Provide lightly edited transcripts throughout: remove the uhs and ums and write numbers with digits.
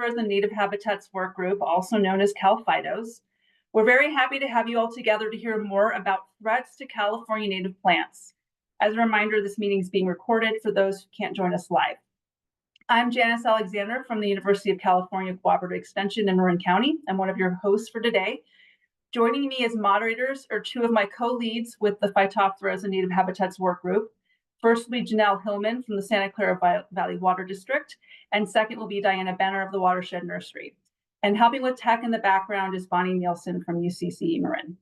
Phytophthoras and Native Habitats Work Group, also known as CalPhytos. We're very happy to have you all together to hear more about threats to California native plants. As a reminder, this meeting is being recorded for those who can't join us live. I'm Janice Alexander from the University of California Cooperative Extension in Marin County. I'm one of your hosts for today. Joining me as moderators are two of my co-leads with the Phytophthoras and Native Habitats Work Group. First will be Janelle Hillman from the Santa Clara Valley Water District, and second will be Diana Benner of the Watershed Nursery. And helping with tech in the background is Bonnie Nielsen from UCC Marin.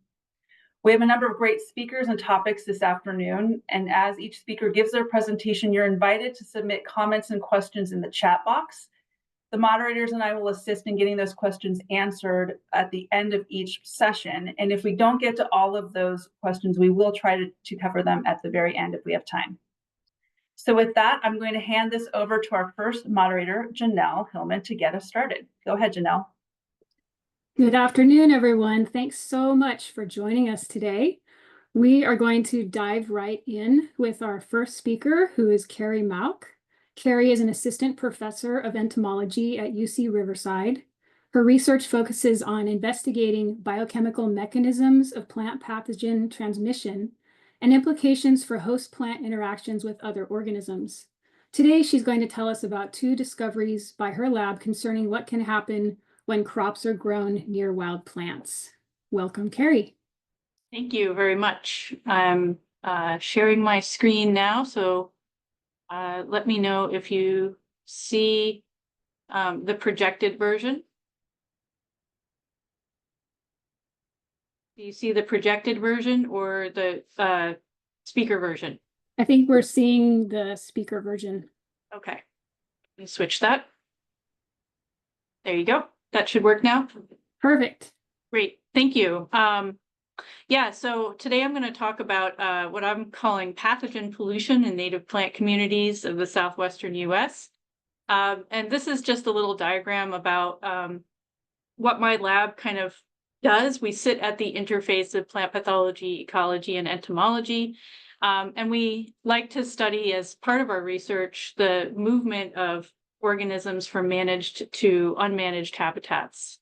We have a number of great speakers and topics this afternoon, and as each speaker gives their presentation, you're invited to submit comments and questions in the chat box. The moderators and I will assist in getting those questions answered at the end of each session, and if we don't get to all of those questions, we will try to cover them at the very end if we have time. So with that, I'm going to hand this over to our first moderator, Janelle Hillman, to get us started. Go ahead, Janelle. Good afternoon, everyone. Thanks so much for joining us today. We are going to dive right in with our first speaker, who is Carrie Mauck. Carrie is an assistant professor of entomology at UC Riverside. Her research focuses on investigating biochemical mechanisms of plant pathogen transmission and implications for host plant interactions with other organisms. Today, she's going to tell us about two discoveries by her lab concerning what can happen when crops are grown near wild plants. Welcome, Carrie. Thank you very much. I'm sharing my screen now, so let me know if you see the projected version. Do you see the projected version or the speaker version? I think we're seeing the speaker version. Okay, let me switch that. There you go. That should work now. Perfect. Great, thank you. Yeah, so today I'm going to talk about what I'm calling pathogen pollution in native plant communities of the southwestern US. And this is just a little diagram about what my lab kind of does. We sit at the interface of plant pathology, ecology, and entomology. And we like to study, as part of our research, the movement of organisms from managed to unmanaged habitats.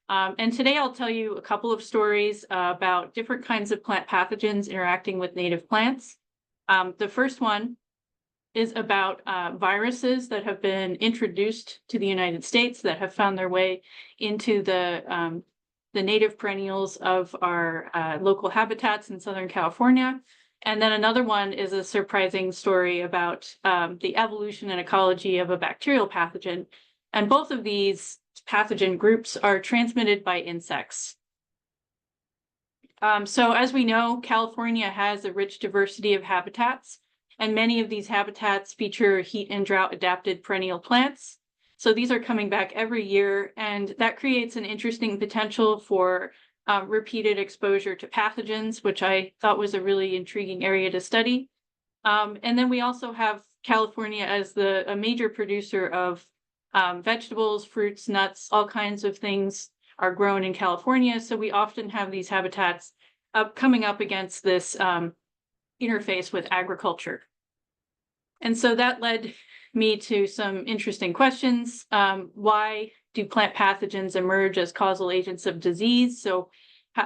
And today I'll tell you a couple of stories about different kinds of plant pathogens interacting with native plants. The first one is about viruses that have been introduced to the United States that have found their way into the native perennials of our local habitats in Southern California. And then another one is a surprising story about the evolution and ecology of a bacterial pathogen. And both of these pathogen groups are transmitted by insects. So as we know, California has a rich diversity of habitats, and many of these habitats feature heat and drought adapted perennial plants. So these are coming back every year, and that creates an interesting potential for repeated exposure to pathogens, which I thought was a really intriguing area to study. And then we also have California as a major producer of vegetables, fruits, nuts, all kinds of things are grown in California. So we often have these habitats coming up against this interface with agriculture. And so that led me to some interesting questions. Why do plant pathogens emerge as causal agents of disease? So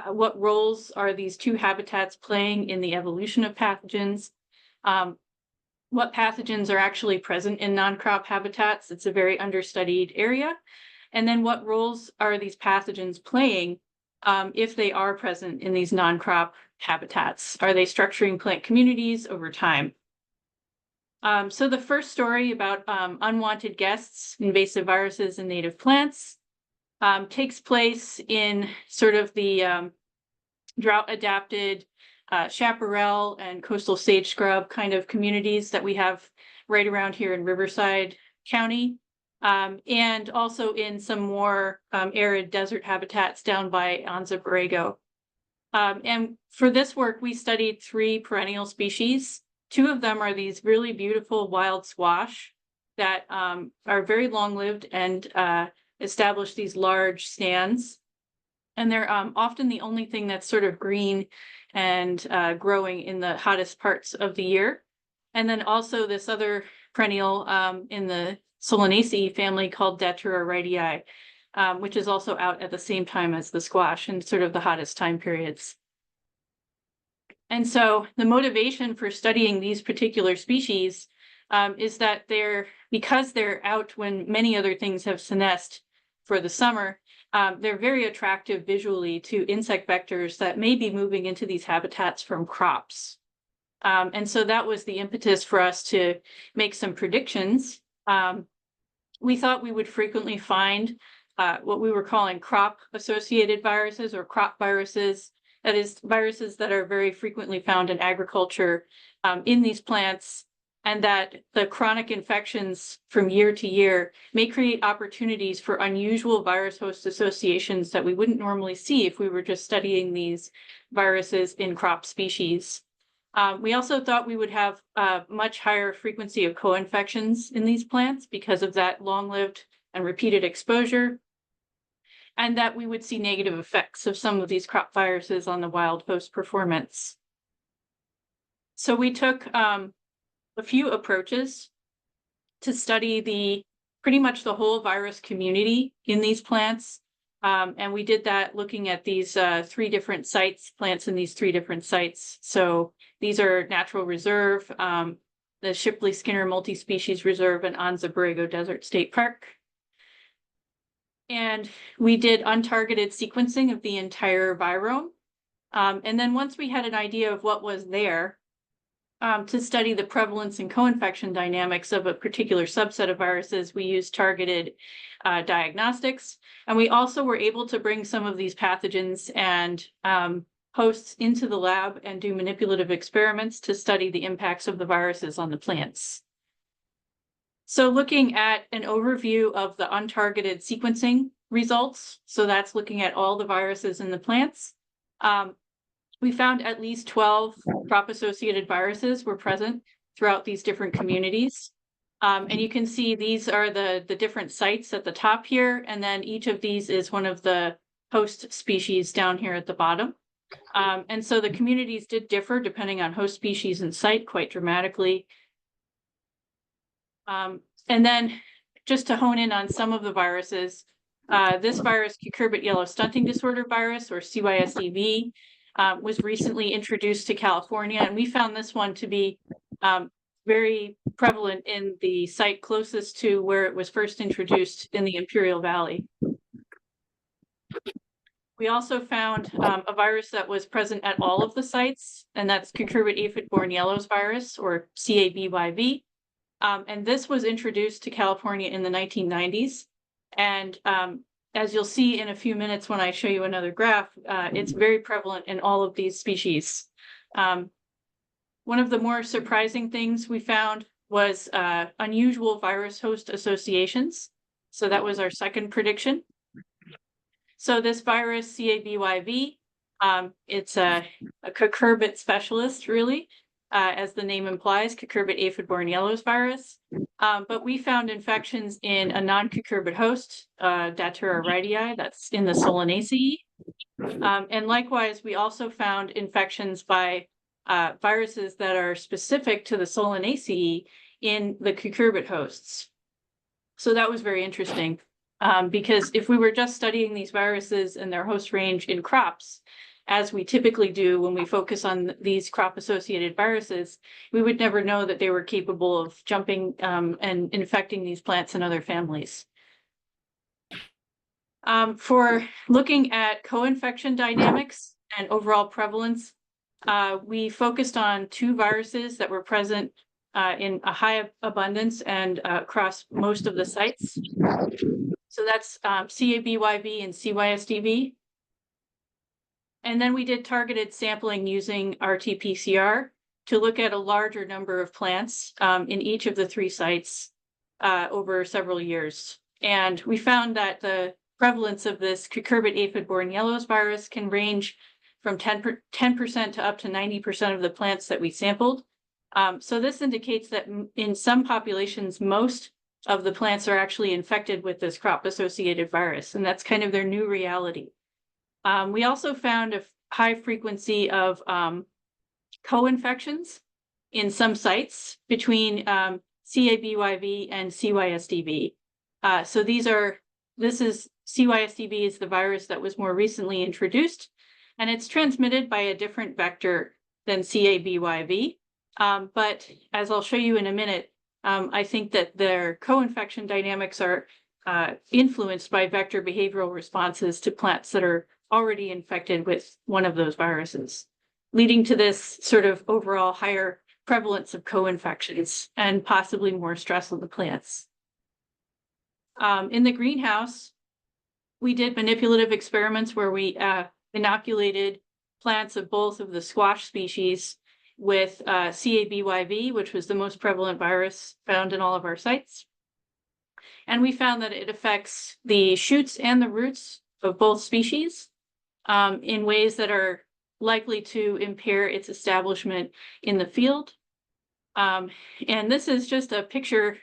what roles are these two habitats playing in the evolution of pathogens? What pathogens are actually present in non-crop habitats? It's a very understudied area. And then what roles are these pathogens playing if they are present in these non-crop habitats? Are they structuring plant communities over time? So the first story about unwanted guests, invasive viruses, and native plants takes place in sort of the drought-adapted chaparral and coastal sage scrub kind of communities that we have right around here in Riverside County, and also in some more arid desert habitats down by Anza Borrego. And for this work, we studied 3 perennial species. 2 of them are these really beautiful wild squash that are very long-lived and establish these large stands. And they're often the only thing that's sort of green and growing in the hottest parts of the year. And then also this other perennial in the Solanaceae family called Datura radii, which is also out at the same time as the squash in sort of the hottest time periods. And so the motivation for studying these particular species is that because they're out when many other things have senesced for the summer, they're very attractive visually to insect vectors that may be moving into these habitats from crops. And so that was the impetus for us to make some predictions. We thought we would frequently find what we were calling crop-associated viruses or crop viruses. That is, viruses that are very frequently found in agriculture in these plants, and that the chronic infections from year to year may create opportunities for unusual virus host associations that we wouldn't normally see if we were just studying these viruses in crop species. We also thought we would have a much higher frequency of co-infections in these plants because of that long-lived and repeated exposure, and that we would see negative effects of some of these crop viruses on the wild host performance. So we took a few approaches to study pretty much the whole virus community in these plants. And we did that looking at these 3 different sites, plants in these 3 different sites. So these are Natural Reserve, the Shipley-Skinner Multi-Species Reserve, and Anza Borrego Desert State Park. And we did untargeted sequencing of the entire virome. And then once we had an idea of what was there, to study the prevalence and co-infection dynamics of a particular subset of viruses, we used targeted diagnostics. And we also were able to bring some of these pathogens and hosts into the lab and do manipulative experiments to study the impacts of the viruses on the plants. So looking at an overview of the untargeted sequencing results, so that's looking at all the viruses in the plants, we found at least 12 crop-associated viruses were present throughout these different communities. And you can see these are the different sites at the top here, and then each of these is one of the host species down here at the bottom. And so the communities did differ depending on host species and site quite dramatically. And then just to hone in on some of the viruses, this virus, cucurbit yellow stunting disorder virus, or CYSDV, was recently introduced to California, and we found this one to be very prevalent in the site closest to where it was first introduced in the Imperial Valley. We also found a virus that was present at all of the sites, and that's cucurbit aphid-borne yellows virus, or CABYV. And this was introduced to California in the 1990s. And as you'll see in a few minutes when I show you another graph, it's very prevalent in all of these species. One of the more surprising things we found was unusual virus host associations. So that was our second prediction. So this virus, CABYV, it's a cucurbit specialist, really, as the name implies, cucurbit aphid-borne yellows virus. But we found infections in a non-cucurbit host, Datura radii, that's in the Solanaceae. And likewise, we also found infections by viruses that are specific to the Solanaceae in the cucurbit hosts. So that was very interesting, because if we were just studying these viruses and their host range in crops, as we typically do when we focus on these crop-associated viruses, we would never know that they were capable of jumping and infecting these plants and other families. For looking at co-infection dynamics and overall prevalence, we focused on 2 viruses that were present in a high abundance and across most of the sites. So that's CABYV and CYSDV. And then we did targeted sampling using RT-PCR to look at a larger number of plants in each of the 3 sites over several years. And we found that the prevalence of this cucurbit aphid-borne yellows virus can range from 10% to up to 90% of the plants that we sampled. So this indicates that in some populations, most of the plants are actually infected with this crop-associated virus, and that's kind of their new reality. We also found a high frequency of co-infections in some sites between CABYV, and CYSDV. So CYSDV is the virus that was more recently introduced, and it's transmitted by a different vector than CABYV. But as I'll show you in a minute, I think that their co-infection dynamics are influenced by vector behavioral responses to plants that are already infected with one of those viruses, leading to this sort of overall higher prevalence of co-infections and possibly more stress on the plants. In the greenhouse, we did manipulative experiments where we inoculated plants of both of the squash species with CABYV, which was the most prevalent virus found in all of our sites. And we found that it affects the shoots and the roots of both species in ways that are likely to impair its establishment in the field. And this is just a picture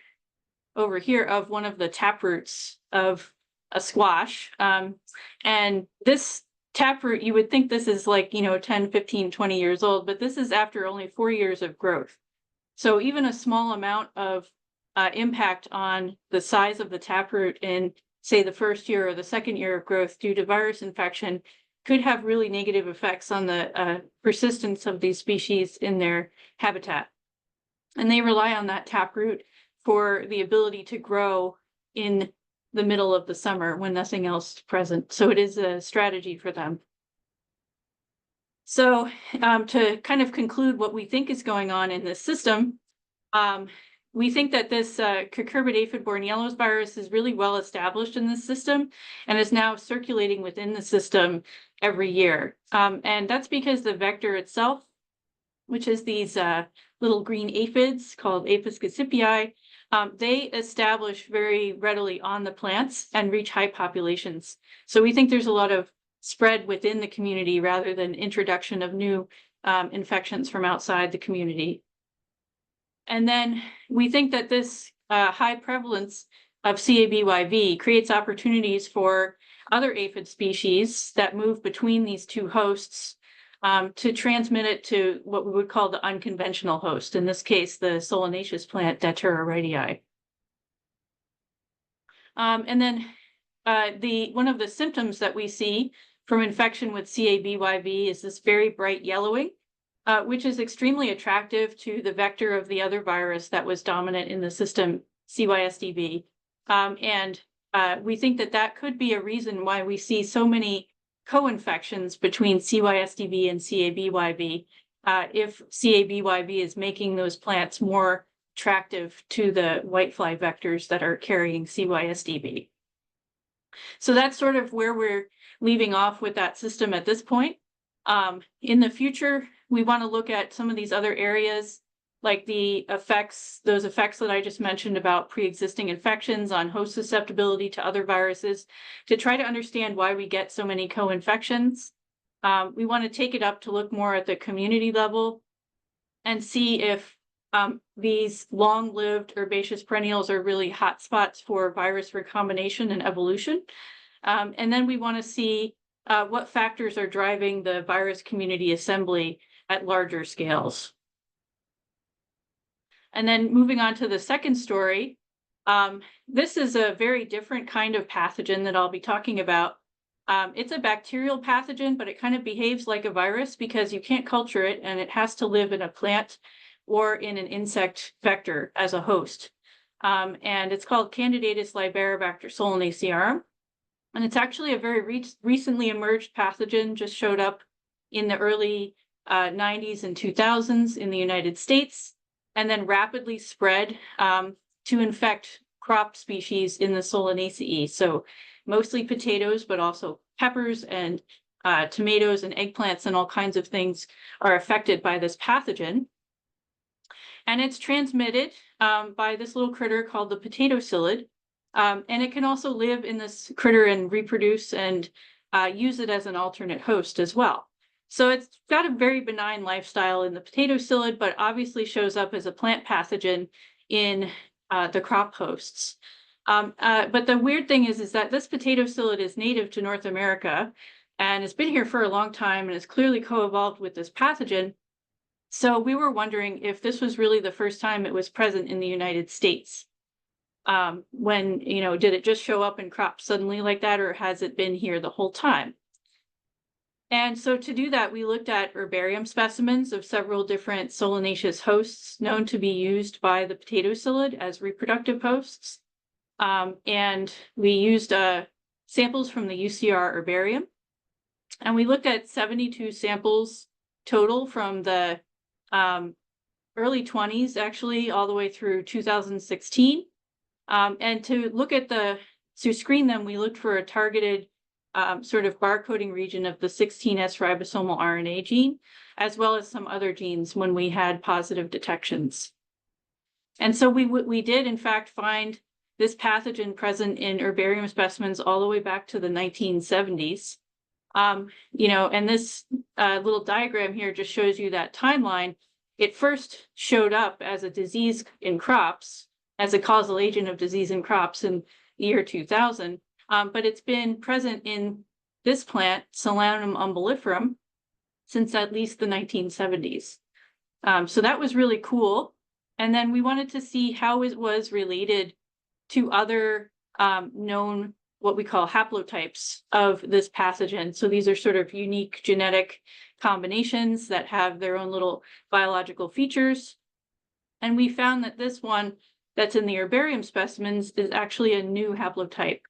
over here of one of the taproots of a squash. And this taproot, you would think this is like, 10, 15, 20 years old, but this is after only 4 years of growth. So even a small amount of impact on the size of the taproot in, say, the first year or the second year of growth due to virus infection could have really negative effects on the persistence of these species in their habitat. And they rely on that taproot for the ability to grow in the middle of the summer when nothing else is present. So it is a strategy for them. So to kind of conclude what we think is going on in this system, we think that this cucurbit aphid-borne yellows virus is really well established in this system and is now circulating within the system every year. And that's because the vector itself, which is these little green aphids called Apis gossypii, they establish very readily on the plants and reach high populations. So we think there's a lot of spread within the community rather than introduction of new infections from outside the community. And then we think that this high prevalence of CABYV creates opportunities for other aphid species that move between these two hosts to transmit it to what we would call the unconventional host, in this case, the solanaceous plant Datura radii. And then one of the symptoms that we see from infection with CABYV is this very bright yellowing, which is extremely attractive to the vector of the other virus that was dominant in the system, CYSDV. And we think that that could be a reason why we see so many co-infections between CYSDV and CABYV, if CABYV is making those plants more attractive to the whitefly vectors that are carrying CYSDV. So that's sort of where we're leaving off with that system at this point. In the future, we want to look at some of these other areas, like those effects that I just mentioned about pre-existing infections on host susceptibility to other viruses, to try to understand why we get so many co-infections. We want to take it up to look more at the community level and see if these long-lived herbaceous perennials are really hotspots for virus recombination and evolution. And then we want to see what factors are driving the virus community assembly at larger scales. And then moving on to the second story, this is a very different kind of pathogen that I'll be talking about. It's a bacterial pathogen, but it kind of behaves like a virus because you can't culture it and it has to live in a plant or in an insect vector as a host. And it's called Candidatus Liberibacter solanacearum. And it's actually a very recently emerged pathogen, just showed up in the early 90s and 2000s in the United States, and then rapidly spread to infect crop species in the Solanaceae. So mostly potatoes, but also peppers and tomatoes and eggplants and all kinds of things are affected by this pathogen. And it's transmitted by this little critter called the potato psyllid. And it can also live in this critter and reproduce and use it as an alternate host as well. So it's got a very benign lifestyle in the potato psyllid, but obviously shows up as a plant pathogen in the crop hosts. But the weird thing is that this potato psyllid is native to North America and has been here for a long time and is clearly co-evolved with this pathogen. So we were wondering if this was really the first time it was present in the United States. When, did it just show up in crops suddenly like that, or has it been here the whole time? And so to do that, we looked at herbarium specimens of several different solanaceous hosts known to be used by the potato psyllid as reproductive hosts. And we used samples from the UCR herbarium. And we looked at 72 samples total from the early 20s, actually, all the way through 2016. And to screen them, we looked for a targeted sort of barcoding region of the 16S ribosomal RNA gene, as well as some other genes when we had positive detections. And so we did, in fact, find this pathogen present in herbarium specimens all the way back to the 1970s. And this little diagram here just shows you that timeline. It first showed up as a disease in crops, as a causal agent of disease in crops in the year 2000. But it's been present in this plant, Solanum umbelliferum, since at least the 1970s. So that was really cool. And then we wanted to see how it was related to other known, what we call haplotypes of this pathogen. So these are sort of unique genetic combinations that have their own little biological features. And we found that this one that's in the herbarium specimens is actually a new haplotype.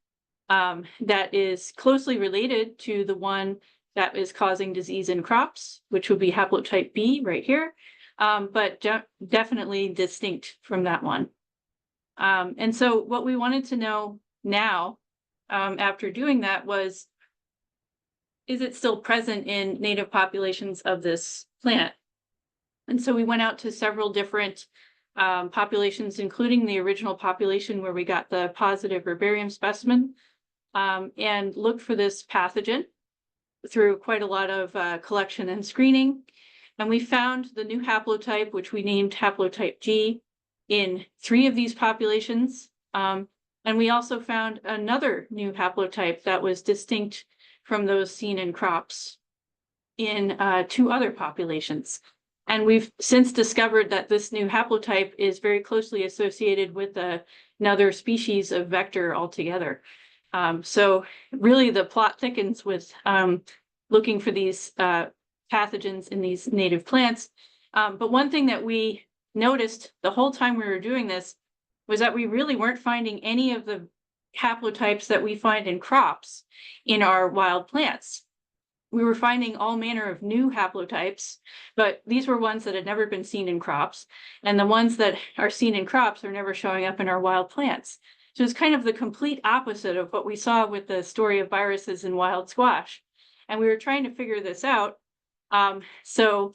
That is closely related to the one that is causing disease in crops, which would be haplotype B right here, but definitely distinct from that one. And so what we wanted to know now, after doing that, was, is it still present in native populations of this plant? And so we went out to several different populations, including the original population where we got the positive herbarium specimen, and looked for this pathogen through quite a lot of collection and screening. And we found the new haplotype, which we named haplotype G, in 3 of these populations. And we also found another new haplotype that was distinct from those seen in crops in 2 other populations. And we've since discovered that this new haplotype is very closely associated with another species of vector altogether. So really the plot thickens with looking for these pathogens in these native plants. But one thing that we noticed the whole time we were doing this was that we really weren't finding any of the haplotypes that we find in crops in our wild plants. We were finding all manner of new haplotypes, but these were ones that had never been seen in crops. And the ones that are seen in crops are never showing up in our wild plants. So it's kind of the complete opposite of what we saw with the story of viruses in wild squash. And we were trying to figure this out. So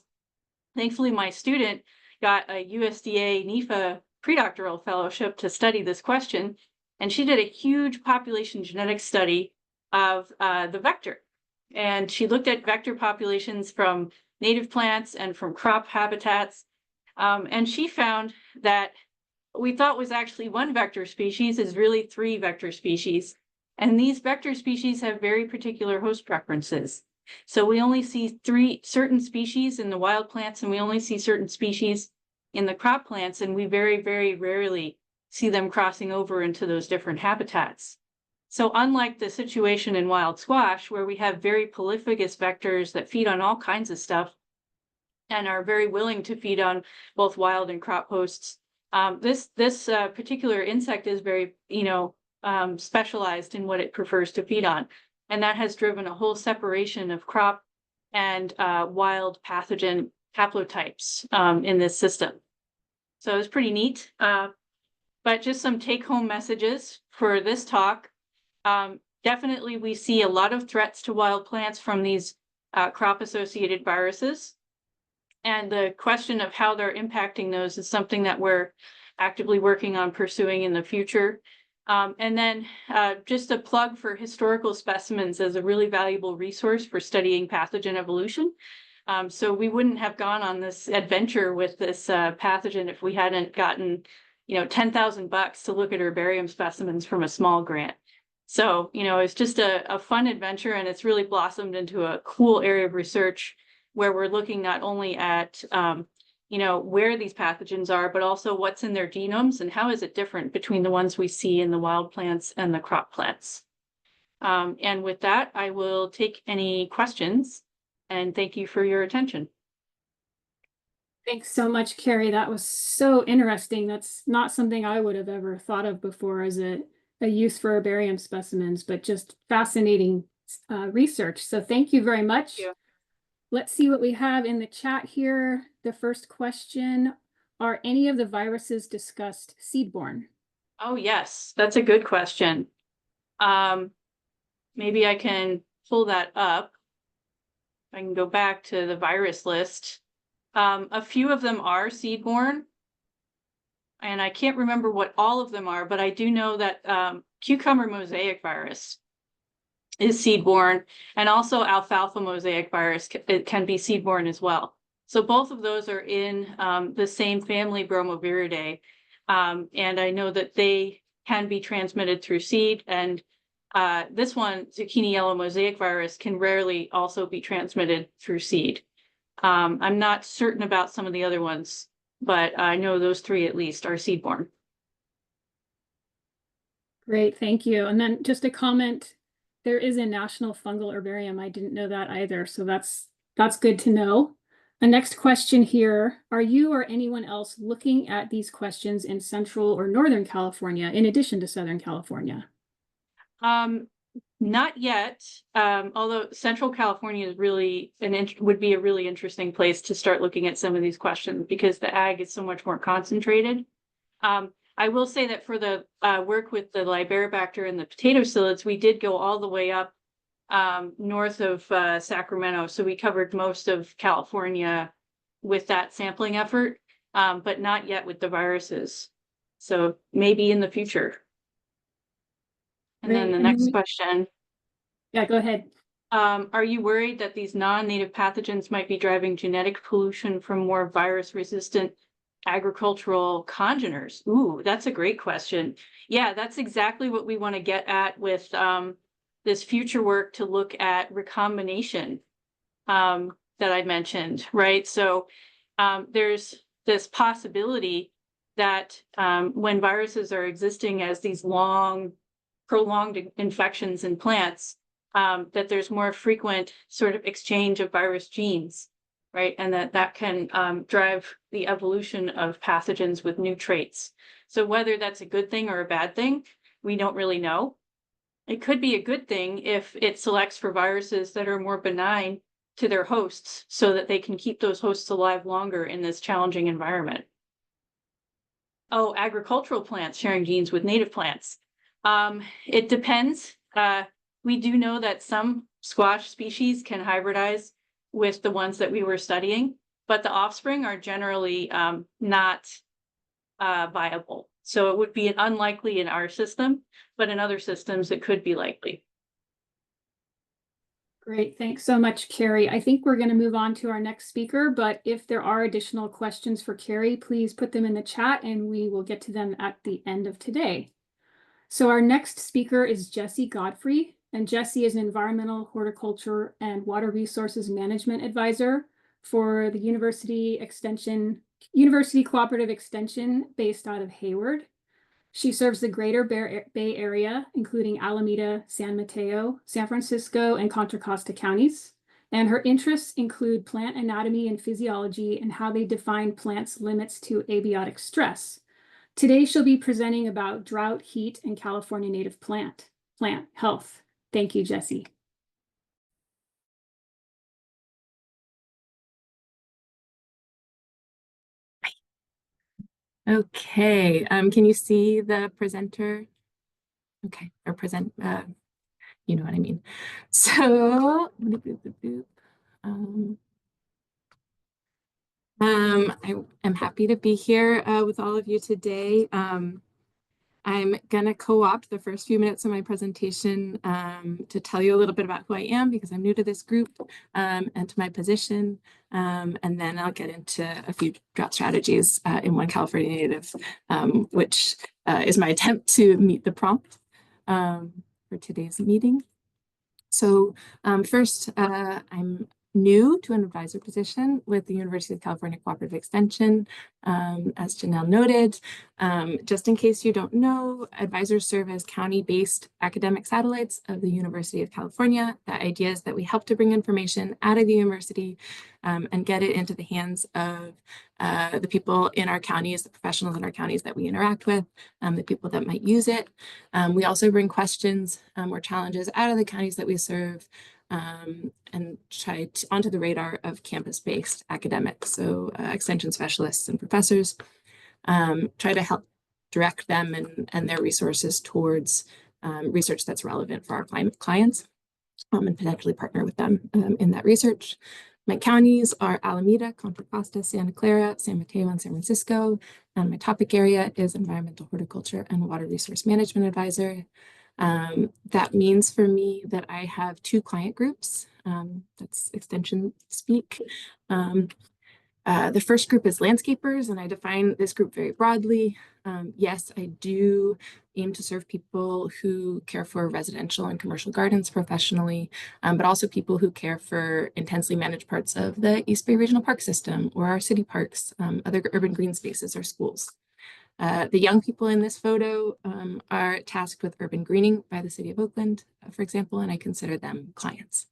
thankfully, my student got a USDA NIFA predoctoral fellowship to study this question. And she did a huge population genetics study of the vector. And she looked at vector populations from native plants and from crop habitats. And she found that what we thought was actually 1 vector species is really 3 vector species. And these vector species have very particular host preferences. So we only see 3 certain species in the wild plants, and we only see certain species in the crop plants, and we very, very rarely see them crossing over into those different habitats. So unlike the situation in wild squash, where we have very prolificous vectors that feed on all kinds of stuff and are very willing to feed on both wild and crop hosts, this particular insect is very, specialized in what it prefers to feed on. And that has driven a whole separation of crop and wild pathogen haplotypes in this system. So it's pretty neat. But just some take-home messages for this talk. Definitely, we see a lot of threats to wild plants from these crop-associated viruses. And the question of how they're impacting those is something that we're actively working on pursuing in the future. And then just a plug for historical specimens as a really valuable resource for studying pathogen evolution. So we wouldn't have gone on this adventure with this pathogen if we hadn't gotten, $10,000 to look at herbarium specimens from a small grant. So, it's just a fun adventure, and it's really blossomed into a cool area of research where we're looking not only at where these pathogens are, but also what's in their genomes and how is it different between the ones we see in the wild plants and the crop plants. And with that, I will take any questions, and thank you for your attention. Thanks so much, Carrie. That was so interesting. That's not something I would have ever thought of before as a use for herbarium specimens, but just fascinating research. So thank you very much. Thank you. Let's see what we have in the chat here. The first question, are any of the viruses discussed seed-borne? Oh, yes, that's a good question. Maybe I can pull that up. I can go back to the virus list. A few of them are seed-borne, and I can't remember what all of them are, but I do know that cucumber mosaic virus is seed-borne, and also alfalfa mosaic virus it can be seed-borne as well. So both of those are in the same family, Bromoviridae, and I know that they can be transmitted through seed, and this one, zucchini yellow mosaic virus, can rarely also be transmitted through seed. I'm not certain about some of the other ones, but I know those three at least are seed-borne. Great, thank you. And then just a comment, there is a national fungal herbarium. I didn't know that either, so that's good to know. The next question here, are you or anyone else looking at these questions in Central or Northern California in addition to Southern California? Not yet, although Central California is really would be a really interesting place to start looking at some of these questions because the ag is so much more concentrated. I will say that for the work with the Liberibacter and the potato psyllids, we did go all the way up north of Sacramento. So we covered most of California with that sampling effort, but not yet with the viruses. So maybe in the future. And then the next question. Yeah, go ahead. Are you worried that these non-native pathogens might be driving genetic pollution from more virus-resistant agricultural congeners? Ooh, that's a great question. Yeah, that's exactly what we want to get at with this future work to look at recombination that I mentioned, right? So there's this possibility that when viruses are existing as these long, prolonged infections in plants, that there's more frequent sort of exchange of virus genes, right? And that can drive the evolution of pathogens with new traits. So whether that's a good thing or a bad thing, we don't really know. It could be a good thing if it selects for viruses that are more benign to their hosts so that they can keep those hosts alive longer in this challenging environment. Oh, agricultural plants sharing genes with native plants. It depends. We do know that some squash species can hybridize with the ones that we were studying, but the offspring are generally not viable. So it would be unlikely in our system, but in other systems it could be likely. Great, thanks so much, Carrie. I think we're going to move on to our next speaker, but if there are additional questions for Carrie, please put them in the chat and we will get to them at the end of today. So our next speaker is Jesse Godfrey, and Jesse is an environmental, horticulture, and water resources management advisor for the University Cooperative Extension based out of Hayward. She serves the greater Bay Area, including Alameda, San Mateo, San Francisco, and Contra Costa counties. And her interests include plant anatomy and physiology and how they define plants' limits to abiotic stress. Today, she'll be presenting about drought, heat, and California native plant health. Thank you, Jesse. Okay, can you see the presenter? Okay, or present, you know what I mean. So, I am happy to be here with all of you today. I'm gonna co-opt the first few minutes of my presentation to tell you a little bit about who I am because I'm new to this group and to my position. And then I'll get into a few drought strategies in One California Native, which is my attempt to meet the prompt for today's meeting. So first, I'm new to an advisor position with the University of California Cooperative Extension, as Janelle noted. Just in case you don't know, advisors serve as county-based academic satellites of the University of California. The idea is that we help to bring information out of the university and get it into the hands of the people in our counties, the professionals in our counties that we interact with, the people that might use it. We also bring questions or challenges out of the counties that we serve and try to, onto the radar of campus-based academics, so extension specialists and professors, try to help direct them and their resources towards research that's relevant for our clients and potentially partner with them in that research. My counties are Alameda, Contra Costa, Santa Clara, San Mateo, and San Francisco. And my topic area is Environmental Horticulture and Water Resource Management Advisor. That means for me that I have two client groups. That's extension speak. The first group is landscapers, and I define this group very broadly. Yes, I do aim to serve people who care for residential and commercial gardens professionally, but also people who care for intensely managed parts of the East Bay Regional Park System or our city parks, other urban green spaces or schools. The young people in this photo are tasked with urban greening by the City of Oakland, for example, and I consider them clients.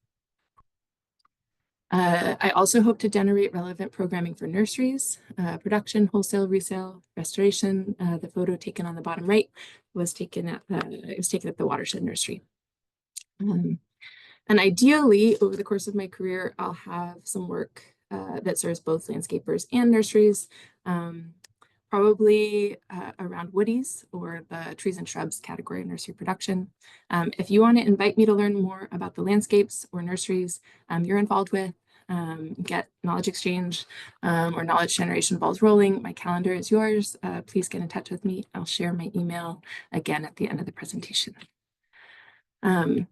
I also hope to generate relevant programming for nurseries, production, wholesale, resale, restoration. The photo taken on the bottom right was taken at the Watershed Nursery. And ideally, over the course of my career, I'll have some work that serves both landscapers and nurseries, probably around woodies or the trees and shrubs category of nursery production. If you want to invite me to learn more about the landscapes or nurseries you're involved with, get knowledge exchange or knowledge generation balls rolling, my calendar is yours. Please get in touch with me. I'll share my email again at the end of the presentation. Again,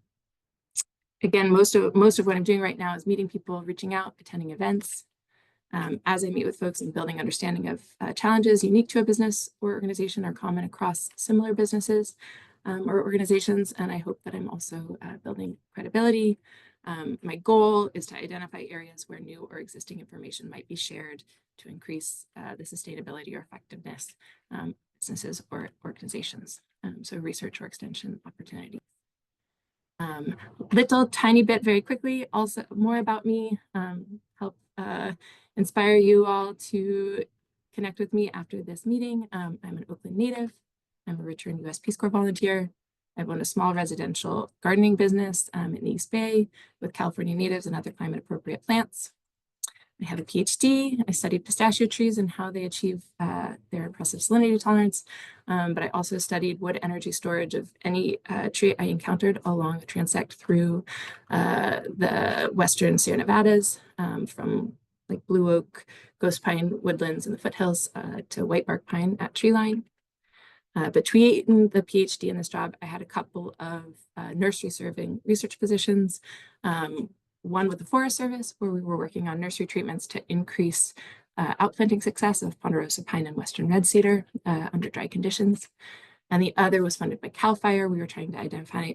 most of what I'm doing right now is meeting people, reaching out, attending events. As I meet with folks and building understanding of challenges unique to a business or organization or common across similar businesses or organizations, and I hope that I'm also building credibility. My goal is to identify areas where new or existing information might be shared to increase the sustainability or effectiveness of businesses or organizations, so research or extension opportunities. Little tiny bit very quickly, also more about me, help inspire you all to connect with me after this meeting. I'm an Oakland native. I'm a returned U.S. Peace Corps volunteer. I own a small residential gardening business in the East Bay with California natives and other climate appropriate plants. I have a PhD. I studied pistachio trees and how they achieve their impressive salinity tolerance. But I also studied wood energy storage of any tree I encountered along the transect through the Western Sierra Nevadas, from like blue oak, ghost pine woodlands in the foothills to white bark pine at treeline. Between the PhD and this job, I had a couple of nursery serving research positions. One with the Forest Service, where we were working on nursery treatments to increase outplanting success of ponderosa pine and western red cedar under dry conditions. And the other was funded by CAL FIRE. We were trying to identify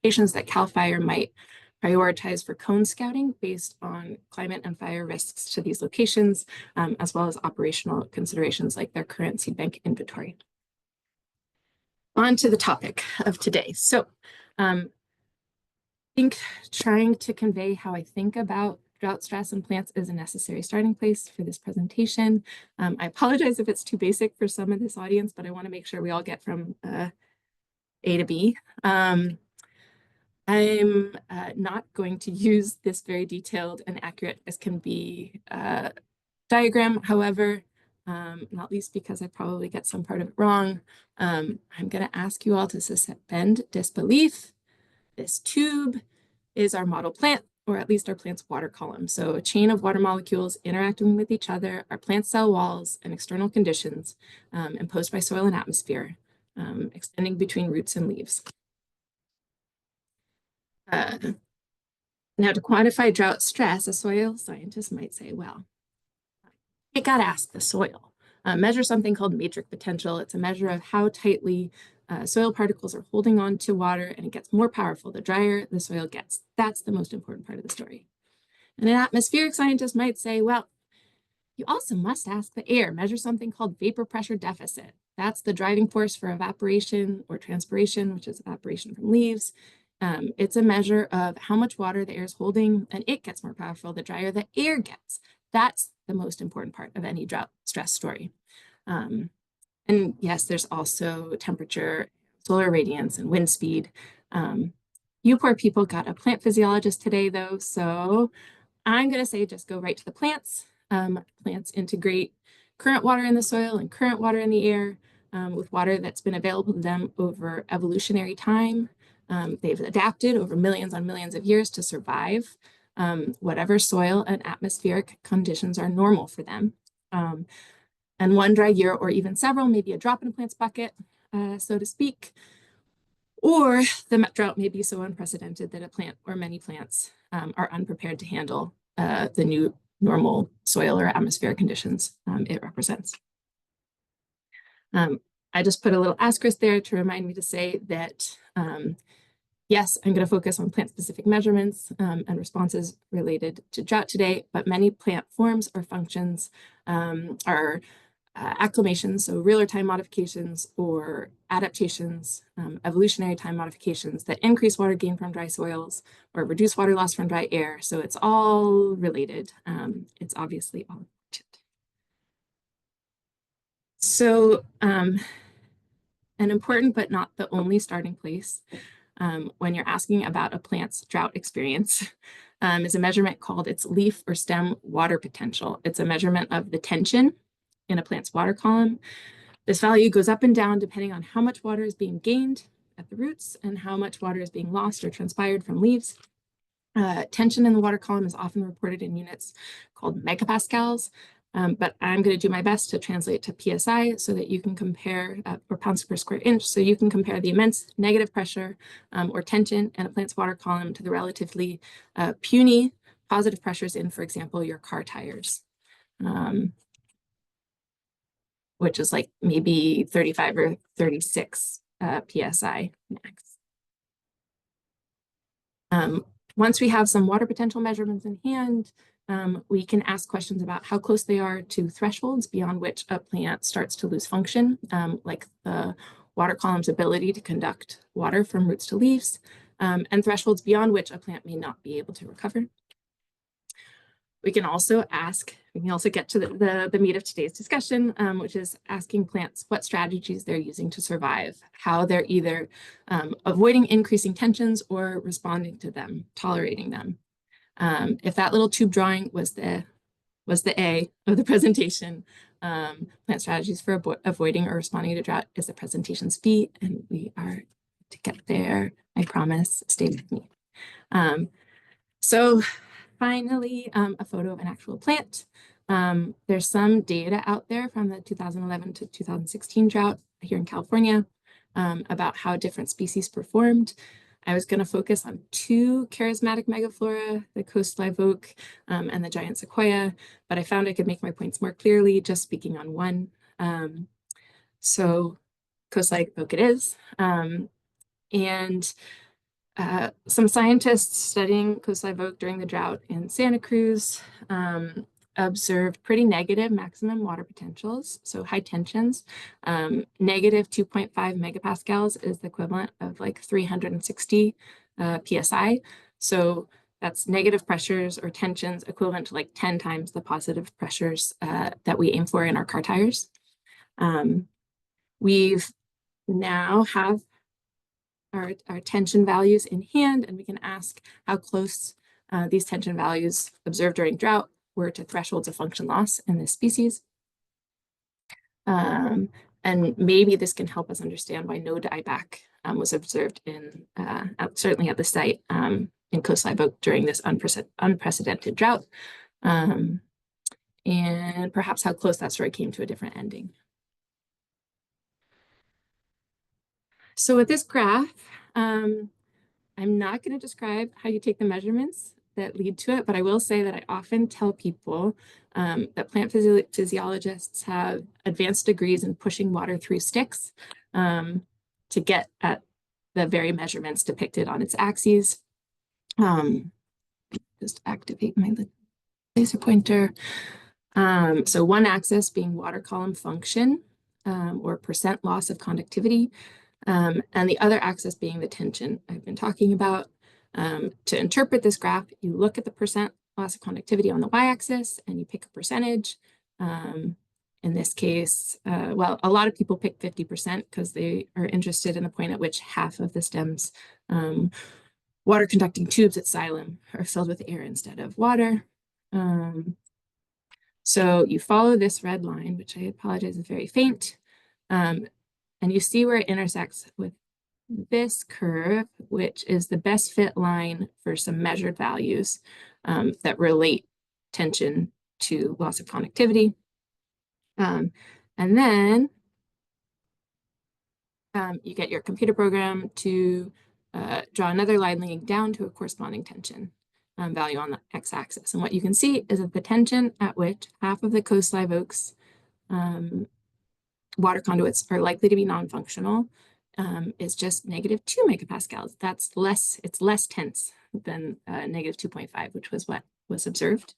locations that CAL FIRE might prioritize for cone scouting based on climate and fire risks to these locations, as well as operational considerations like their current seed bank inventory. On to the topic of today. So I think trying to convey how I think about drought stress in plants is a necessary starting place for this presentation. I apologize if it's too basic for some of this audience, but I want to make sure we all get from A to B. I'm not going to use this very detailed and accurate as can be diagram. However, not least because I probably get some part of it wrong, I'm going to ask you all to suspend disbelief. This tube is our model plant, or at least our plant's water column. So a chain of water molecules interacting with each other, our plant cell walls and external conditions imposed by soil and atmosphere, extending between roots and leaves. Now, to quantify drought stress, a soil scientist might say, well, you got to ask the soil. Measure something called matrix potential. It's a measure of how tightly soil particles are holding on to water, and it gets more powerful the drier the soil gets. That's the most important part of the story. And an atmospheric scientist might say, well, you also must ask the air, measure something called vapor pressure deficit. That's the driving force for evaporation or transpiration, which is evaporation from leaves. It's a measure of how much water the air is holding, and it gets more powerful the drier the air gets. That's the most important part of any drought stress story. And yes, there's also temperature, solar radiance, and wind speed. You poor people got a plant physiologist today, though, so I'm going to say just go right to the plants. Plants integrate current water in the soil and current water in the air with water that's been available to them over evolutionary time. They've adapted over millions on millions of years to survive whatever soil and atmospheric conditions are normal for them. And one dry year or even several may be a drop in a plant's bucket, so to speak. Or the drought may be so unprecedented that a plant or many plants are unprepared to handle the new normal soil or atmospheric conditions it represents. I just put a little asterisk there to remind me to say that, yes, I'm going to focus on plant-specific measurements and responses related to drought today, but many plant forms or functions are acclimations, so real or time modifications or adaptations, evolutionary time modifications that increase water gain from dry soils or reduce water loss from dry air. So it's all related. It's obviously all important. So an important but not the only starting place when you're asking about a plant's drought experience is a measurement called its leaf or stem water potential. It's a measurement of the tension in a plant's water column. This value goes up and down depending on how much water is being gained at the roots and how much water is being lost or transpired from leaves. Tension in the water column is often reported in units called megapascals, but I'm going to do my best to translate to PSI so that you can compare, or pounds per square inch, so you can compare the immense negative pressure or tension in a plant's water column to the relatively puny positive pressures in, for example, your car tires. Which is like maybe 35 or 36 PSI max. Once we have some water potential measurements in hand, we can ask questions about how close they are to thresholds beyond which a plant starts to lose function, like the water column's ability to conduct water from roots to leaves, and thresholds beyond which a plant may not be able to recover. We can also get to the meat of today's discussion, which is asking plants what strategies they're using to survive, how they're either avoiding increasing tensions or responding to them, tolerating them. If that little tube drawing was the A of the presentation, plant strategies for avoiding or responding to drought is the presentation's B, and we are to get there. I promise, stay with me. So finally, a photo of an actual plant. There's some data out there from the 2011 to 2016 drought here in California about how different species performed. I was going to focus on two charismatic megaflora, the coast live oak and the giant sequoia, but I found I could make my points more clearly just speaking on one. So coast live oak it is. Some scientists studying coast live oak during the drought in Santa Cruz observed pretty negative maximum water potentials, so high tensions. Negative 2.5 megapascals is the equivalent of like 360 PSI. So that's negative pressures or tensions equivalent to like 10 times the positive pressures that we aim for in our car tires. We've now have our tension values in hand, and we can ask how close these tension values observed during drought were to thresholds of function loss in this species. And maybe this can help us understand why no dieback was observed in, certainly at the site in coast live oak during this unprecedented drought, and perhaps how close that story came to a different ending. So with this graph, I'm not going to describe how you take the measurements that lead to it, but I will say that I often tell people that plant physiologists have advanced degrees in pushing water through sticks to get at the very measurements depicted on its axes. Just activate my laser pointer. So one axis being water column function, or percent loss of conductivity, and the other axis being the tension I've been talking about. To interpret this graph, you look at the percent loss of conductivity on the y-axis and you pick a percentage. In this case, well, a lot of people pick 50% because they are interested in the point at which half of the stem's water conducting tubes at xylem are filled with air instead of water. So you follow this red line, which I apologize is very faint, and you see where it intersects with this curve, which is the best fit line for some measured values that relate tension to loss of conductivity. And then you get your computer program to draw another line leading down to a corresponding tension value on the x-axis. And what you can see is that the tension at which half of the coast live oaks water conduits are likely to be non-functional is just -2 megapascals. That's less, it's less tense than -2.5, which was what was observed.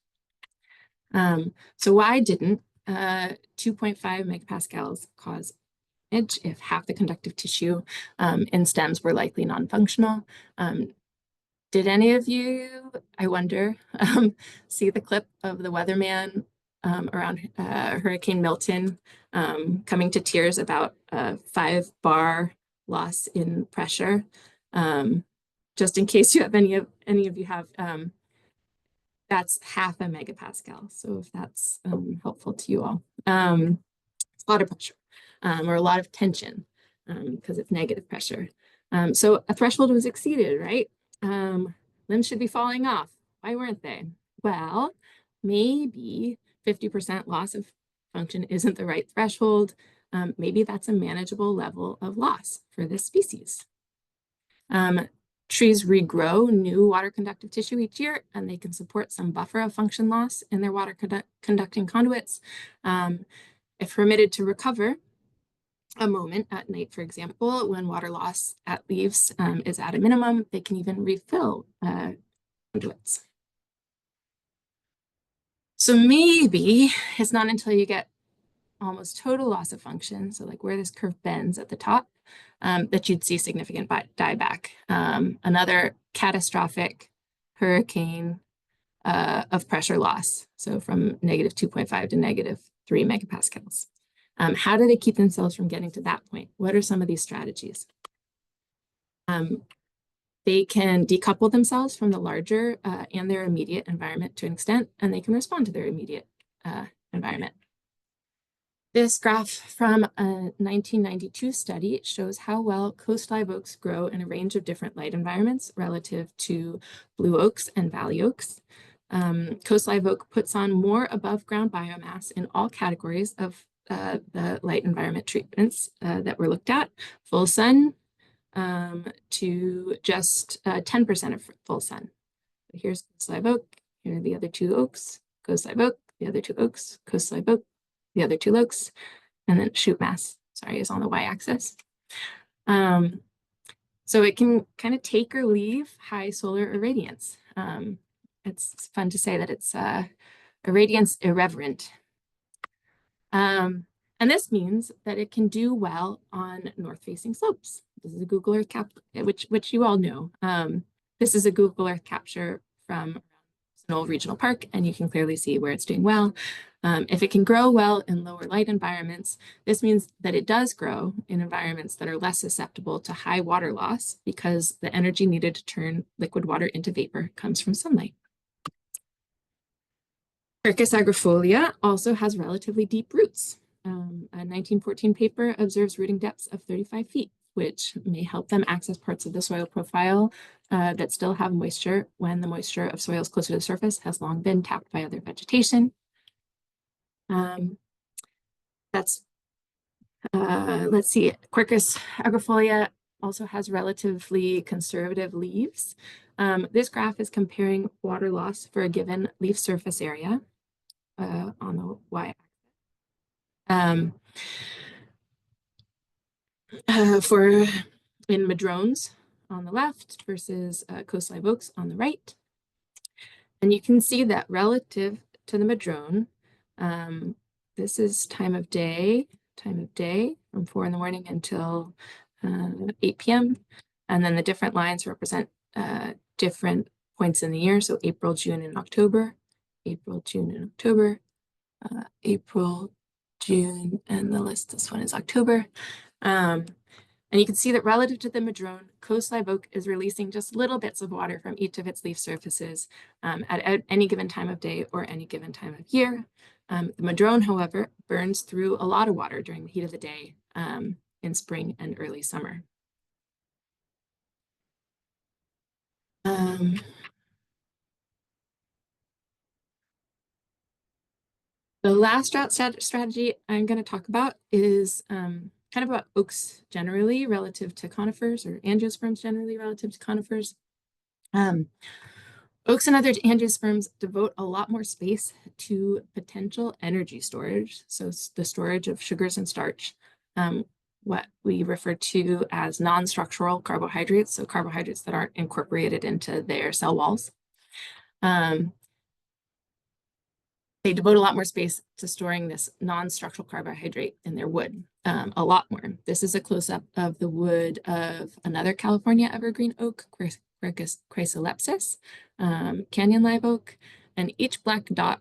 So why didn't 2.5 megapascals cause damage if half the conductive tissue in stems were likely non-functional? Did any of you, I wonder, see the clip of the weatherman around Hurricane Milton coming to tears about a 5 bar loss in pressure? Just in case you have any of you have, that's half a megapascal. So if that's helpful to you all, it's a lot of pressure or a lot of tension because it's negative pressure. So a threshold was exceeded, right? Limbs should be falling off. Why weren't they? Well, maybe 50% loss of function isn't the right threshold. Maybe that's a manageable level of loss for this species. Trees regrow new water conductive tissue each year, and they can support some buffer of function loss in their water conducting conduits. If permitted to recover a moment at night, for example, when water loss at leaves is at a minimum, they can even refill conduits. So maybe it's not until you get almost total loss of function, so like where this curve bends at the top, that you'd see significant dieback. Another catastrophic hurricane of pressure loss, so from -2.5 to -3 megapascals. How do they keep themselves from getting to that point? What are some of these strategies? They can decouple themselves from the larger and their immediate environment to an extent, and they can respond to their immediate environment. This graph from a 1992 study shows how well coast live oaks grow in a range of different light environments relative to blue oaks and valley oaks. Coast live oak puts on more above ground biomass in all categories of the light environment treatments that were looked at, full sun to just 10% of full sun. Here's coast live oak, here are the other two oaks, coast live oak, the other two oaks, coast live oak, the other two oaks, and then shoot mass, sorry, is on the y-axis. So it can kind of take or leave high solar irradiance. It's fun to say that it's irradiance irreverent. And this means that it can do well on north-facing slopes. This is a Google Earth capture, which you all know. This is a Google Earth capture from Knoll Regional Park, and you can clearly see where it's doing well. If it can grow well in lower light environments, this means that it does grow in environments that are less susceptible to high water loss because the energy needed to turn liquid water into vapor comes from sunlight. Quercus agrifolia also has relatively deep roots. A 1914 paper observes rooting depths of 35 feet, which may help them access parts of the soil profile that still have moisture when the moisture of soils closer to the surface has long been tapped by other vegetation. Let's see, Quercus agrifolia also has relatively conservative leaves. This graph is comparing water loss for a given leaf surface area on the y-axis. For in madrones on the left versus coast live oaks on the right. And you can see that relative to the madrone. This is time of day from 4 in the morning until 8 p.m. And then the different lines represent different points in the year. So April, June, and October. April, June, and October. April, June, and the list, this one is October. And you can see that relative to the madrone, coast live oak is releasing just little bits of water from each of its leaf surfaces at any given time of day or any given time of year. The madrone, however, burns through a lot of water during the heat of the day in spring and early summer. The last drought strategy I'm going to talk about is kind of about oaks generally relative to conifers, or angiosperms generally relative to conifers. Oaks and other angiosperms devote a lot more space to potential energy storage, so the storage of sugars and starch, what we refer to as non-structural carbohydrates, so carbohydrates that aren't incorporated into their cell walls. They devote a lot more space to storing this non-structural carbohydrate in their wood, a lot more. This is a close-up of the wood of another California evergreen oak, Chrysolepsis, canyon live oak, and each black dot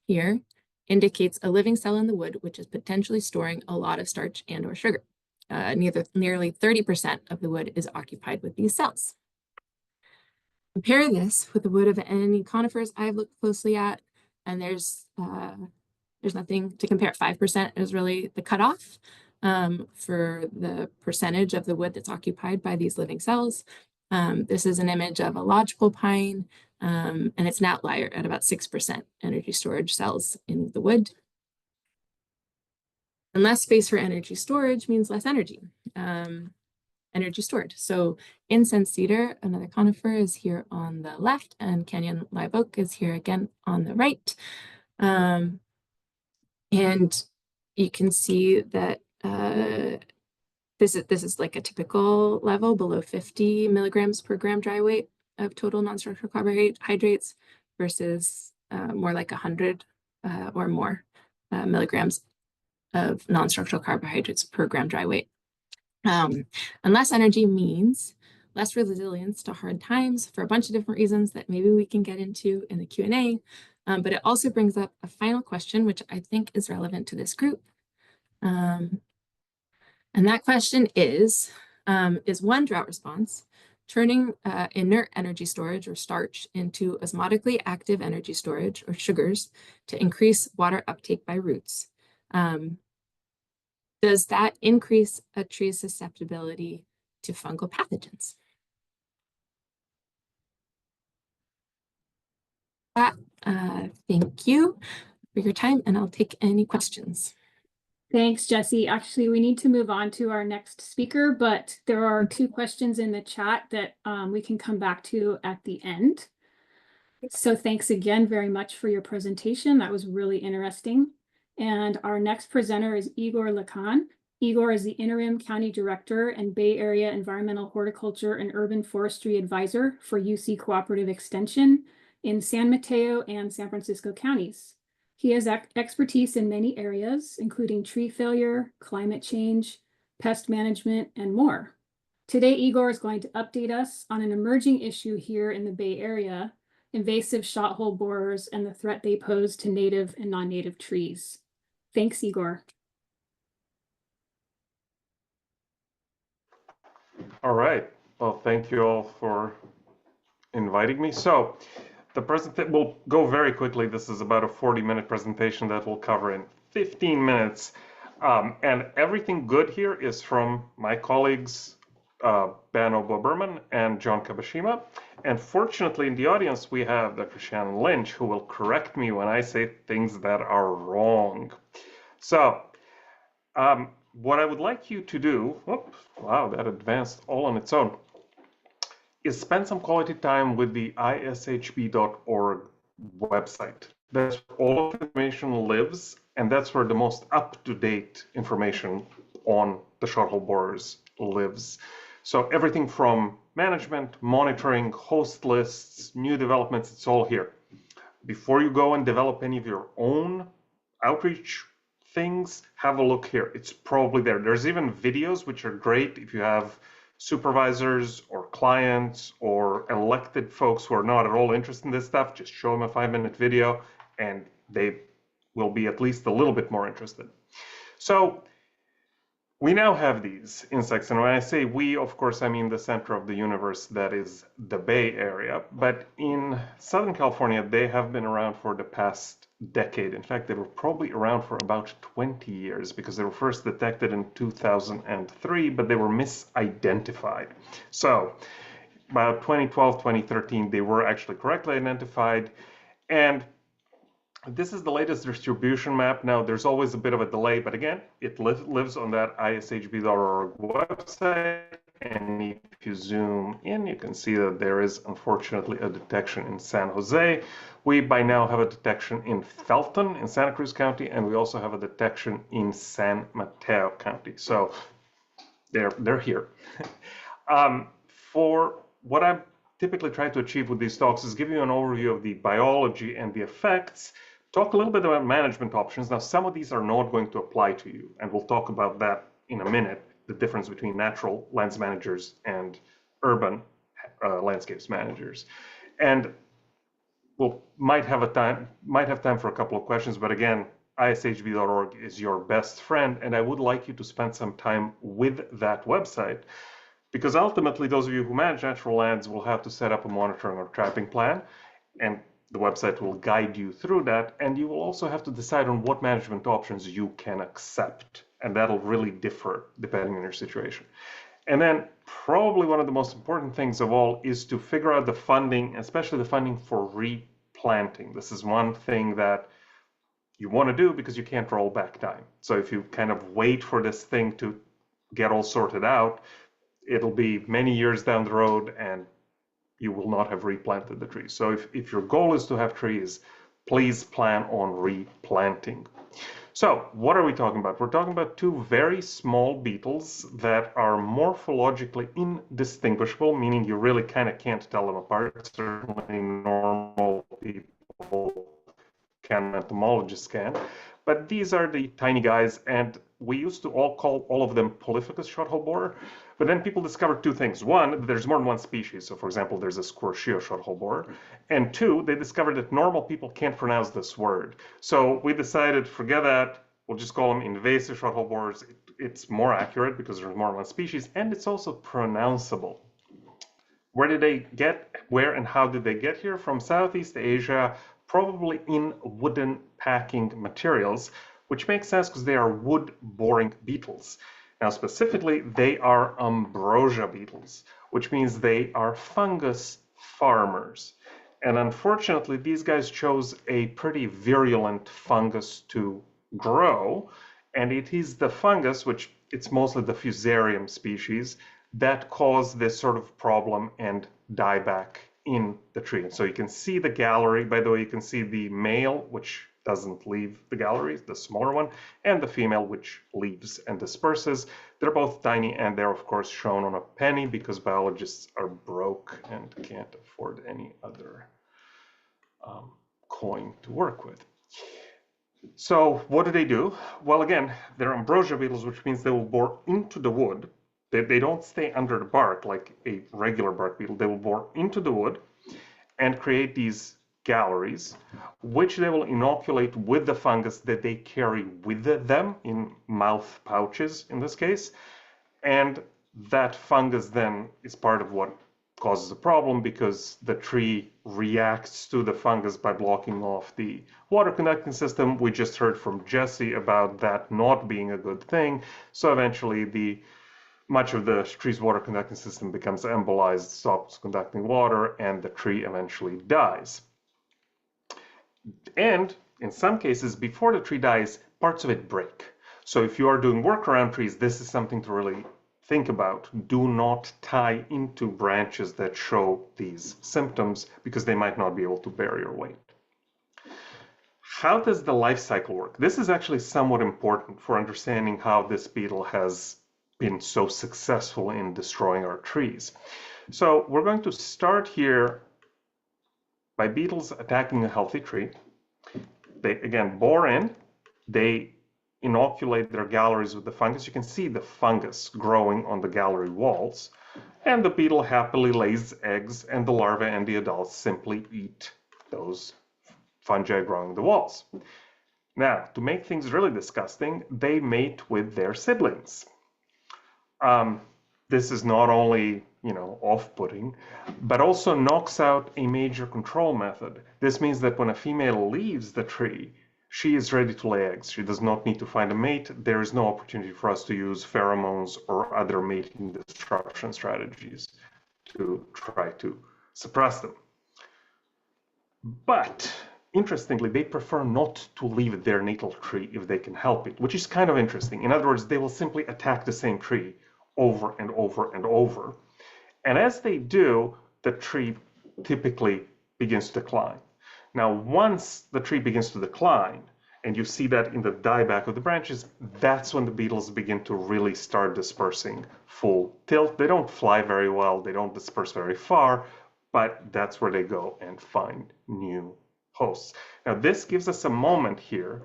here indicates a living cell in the wood, which is potentially storing a lot of starch and or sugar. Nearly 30% of the wood is occupied with these cells. Compare this with the wood of any conifers I've looked closely at, and there's nothing to compare. 5% is really the cutoff for the percentage of the wood that's occupied by these living cells. This is an image of a lodgepole pine, and it's an outlier at about 6% energy storage cells in the wood. And less space for energy storage means less energy stored. So incense cedar, another conifer, is here on the left, and canyon live oak is here again on the right. And you can see that this is like a typical level below 50 milligrams per gram dry weight of total non-structural carbohydrates versus more like 100 or more milligrams of non-structural carbohydrates per gram dry weight. And less energy means less resilience to hard times for a bunch of different reasons that maybe we can get into in the Q&A. But it also brings up a final question, which I think is relevant to this group. And that question is one drought response turning inert energy storage or starch into osmotically active energy storage or sugars to increase water uptake by roots? Does that increase a tree's susceptibility to fungal pathogens? Thank you for your time, and I'll take any questions. Thanks, Jessie. Actually, we need to move on to our next speaker, but there are 2 questions in the chat that we can come back to at the end. So thanks again very much for your presentation. That was really interesting. And our next presenter is Igor Lacan. Igor is the Interim County Director and Bay Area Environmental Horticulture and Urban Forestry Advisor for UC Cooperative Extension in San Mateo and San Francisco counties. He has expertise in many areas, including tree failure, climate change, pest management, and more. Today, Igor is going to update us on an emerging issue here in the Bay Area, invasive shot hole borers and the threat they pose to native and non-native trees. Thanks, Igor. All right. Well, thank you all for inviting me. So the presentation will go very quickly. This is about a 40-minute presentation that we'll cover in 15 minutes. And everything good here is from my colleagues, Ben Oberman and John Kabashima. And fortunately, in the audience, we have Dr. Shannon Lynch, who will correct me when I say things that are wrong. So what I would like you to do, wow, that advanced all on its own, is spend some quality time with the ishb.org website. That's where all of the information lives, and that's where the most up-to-date information on the shot hole borers lives. So everything from management, monitoring, host lists, new developments, it's all here. before you go and develop any of your own outreach things, have a look here. It's probably there. There's even videos which are great if you have supervisors or clients or elected folks who are not at all interested in this stuff. Just show them a 5-minute video and they will be at least a little bit more interested. So we now have these insects, and when I say we, of course, I mean the center of the universe, that is the Bay Area. But in Southern California, they have been around for the past decade. In fact, they were probably around for about 20 years because they were first detected in 2003, but they were misidentified. So about 2012, 2013, they were actually correctly identified. And this is the latest distribution map. Now, there's always a bit of a delay, but again, it lives on that ishb.org website. And if you zoom in, you can see that there is unfortunately a detection in San Jose. We by now have a detection in Felton in Santa Cruz County, and we also have a detection in San Mateo County. So they're here. For what I'm typically trying to achieve with these talks is give you an overview of the biology and the effects. Talk a little bit about management options. Now, some of these are not going to apply to you, and we'll talk about that in a minute, the difference between natural lands managers and urban landscapes managers. And we'll might have time for a couple of questions, but again, ishb.org is your best friend, and I would like you to spend some time with that website, because ultimately those of you who manage natural lands will have to set up a monitoring or trapping plan, and the website will guide you through that, and you will also have to decide on what management options you can accept, and that'll really differ depending on your situation. And then probably one of the most important things of all is to figure out the funding, especially the funding for replanting. This is one thing that you want to do because you can't roll back time. So if you kind of wait for this thing to get all sorted out, it'll be many years down the road and you will not have replanted the trees. So if your goal is to have trees, please plan on replanting. So what are we talking about? We're talking about two very small beetles that are morphologically indistinguishable, meaning you really kind of can't tell them apart. Certainly normal people can, entomologists can. But these are the tiny guys, and we used to call all of them Polyphacus shorthole borer. But then people discovered two things. One, there's more than one species. So for example, there's a Squarcio shorthole borer. And two, they discovered that normal people can't pronounce this word. So we decided, forget that, we'll just call them invasive shorthole borers. It's more accurate because there's more than one species, and it's also pronounceable. Where and how did they get here? From Southeast Asia, probably in wooden packing materials, which makes sense because they are wood-boring beetles. Now, specifically, they are ambrosia beetles, which means they are fungus farmers. And unfortunately, these guys chose a pretty virulent fungus to grow, and it is the fungus, which it's mostly the Fusarium species, that caused this sort of problem and dieback in the tree. And so you can see the gallery. By the way, you can see the male, which doesn't leave the gallery, the smaller one, and the female, which leaves and disperses. They're both tiny, and they're of course shown on a penny because biologists are broke and can't afford any other coin to work with. So what do? Well, again, they're ambrosia beetles, which means they will bore into the wood. They don't stay under the bark like a regular bark beetle. They will bore into the wood and create these galleries, which they will inoculate with the fungus that they carry with them in mouth pouches in this case. And that fungus then is part of what causes a problem because the tree reacts to the fungus by blocking off the water conducting system. We just heard from Jesse about that not being a good thing. So eventually much of the tree's water conducting system becomes embolized, stops conducting water, and the tree eventually dies. And in some cases, before the tree dies, parts of it break. So if you are doing work around trees, this is something to really think about. Do not tie into branches that show these symptoms because they might not be able to bear your weight. How does the life cycle work? This is actually somewhat important for understanding how this beetle has been so successful in destroying our trees. So we're going to start here by beetles attacking a healthy tree. They, again, bore in, they inoculate their galleries with the fungus. You can see the fungus growing on the gallery walls, and the beetle happily lays eggs, and the larvae and the adults simply eat those fungi growing the walls. Now, to make things really disgusting, they mate with their siblings. This is not only, off-putting, but also knocks out a major control method. This means that when a female leaves the tree, she is ready to lay eggs. She does not need to find a mate. There is no opportunity for us to use pheromones or other mating disruption strategies to try to suppress them. But interestingly, they prefer not to leave their natal tree if they can help it, which is kind of interesting. In other words, they will simply attack the same tree over and over and over. And as they do, the tree typically begins to decline. Now, once the tree begins to decline, and you see that in the dieback of the branches, that's when the beetles begin to really start dispersing full tilt. They don't fly very well, they don't disperse very far, but that's where they go and find new hosts. Now, this gives us a moment here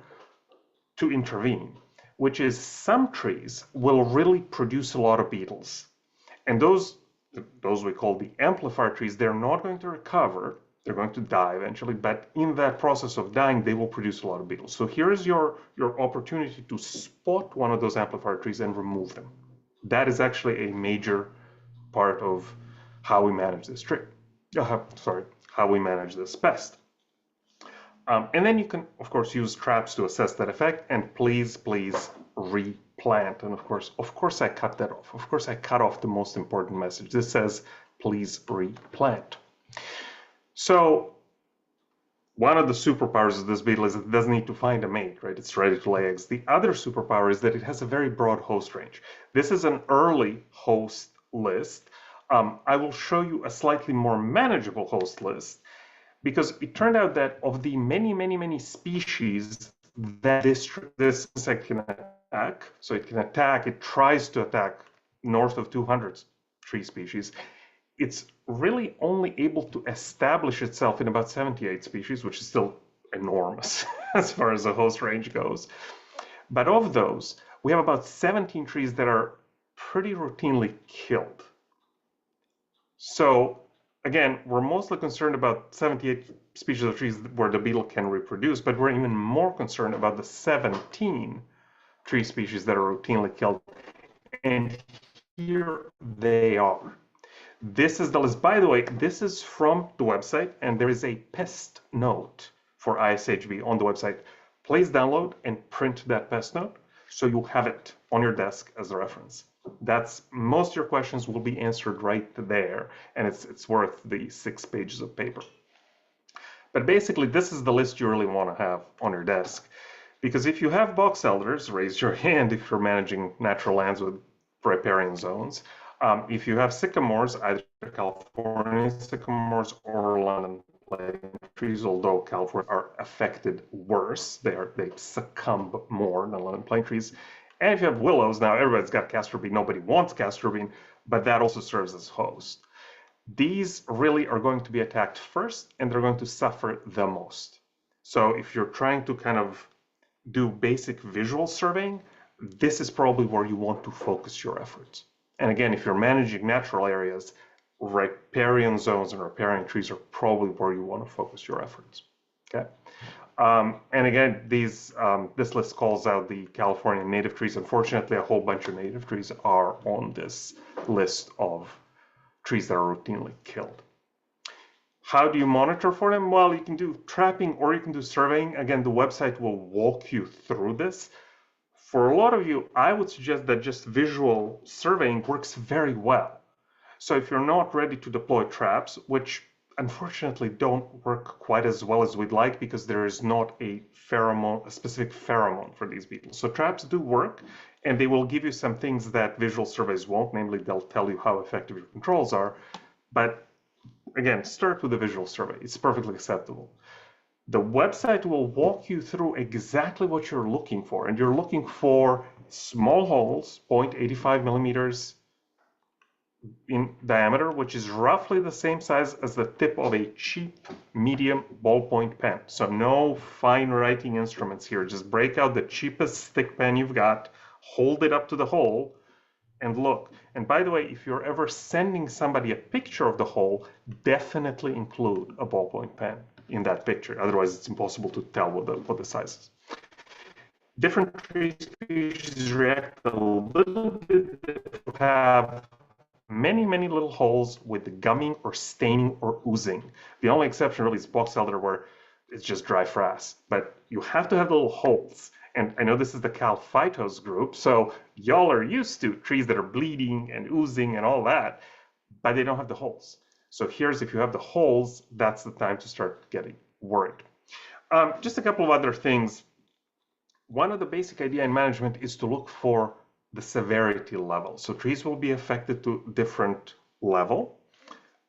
to intervene, which is some trees will really produce a lot of beetles. And those we call the amplifier trees, they're not going to recover. They're going to die eventually, but in that process of dying, they will produce a lot of beetles. So here is your opportunity to spot one of those amplifier trees and remove them. That is actually a major part of how we manage this tree. How we manage this pest. And then you can, of course, use traps to assess that effect, and please replant. And of course I cut that off. Of course I cut off the most important message. This says, please replant. So one of the superpowers of this beetle is it doesn't need to find a mate, right? It's ready to lay eggs. The other superpower is that it has a very broad host range. This is an early host list. I will show you a slightly more manageable host list, because it turned out that of the many species that this insect can attack, so it tries to attack north of 200 tree species, it's really only able to establish itself in about 78 species, which is still enormous as far as the host range goes. But of those, we have about 17 trees that are pretty routinely killed. So again, we're mostly concerned about 78 species of trees where the beetle can reproduce, but we're even more concerned about the 17 tree species that are routinely killed. And here they are. This is the list. By the way, this is from the website, and there is a pest note for ISHB on the website. Please download and print that pest note so you have it on your desk as a reference. Most of your questions will be answered right there, and it's worth the 6 pages of paper. But basically, this is the list you really want to have on your desk, because if you have box elders, raise your hand if you're managing natural lands with riparian zones. If you have sycamores, either California sycamores or London plane trees, although California are affected worse, they succumb more than London plane trees. And if you have willows, now everybody's got castor bean, nobody wants castor bean, but that also serves as host. These really are going to be attacked first, and they're going to suffer the most. So if you're trying to kind of do basic visual surveying, this is probably where you want to focus your efforts. And again, if you're managing natural areas, riparian zones and riparian trees are probably where you want to focus your efforts. Okay. And again, this list calls out the California native trees. Unfortunately, a whole bunch of native trees are on this list of trees that are routinely killed. How do you monitor for them? Well, you can do trapping or you can do surveying. Again, the website will walk you through this. For a lot of you, I would suggest that just visual surveying works very well. So if you're not ready to deploy traps, which unfortunately don't work quite as well as we'd like because there is not a specific pheromone for these beetles. So traps do work, and they will give you some things that visual surveys won't, namely they'll tell you how effective your controls are. But again, start with a visual survey. It's perfectly acceptable. The website will walk you through exactly what you're looking for, and you're looking for small holes, 0.85 millimeters in diameter, which is roughly the same size as the tip of a cheap medium ballpoint pen. So no fine writing instruments here. Just break out the cheapest thick pen you've got, hold it up to the hole, and look. And by the way, if you're ever sending somebody a picture of the hole, definitely include a ballpoint pen in that picture. Otherwise, it's impossible to tell what the size is. Different tree species react a little bit, have many little holes with gumming or staining or oozing. The only exception really is box elder, where it's just dry frass. But you have to have little holes. And I know this is the CalPhytos group, so y'all are used to trees that are bleeding and oozing and all that, but they don't have the holes. So here's, if you have the holes, that's the time to start getting worried. Just a couple of other things. One of the basic idea in management is to look for the severity level. So trees will be affected to different level.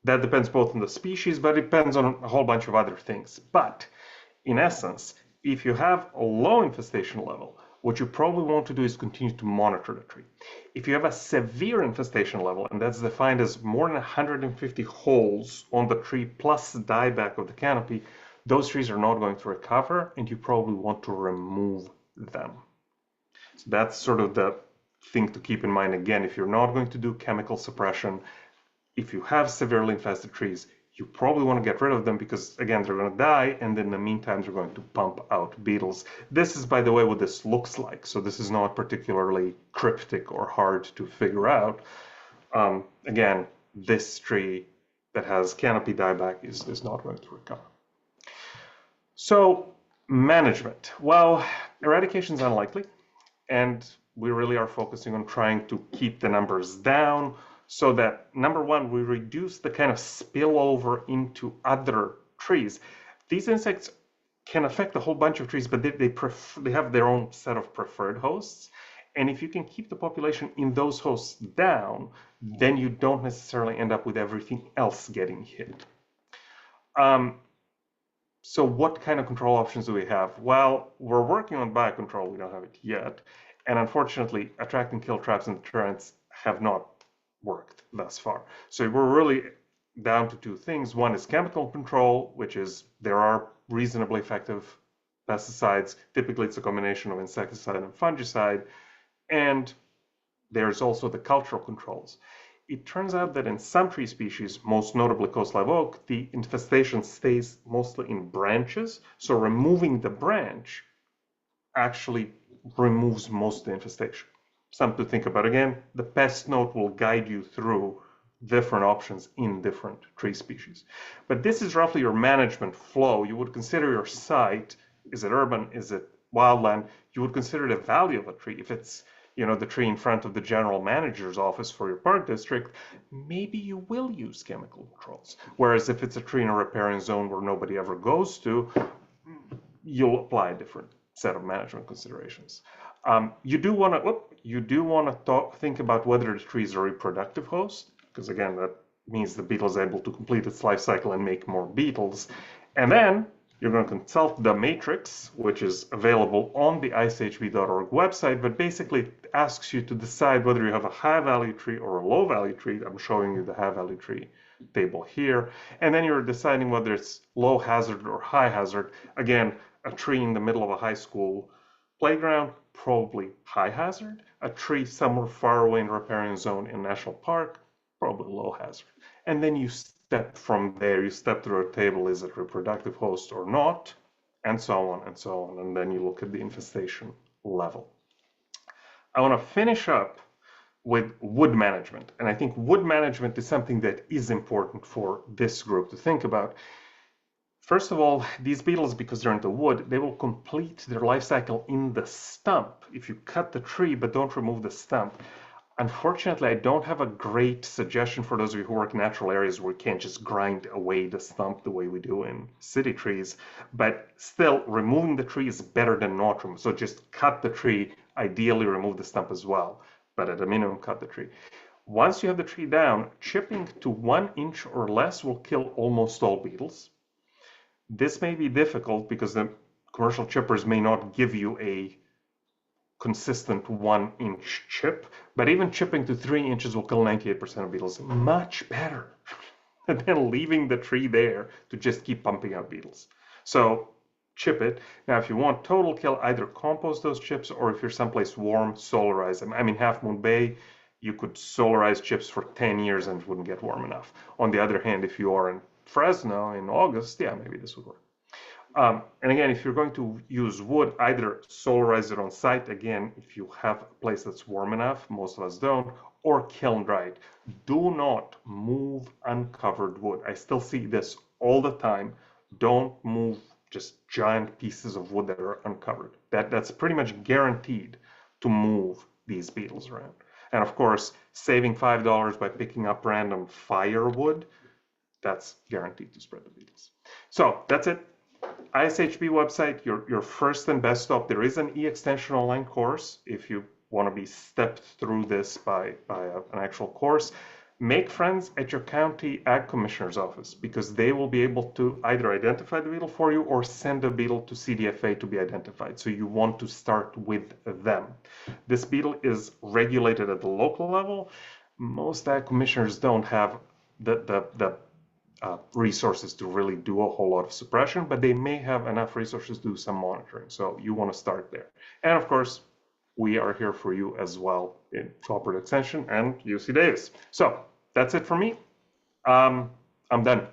That depends both on the species, but it depends on a whole bunch of other things. But in essence, if you have a low infestation level, what you probably want to do is continue to monitor the tree. If you have a severe infestation level, and that's defined as more than 150 holes on the tree plus the dieback of the canopy, those trees are not going to recover, and you probably want to remove them. So that's sort of the thing to keep in mind. Again, if you're not going to do chemical suppression, if you have severely infested trees, you probably want to get rid of them because, again, they're going to die, and in the meantime, they're going to pump out beetles. This is, by the way, what this looks like. So this is not particularly cryptic or hard to figure out. Again, this tree that has canopy dieback is not going to recover. So management. Well, eradication is unlikely, and we really are focusing on trying to keep the numbers down, so that, number one, we reduce the kind of spillover into other trees. These insects can affect a whole bunch of trees, but they have their own set of preferred hosts. And if you can keep the population in those hosts down, then you don't necessarily end up with everything else getting hit. So what kind of control options do we have? Well, we're working on biocontrol. We don't have it yet. And unfortunately, attract and kill traps and deterrents have not worked thus far. So we're really down to two things. One is chemical control, which is there are reasonably effective pesticides. Typically, it's a combination of insecticide and fungicide. And there's also the cultural controls. It turns out that in some tree species, most notably coast live oak, the infestation stays mostly in branches. So removing the branch actually removes most of the infestation. Something to think about. Again, the pest note will guide you through different options in different tree species. But this is roughly your management flow. You would consider your site, is it urban, is it wildland? You would consider the value of a tree. If it's, you know, the tree in front of the general manager's office for your park district, maybe you will use chemical controls. Whereas if it's a tree in a riparian zone where nobody ever goes to, you'll apply a different set of management considerations. You do want to think about whether the tree is a reproductive host, because again, that means the beetle is able to complete its life cycle and make more beetles. And then you're going to consult the matrix, which is available on the icehb.org website, but basically it asks you to decide whether you have a high value tree or a low value tree. I'm showing you the high value tree table here. And then you're deciding whether it's low hazard or high hazard. Again, a tree in the middle of a high school playground, probably high hazard. A tree somewhere far away in a riparian zone in a national park, probably low hazard. And then you step from there, you step through a table, is it reproductive host or not, and so on and so on. And then you look at the infestation level. I want to finish up with wood management. And I think wood management is something that is important for this group to think about. First of all, these beetles, because they're in the wood, they will complete their life cycle in the stump. If you cut the tree but don't remove the stump. Unfortunately, I don't have a great suggestion for those of you who work in natural areas where you can't just grind away the stump the way we do in city trees. But still, removing the tree is better than not removing. So just cut the tree, ideally remove the stump as well. But at a minimum, cut the tree. Once you have the tree down, chipping to 1 inch or less will kill almost all beetles. This may be difficult because the commercial chippers may not give you a consistent 1-inch chip, but even chipping to 3 inches will kill 98% of beetles. Much better than leaving the tree there to just keep pumping out beetles. So chip it. Now, if you want total kill, either compost those chips, or if you're someplace warm, solarize them. I mean, Half Moon Bay, you could solarize chips for 10 years and it wouldn't get warm enough. On the other hand, if you are in Fresno in August, yeah, maybe this would work. And again, if you're going to use wood, either solarize it on site, again, if you have a place that's warm enough, most of us don't, or kiln dry it. Do not move uncovered wood. I still see this all the time. Don't move just giant pieces of wood that are uncovered. That's pretty much guaranteed to move these beetles around. And of course, saving $5 by picking up random firewood, that's guaranteed to spread the beetles. So that's it. ISHB website, your first and best stop. There is an e-extension online course if you want to be stepped through this by an actual course. Make friends at your county ag commissioner's office, because they will be able to either identify the beetle for you or send a beetle to CDFA to be identified. So you want to start with them. This beetle is regulated at the local level. Most ag commissioners don't have the resources to really do a whole lot of suppression, but they may have enough resources to do some monitoring. So you want to start there. And of course, we are here for you as well in Cooperative Extension and UC Davis. So that's it for me. I'm done.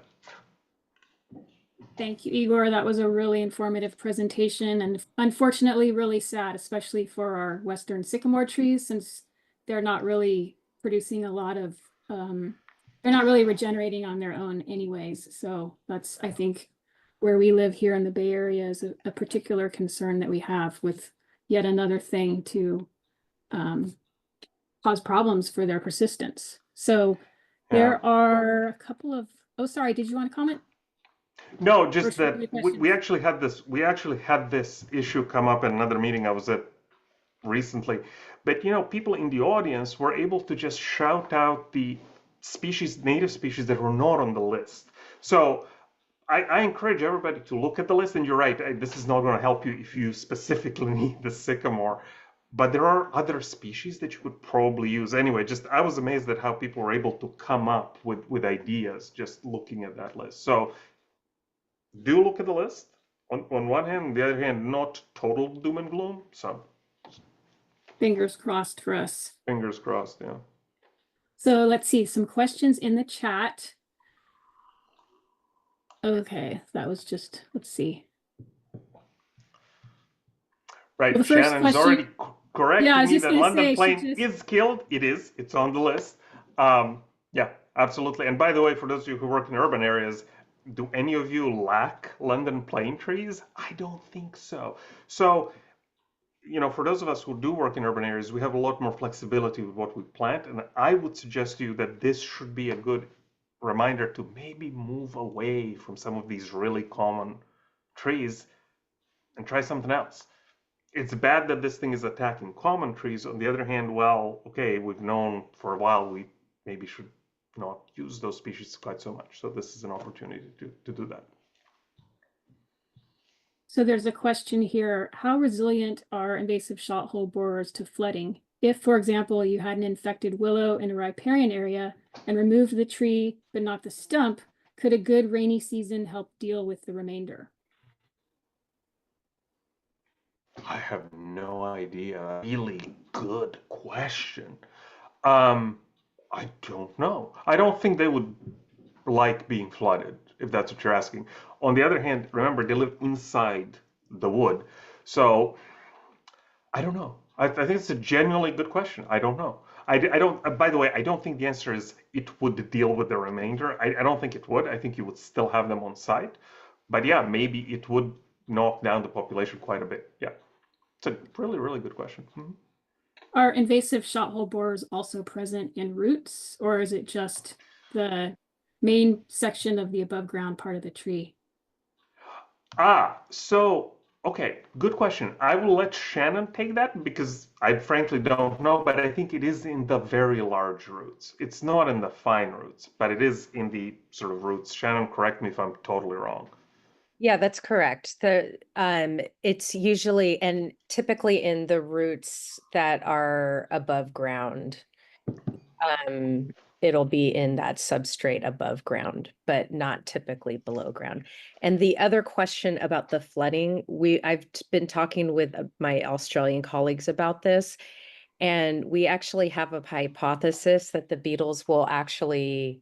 Thank you, Igor. That was a really informative presentation, and unfortunately really sad, especially for our Western sycamore trees, since they're not really producing a lot of, they're not really regenerating on their own anyways. So that's, I think, where we live here in the Bay Area is a particular concern that we have with yet another thing to cause problems for their persistence. So there are a couple of, oh, sorry, did you want to comment? No, just that we actually had this issue come up in another meeting I was at recently. But you know, people in the audience were able to just shout out the species, native species that were not on the list. So I encourage everybody to look at the list, and you're right, this is not going to help you if you specifically need the sycamore, but there are other species that you could probably use. Anyway, just I was amazed at how people were able to come up with ideas just looking at that list. So do look at the list on one hand, on the other hand, not total doom and gloom. So fingers crossed for us. Fingers crossed, yeah. So let's see, some questions in the chat. Okay, that was just, let's see. Right, well, Shannon's already corrected me that London plane is killed. It is, it's on the list. Yeah, absolutely. And by the way, for those of you who work in urban areas, do any of you lack London plane trees? I don't think so. So, you know, for those of us who do work in urban areas, we have a lot more flexibility with what we plant. And I would suggest to you that this should be a good reminder to maybe move away from some of these really common trees and try something else. It's bad that this thing is attacking common trees. On the other hand, well, okay, we've known for a while we maybe should not use those species quite so much. So this is an opportunity to do that. So there's a question here. How resilient are invasive shot hole borers to flooding? If, for example, you had an infected willow in a riparian area and removed the tree, but not the stump, could a good rainy season help deal with the remainder? I have no idea. Really good question. I don't know. I don't think they would like being flooded, if that's what you're asking. On the other hand, remember, they live inside the wood. So I don't know. I think it's a genuinely good question. I don't know. I don't, by the way, I don't think the answer is it would deal with the remainder. I don't think it would. I think you would still have them on site. But yeah, maybe it would knock down the population quite a bit. Yeah. It's a really, really good question. Mm-hmm. Are invasive shot hole borers also present in roots, or is it just the main section of the above ground part of the tree? So, okay, good question. I will let Shannon take that because I frankly don't know, but I think it is in the very large roots. It's not in the fine roots, but it is in the sort of roots. Shannon, correct me if I'm totally wrong. Yeah, that's correct. It's usually and typically in the roots that are above ground. It'll be in that substrate above ground, but not typically below ground. And the other question about the flooding, I've been talking with my Australian colleagues about this, and we actually have a hypothesis that the beetles will actually,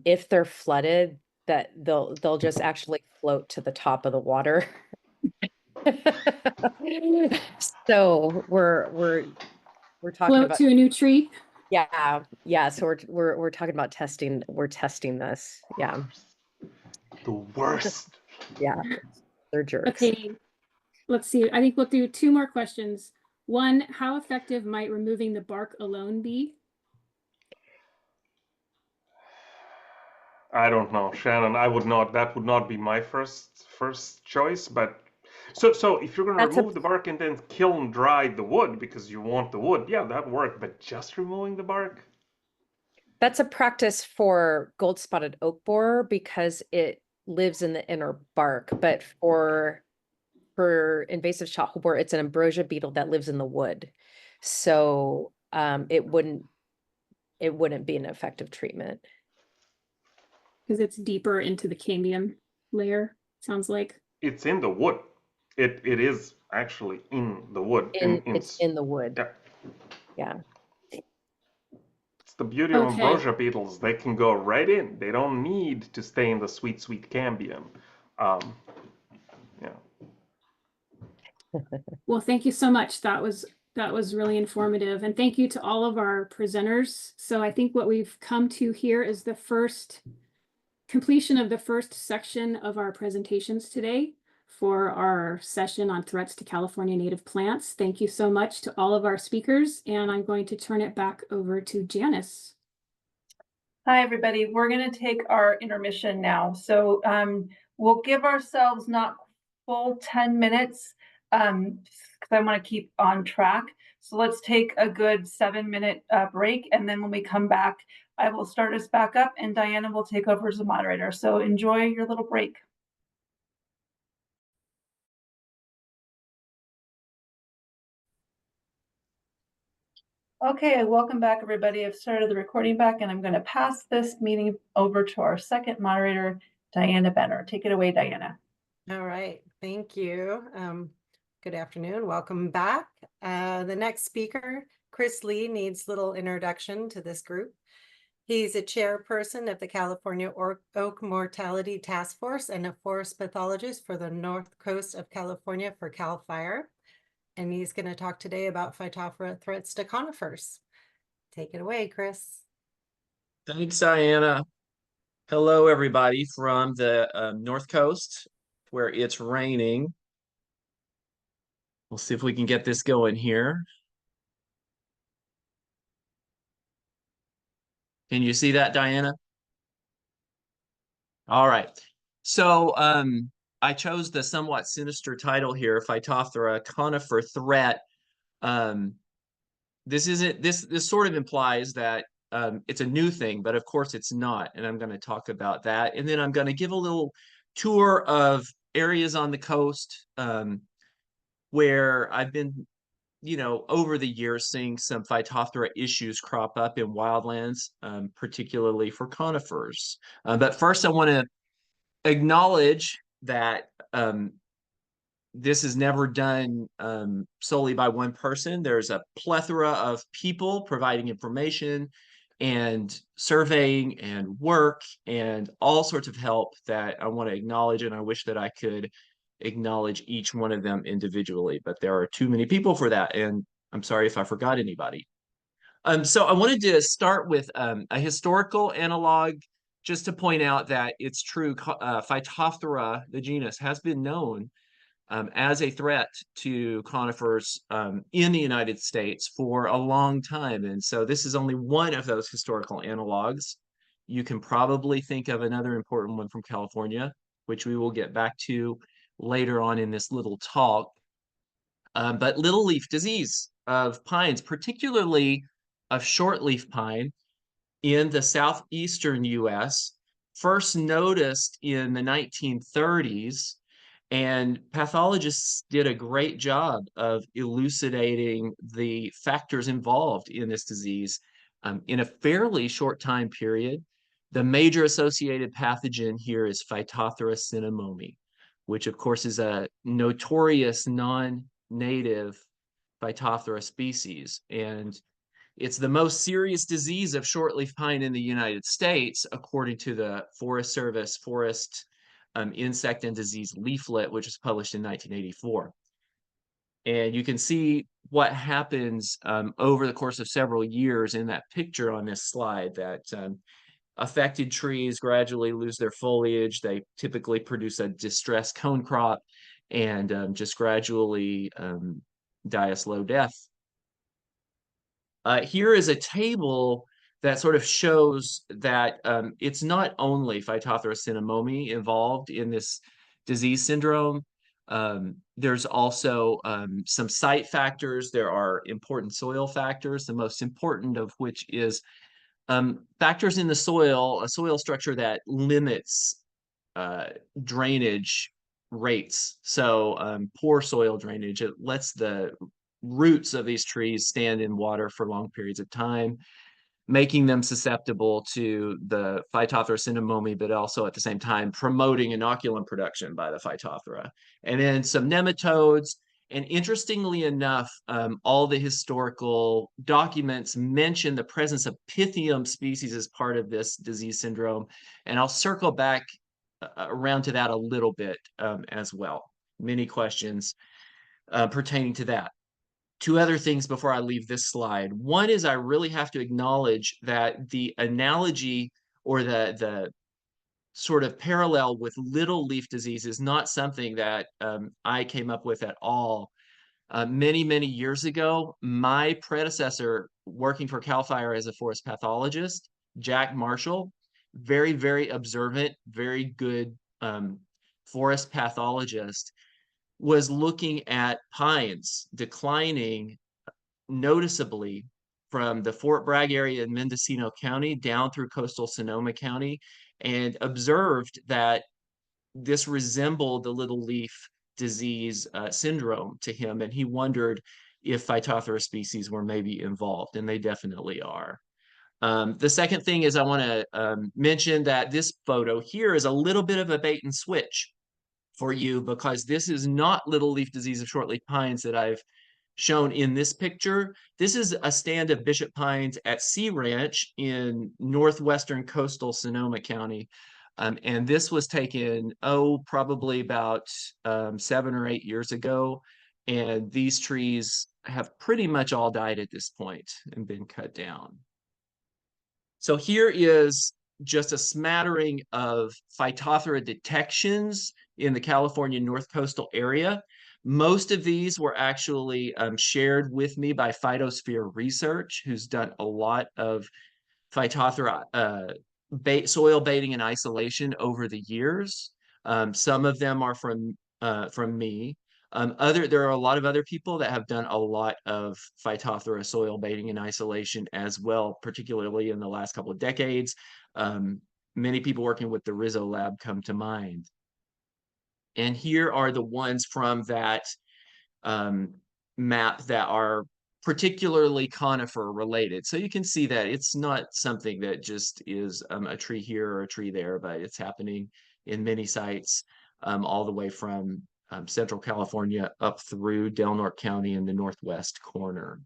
if they're flooded, that they'll just actually float to the top of the water. So we're talking Float about to a new tree. yeah. So we're talking about testing. We're testing this. Yeah, The worst. yeah. They're jerks. Okay, let's see. I think we'll do two more questions. One, how effective might removing the bark alone be? I don't know, Shannon. I would not. That would not be my first choice. But so if you're gonna That's a remove the bark and then kiln dry the wood because you want the wood, yeah, that work. But just removing the bark, that's a practice for gold spotted oak borer because it lives in the inner bark. But for invasive shot borer, it's an ambrosia beetle that lives in the wood. So it wouldn't be an effective treatment. Because it's deeper into the cambium layer, sounds like. it's in the wood. It is actually in the wood. It's in the wood. Yeah. Yeah. It's the beauty of Okay. ambrosia beetles. They can go right in. They don't need to stay in the sweet, sweet cambium. Yeah. Well, thank you so much. That was really informative. And thank you to all of our presenters. So I think what we've come to here is the first completion of the first section of our presentations today for our session on threats to California native plants. Thank you so much to all of our speakers, and I'm going to turn it back over to Janice. Hi, everybody. We're going to take our intermission now. So we'll give ourselves not full 10 minutes because I want to keep on track. So let's take a good 7-minute break. And then when we come back, I will start us back up and Diana will take over as the moderator. So enjoy your little break. Okay, welcome back, everybody. I've started the recording back and I'm going to pass this meeting over to our second moderator, Diana Benner. Take it away, Diana. All right, thank you. Good afternoon, welcome back. The next speaker, Chris Lee, needs little introduction to this group. He's a chairperson of the California Oak Mortality Task Force and a forest pathologist for the North Coast of California for CAL FIRE. And he's going to talk today about Phytophthora threats to conifers. Take it away, Chris. Thanks, Diana. Hello, everybody from the North Coast where it's raining. We'll see if we can get this going here. Can you see that, Diana? All right. So I chose the somewhat sinister title here, Phytophthora conifer threat. This sort of implies that it's a new thing, but of course it's not. And I'm going to talk about that. And then I'm going to give a little tour of areas on the coast where I've been, over the years seeing some Phytophthora issues crop up in wildlands, particularly for conifers. But first I want to acknowledge that this is never done solely by one person. There's a plethora of people providing information and surveying and work and all sorts of help that I want to acknowledge, and I wish that I could acknowledge each one of them individually, but there are too many people for that, and I'm sorry if I forgot anybody. So I wanted to start with a historical analog just to point out that it's true, Phytophthora, the genus, has been known as a threat to conifers in the United States for a long time. And so this is only one of those historical analogs. You can probably think of another important one from California, which we will get back to later on in this little talk. But little leaf disease of pines, particularly of shortleaf pine in the southeastern US, first noticed in the 1930s, and pathologists did a great job of elucidating the factors involved in this disease in a fairly short time period. The major associated pathogen here is Phytophthora cinnamomi, which of course is a notorious non-native Phytophthora species. And it's the most serious disease of shortleaf pine in the United States, according to the Forest Service Forest Insect and Disease Leaflet, which was published in 1984. And you can see what happens over the course of several years in that picture on this slide, that affected trees gradually lose their foliage. They typically produce a distressed cone crop and just gradually die a slow death. Here is a table that sort of shows that it's not only Phytophthora cinnamomi involved in this disease syndrome. There's also some site factors. There are important soil factors, the most important of which is factors in the soil, a soil structure that limits drainage rates. So poor soil drainage, it lets the roots of these trees stand in water for long periods of time, making them susceptible to the Phytophthora cinnamomi, but also at the same time promoting inoculum production by the Phytophthora. And then some nematodes. And interestingly enough, all the historical documents mention the presence of Pythium species as part of this disease syndrome. And I'll circle back around to that a little bit as well. Many questions pertaining to that. Two other things before I leave this slide. One is I really have to acknowledge that the analogy or the sort of parallel with little leaf disease is not something that I came up with at all. Many, many years ago, my predecessor working for CAL FIRE as a forest pathologist, Jack Marshall, very, very observant, very good forest pathologist, was looking at pines declining noticeably from the Fort Bragg area in Mendocino County down through coastal Sonoma County, and observed that this resembled the little leaf disease syndrome to him. And he wondered if Phytophthora species were maybe involved, and they definitely are. The second thing is I want to mention that this photo here is a little bit of a bait and switch for you, because this is not little leaf disease of shortleaf pines that I've shown in this picture. This is a stand of bishop pines at Sea Ranch in northwestern coastal Sonoma County. And this was taken, probably about 7 or 8 years ago. And these trees have pretty much all died at this point and been cut down. So here is just a smattering of Phytophthora detections in the California North Coastal area. Most of these were actually shared with me by Phytosphere Research, who's done a lot of Phytophthora soil baiting and isolation over the years. Some of them are from me. There are a lot of other people that have done a lot of Phytophthora soil baiting and isolation as well, particularly in the last couple of decades. Many people working with the Rizzo lab come to mind. And here are the ones from that map that are particularly conifer related. So you can see that it's not something that just is a tree here or a tree there, but it's happening in many sites all the way from Central California up through Del Norte County in the northwest corner.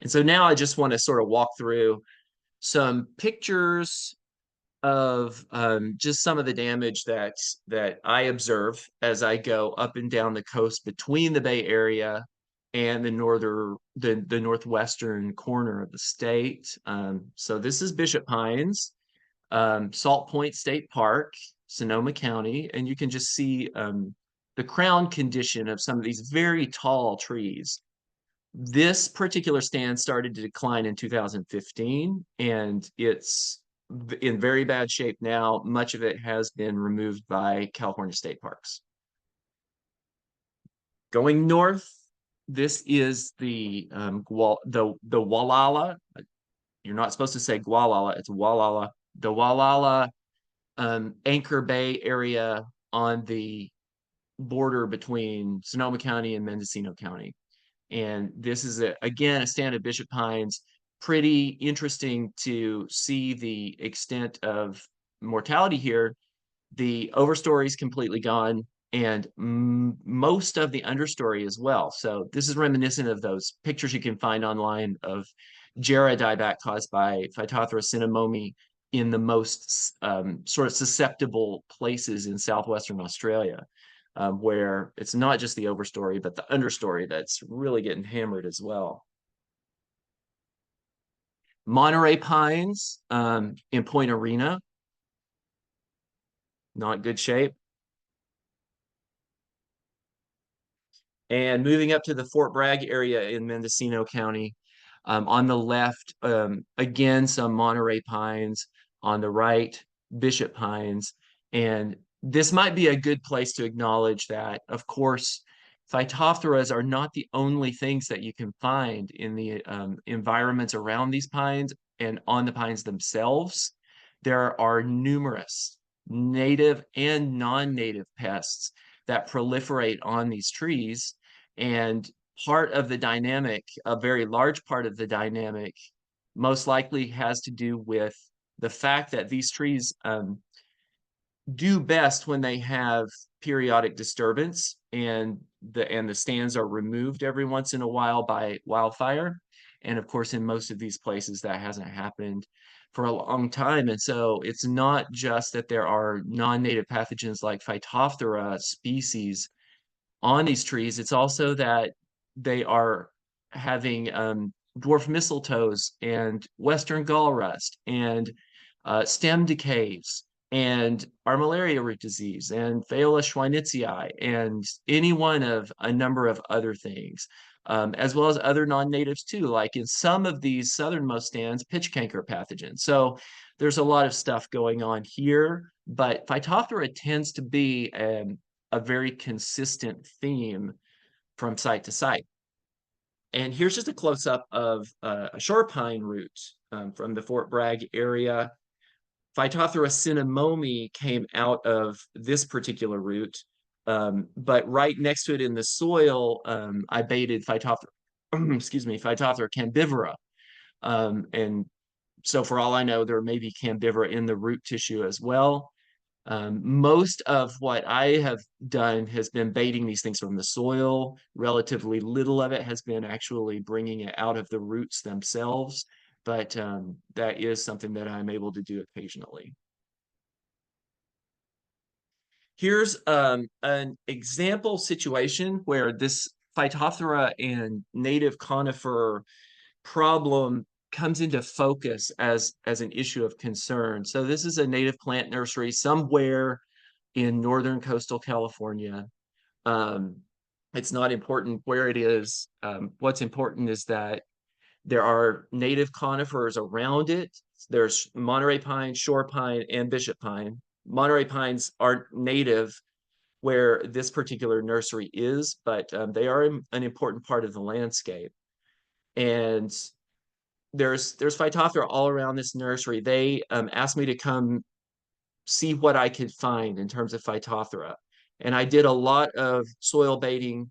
And so now I just want to sort of walk through some pictures of just some of the damage that I observe as I go up and down the coast between the Bay Area and the northwestern corner of the state. So this is Bishop Pines, Salt Point State Park, Sonoma County, and you can just see the crown condition of some of these very tall trees. This particular stand started to decline in 2015, and it's in very bad shape now. Much of it has been removed by California State Parks. Going north, this is the Walala. You're not supposed to say Gualala, it's Walala the Wallala Anchor Bay area on the border between Sonoma County and Mendocino County. And this is, again, a stand of bishop pines. Pretty interesting to see the extent of mortality here. The overstory is completely gone, and most of the understory as well. So this is reminiscent of those pictures you can find online of Jera dieback caused by Phytophthora cinnamomi in the most sort of susceptible places in southwestern Australia, where it's not just the overstory, but the understory that's really getting hammered as well. Monterey pines in Point Arena, not good shape. And moving up to the Fort Bragg area in Mendocino County, on the left, again, some Monterey pines. On the right, bishop pines. And this might be a good place to acknowledge that, of course, Phytophtheras are not the only things that you can find in the environments around these pines and on the pines themselves. There are numerous native and non-native pests that proliferate on these trees. And part of the dynamic, a very large part of the dynamic, most likely has to do with the fact that these trees do best when they have periodic disturbance and the stands are removed every once in a while by wildfire. And of course, in most of these places, that hasn't happened for a long time. And so it's not just that there are non-native pathogens like Phytophthora species on these trees, it's also that they are having dwarf mistletoes and western gall rust and stem decays and armillaria root disease and Phaeola schweinitziae and any one of a number of other things, as well as other non-natives too, like in some of these southernmost stands, pitch canker pathogens. So there's a lot of stuff going on here, but Phytophthora tends to be a very consistent theme from site to site. And here's just a close-up of a shore pine root from the Fort Bragg area. Phytophthora cinnamomi came out of this particular root, but right next to it in the soil, I baited Phytophthora, excuse me, Phytophthora cambivora. And so for all I know, there may be cambivora in the root tissue as well. Most of what I have done has been baiting these things from the soil. Relatively little of it has been actually bringing it out of the roots themselves, but that is something that I'm able to do occasionally. Here's an example situation where this Phytophthora and native conifer problem comes into focus as an issue of concern. So this is a native plant nursery somewhere in northern coastal California. It's not important where it is. What's important is that there are native conifers around it. There's Monterey pine, shore pine, and bishop pine. Monterey pines aren't native where this particular nursery is, but they are an important part of the landscape. And there's Phytophthora all around this nursery. They asked me to come see what I could find in terms of Phytophthora. And I did a lot of soil baiting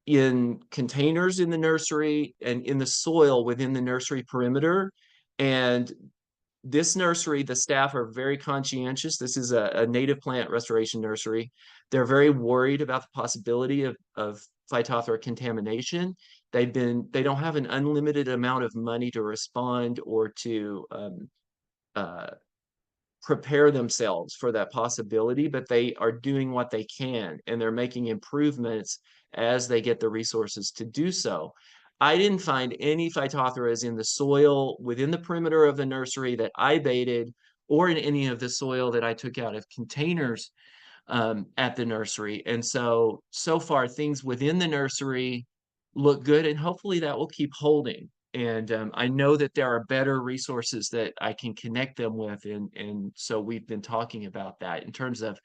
in containers in the nursery and in the soil within the nursery perimeter. And this nursery, the staff are very conscientious. This is a native plant restoration nursery. They're very worried about the possibility of Phytophthora contamination. They don't have an unlimited amount of money to respond or to prepare themselves for that possibility, but they are doing what they can and they're making improvements as they get the resources to do so. I didn't find any Phytophtheras in the soil within the perimeter of the nursery that I baited or in any of the soil that I took out of containers at the nursery. And so far things within the nursery look good, and hopefully that will keep holding. And I know that there are better resources that I can connect them with. And so we've been talking about that in terms of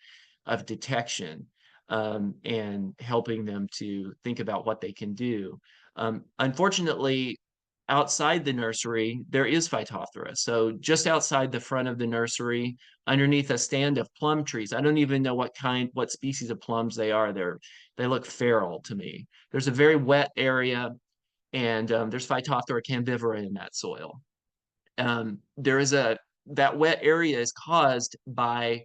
detection and helping them to think about what they can do. Unfortunately, outside the nursery, there is Phytophthora. So just outside the front of the nursery, underneath a stand of plum trees, I don't even know what species of plums they are. They look feral to me. There's a very wet area, and there's Phytophthora cambivora in that soil. That wet area is caused by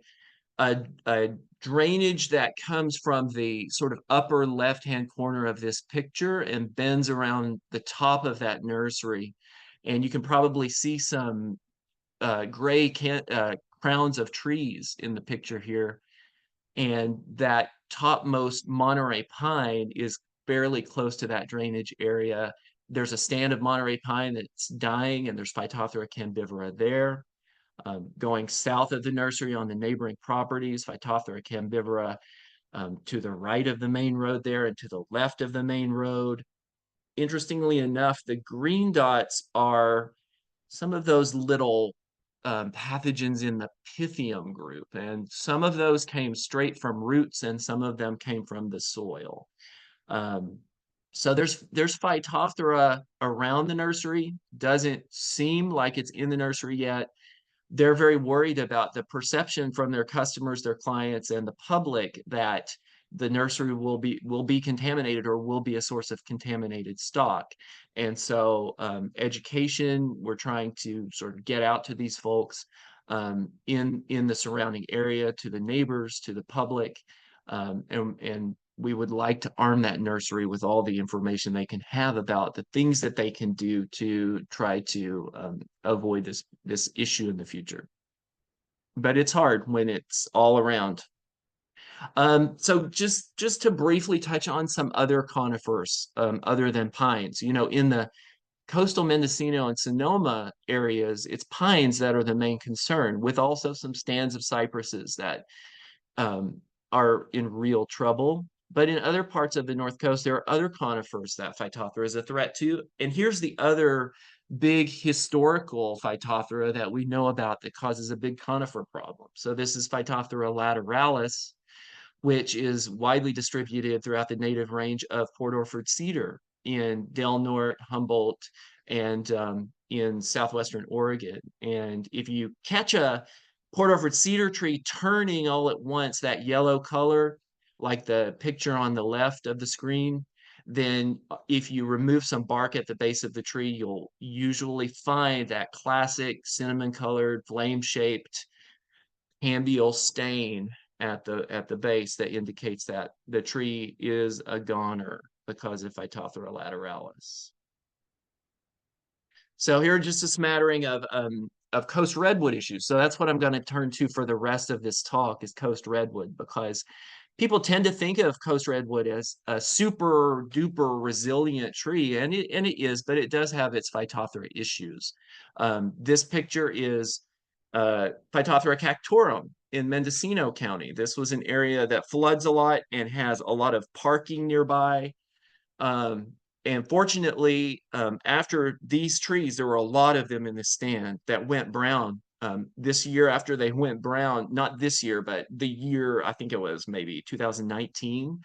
a drainage that comes from the sort of upper left-hand corner of this picture and bends around the top of that nursery. And you can probably see some gray crowns of trees in the picture here. And that topmost Monterey pine is fairly close to that drainage area. There's a stand of Monterey pine that's dying, and there's Phytophthora cambivora there. Going south of the nursery on the neighboring properties, Phytophthora cambivora to the right of the main road there and to the left of the main road. Interestingly enough, the green dots are some of those little pathogens in the Pythium group, and some of those came straight from roots and some of them came from the soil. So there's Phytophthora around the nursery. Doesn't seem like it's in the nursery yet. They're very worried about the perception from their customers, their clients, and the public that the nursery will be contaminated or will be a source of contaminated stock. And so education, we're trying to sort of get out to these folks in the surrounding area, to the neighbors, to the public, and we would like to arm that nursery with all the information they can have about the things that they can do to try to avoid this issue in the future. But it's hard when it's all around. So just to briefly touch on some other conifers other than pines, you know, in the coastal Mendocino and Sonoma areas, it's pines that are the main concern, with also some stands of cypresses that are in real trouble. But in other parts of the North Coast, there are other conifers that Phytophthora is a threat to. And here's the other big historical Phytophthora that we know about that causes a big conifer problem. So this is Phytophthora lateralis, which is widely distributed throughout the native range of Port Orford cedar in Del Norte, Humboldt, and in southwestern Oregon. And if you catch a Port Orford cedar tree turning all at once that yellow color, like the picture on the left of the screen, then if you remove some bark at the base of the tree, you'll usually find that classic cinnamon colored flame-shaped cambial stain at the base that indicates that the tree is a goner because of Phytophthora lateralis. So here are just a smattering of coast redwood issues. So that's what I'm going to turn to for the rest of this talk, is coast redwood, because people tend to think of coast redwood as a super duper resilient tree, and it is, but it does have its Phytophthora issues. This picture is Phytophthora cactorum in Mendocino County. This was an area that floods a lot and has a lot of parking nearby. And fortunately, after these trees, there were a lot of them in the stand that went brown. This year, after they went brown, not this year, but the year, I think it was maybe 2019,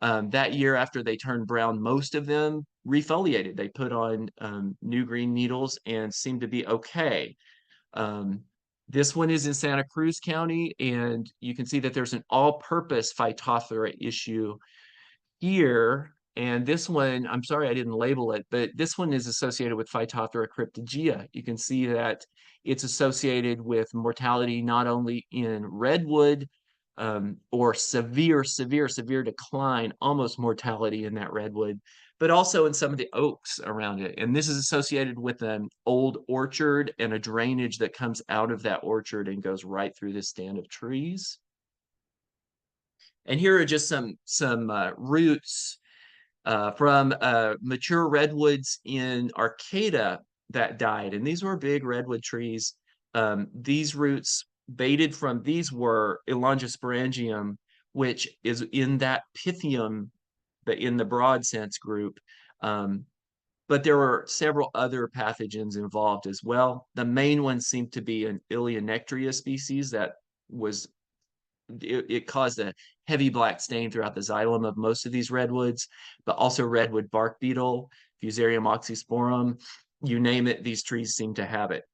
that year after they turned brown, most of them refoliated. They put on new green needles and seemed to be okay. This one is in Santa Cruz County, and you can see that there's an all-purpose Phytophthora issue here. And this one, I'm sorry I didn't label it, but this one is associated with Phytophthora cryptogea. You can see that it's associated with mortality not only in redwood or severe decline, almost mortality in that redwood, but also in some of the oaks around it. And this is associated with an old orchard and a drainage that comes out of that orchard and goes right through this stand of trees. And here are just some roots from mature redwoods in Arcata that died. And these were big redwood trees. These roots baited from these were Elongosporangium, which is in that Pythium, but in the broad sense group. But there were several other pathogens involved as well. The main one seemed to be an Ilionectria species that was it caused a heavy black stain throughout the xylem of most of these redwoods, but also redwood bark beetle, Fusarium oxysporum, you name it, these trees seem to have it.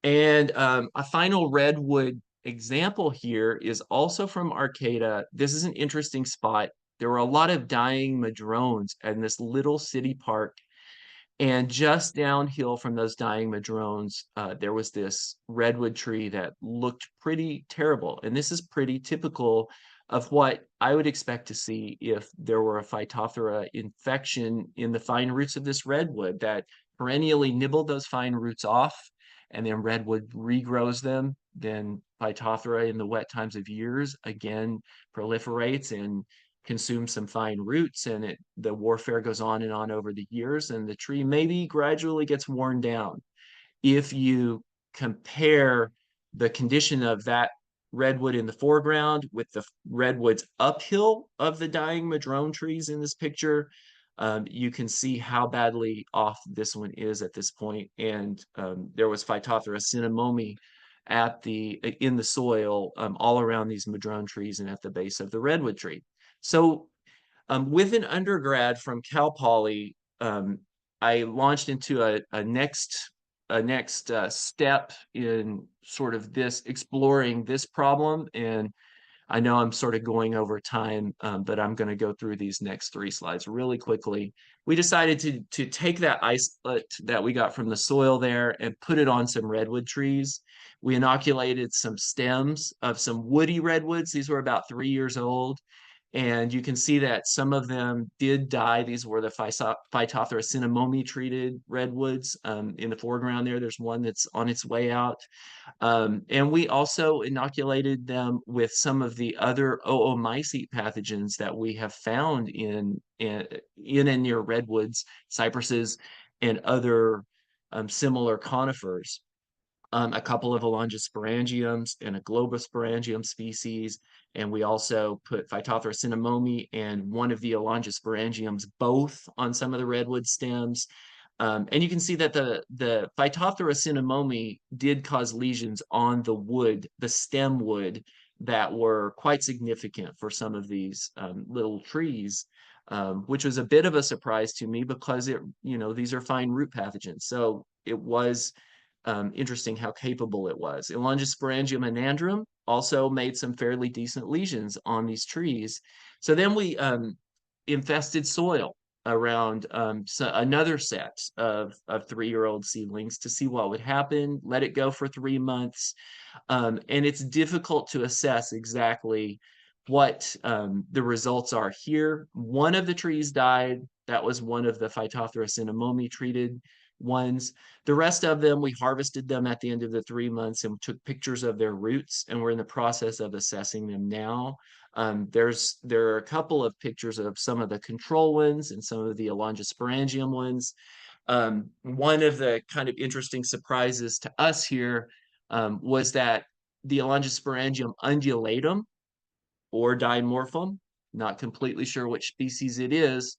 And a final redwood example here is also from Arcata. This is an interesting spot. There were a lot of dying madrones in this little city park. And just downhill from those dying madrones, there was this redwood tree that looked pretty terrible. And this is pretty typical of what I would expect to see if there were a Phytophthora infection in the fine roots of this redwood that perennially nibbled those fine roots off, and then redwood regrows them. Then Phytophthora in the wet times of years again proliferates and consume some fine roots, and the warfare goes on and on over the years, and the tree maybe gradually gets worn down. If you compare the condition of that redwood in the foreground with the redwoods uphill of the dying madrone trees in this picture, you can see how badly off this one is at this point. And there was Phytophthora cinnamomi in the soil all around these madrone trees and at the base of the redwood tree. So with an undergrad from Cal Poly, I launched into a next step in sort of exploring this problem. And I know I'm sort of going over time, but I'm going to go through these next 3 slides really quickly. We decided to take that isolate that we got from the soil there and put it on some redwood trees. We inoculated some stems of some woody redwoods. These were about 3 years old. And you can see that some of them did die. These were the Phytophthora cinnamomi treated redwoods. In the foreground there, there's one that's on its way out. And we also inoculated them with some of the other oomycete pathogens that we have found in and near redwoods, cypresses, and other similar conifers. A couple of Elongiosporangiums and a Globosporangium species. And we also put Phytophthora cinnamomi and one of the Elongiosporangiums both on some of the redwood stems. And you can see that the Phytophthora cinnamomi did cause lesions on the wood, the stem wood, that were quite significant for some of these little trees, which was a bit of a surprise to me because these are fine root pathogens. So it was interesting how capable it was. Elongiosporangium anandrum also made some fairly decent lesions on these trees. So then we infested soil around another set of 3-year-old seedlings to see what would happen, let it go for 3 months. And it's difficult to assess exactly what the results are here. One of the trees died. That was one of the Phytophthora cinnamomi treated ones. The rest of them, we harvested them at the end of the 3 months and took pictures of their roots, and we're in the process of assessing them now. There are a couple of pictures of some of the control ones and some of the Elongiosporangium ones. One of the kind of interesting surprises to us here was that the Elongiosporangium undulatum or dimorphum, not completely sure which species it is,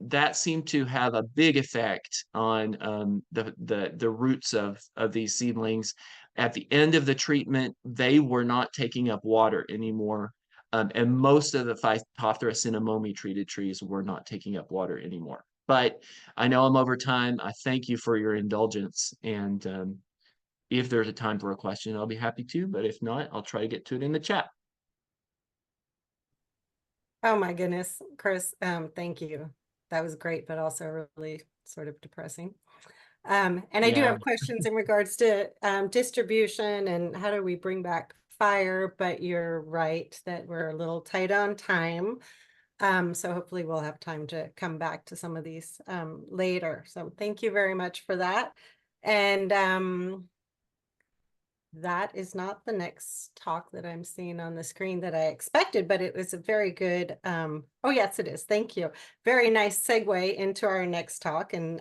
that seemed to have a big effect on the roots of these seedlings. At the end of the treatment, they were not taking up water anymore. And most of the Phytophthora cinnamomi treated trees were not taking up water anymore. But I know I'm over time. I thank you for your indulgence. And if there's a time for a question, I'll be happy to. But if not, I'll try to get to it in the chat. Oh my goodness, Chris, thank you. That was great, but also really sort of depressing. And I do have questions in regards to distribution and how do we bring back fire, but you're right that we're a little tight on time. So hopefully we'll have time to come back to some of these later. So thank you very much for that. And that is not the next talk that I'm seeing on the screen that I expected, but it was a very good, oh yes, it is. Thank you. Very nice segue into our next talk and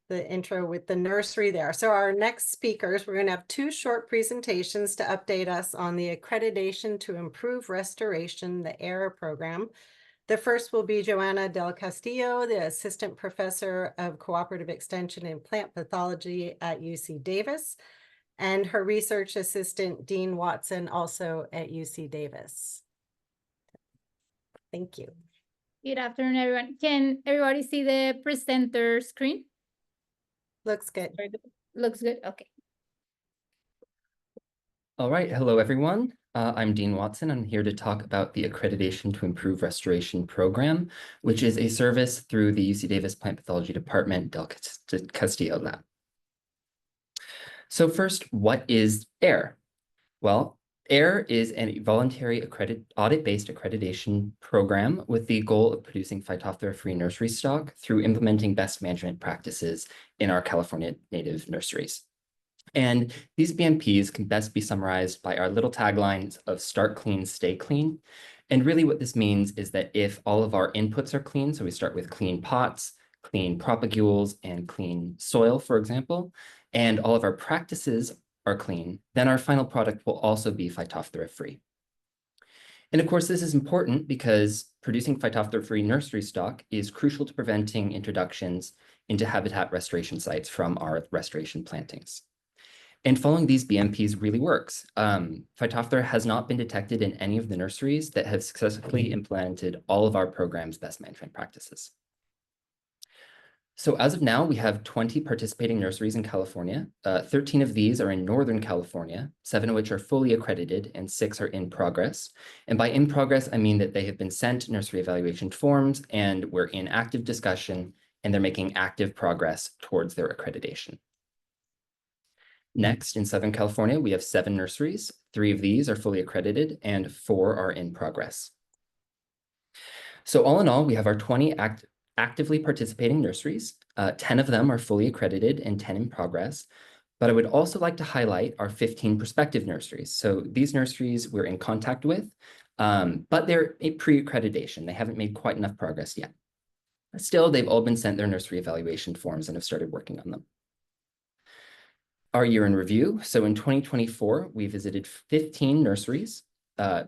the intro with the nursery there. So our next speakers, we're going to have 2 short presentations to update us on the accreditation to improve restoration, the AIR program. The first will be Joanna Del Castillo, the Assistant Professor of Cooperative Extension and Plant Pathology at UC Davis, and her research assistant, Dean Watson, also at UC Davis. Thank you. Good afternoon, everyone. Can everybody see the presenter screen? Looks good. Very good. Looks good. Okay. All right, hello everyone. I'm Dean Watson. I'm here to talk about the Accreditation to Improve Restoration program, which is a service through the UC Davis Plant Pathology Department Del Castillo Lab. So first, what is AIR? Well, AIR is a voluntary audit-based accreditation program with the goal of producing Phytophthora-free nursery stock through implementing best management practices in our California native nurseries. And these BMPs can best be summarized by our little taglines of start clean, stay clean. And really what this means is that if all of our inputs are clean, so we start with clean pots, clean propagules, and clean soil, for example, and all of our practices are clean, then our final product will also be Phytophthora-free. And of course, this is important because producing Phytophthora-free nursery stock is crucial to preventing introductions into habitat restoration sites from our restoration plantings. And following these BMPs really works. Phytophthora has not been detected in any of the nurseries that have successfully implemented all of our program's best management practices. So as of now, we have 20 participating nurseries in California. 13 of these are in Northern California, 7 of which are fully accredited and 6 are in progress. And by in progress, I mean that they have been sent nursery evaluation forms and we're in active discussion and they're making active progress towards their accreditation. Next, in Southern California, we have 7 nurseries. 3 of these are fully accredited and 4 are in progress. So all in all, we have our 20 actively participating nurseries. 10 of them are fully accredited and 10 in progress. But I would also like to highlight our 15 prospective nurseries. So these nurseries we're in contact with, but they're pre-accreditation. They haven't made quite enough progress yet. Still, they've all been sent their nursery evaluation forms and have started working on them. Our year in review. So in 2024, we visited 15 nurseries.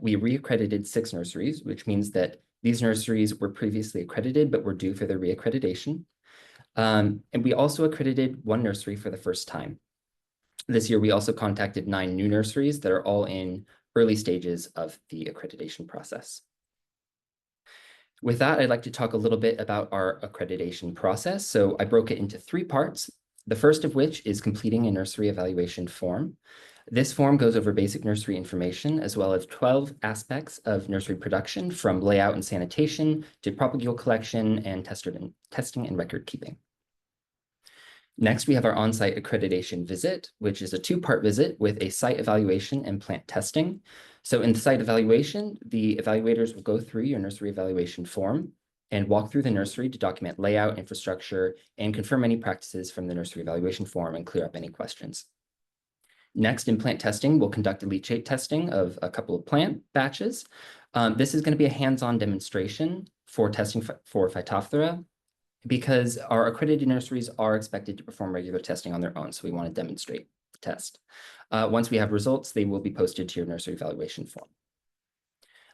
We reaccredited 6 nurseries, which means that these nurseries were previously accredited, but were due for their reaccreditation. And we also accredited 1 nursery for the first time. This year, we also contacted 9 new nurseries that are all in early stages of the accreditation process. With that, I'd like to talk a little bit about our accreditation process. So I broke it into 3 parts. The first of which is completing a nursery evaluation form. This form goes over basic nursery information, as well as 12 aspects of nursery production, from layout and sanitation to propagule collection and testing and record keeping. Next, we have our on-site accreditation visit, which is a 2-part visit with a site evaluation and plant testing. So in the site evaluation, the evaluators will go through your nursery evaluation form and walk through the nursery to document layout, infrastructure, and confirm any practices from the nursery evaluation form and clear up any questions. Next, in plant testing, we'll conduct a leachate testing of a couple of plant batches. This is going to be a hands-on demonstration for testing for Phytophthora because our accredited nurseries are expected to perform regular testing on their own, so we want to demonstrate the test. Once we have results, they will be posted to your nursery evaluation form.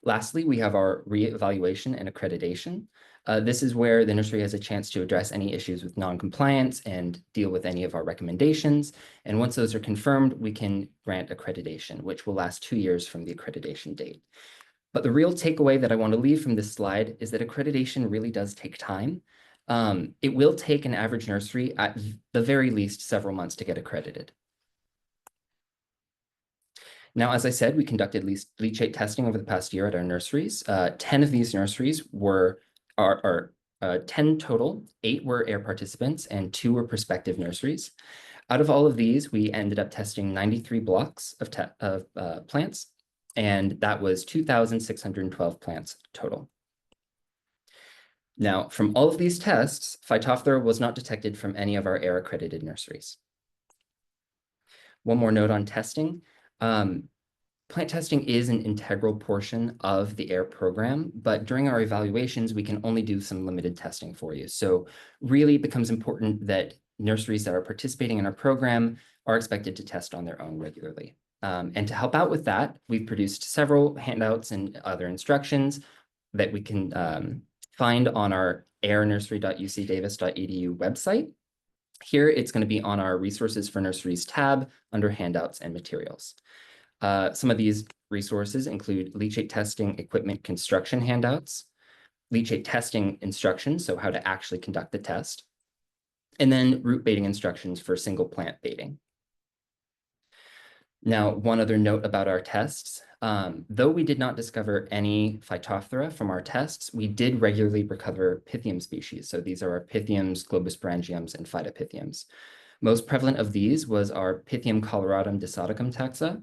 Lastly, we have our re-evaluation and accreditation. This is where the nursery has a chance to address any issues with non-compliance and deal with any of our recommendations. And once those are confirmed, we can grant accreditation, which will last 2 years from the accreditation date. But the real takeaway that I want to leave from this slide is that accreditation really does take time. It will take an average nursery at the very least several months to get accredited. Now, as I said, we conducted leachate testing over the past year at our nurseries. 10 of these nurseries are 10 total, 8 were AIR participants and 2 were prospective nurseries. Out of all of these, we ended up testing 93 blocks of plants, and that was 2,612 plants total. Now, from all of these tests, Phytophthora was not detected from any of our AIR accredited nurseries. One more note on testing. Plant testing is an integral portion of the AIR program, but during our evaluations, we can only do some limited testing for you. So really it becomes important that nurseries that are participating in our program are expected to test on their own regularly. And to help out with that, we've produced several handouts and other instructions that we can find on our airnursery.ucdavis.edu website. Here, it's going to be on our Resources for Nurseries tab under Handouts and Materials. Some of these resources include leachate testing equipment construction handouts, leachate testing instructions, so how to actually conduct the test, and then root baiting instructions for single plant baiting. Now, one other note about our tests, though we did not discover any Phytophthora from our tests, we did regularly recover Pythium species. So these are our Pythiums, Globosporangiums, and Phytopythiums. Most prevalent of these was our Pythium coloratum disoticum taxa,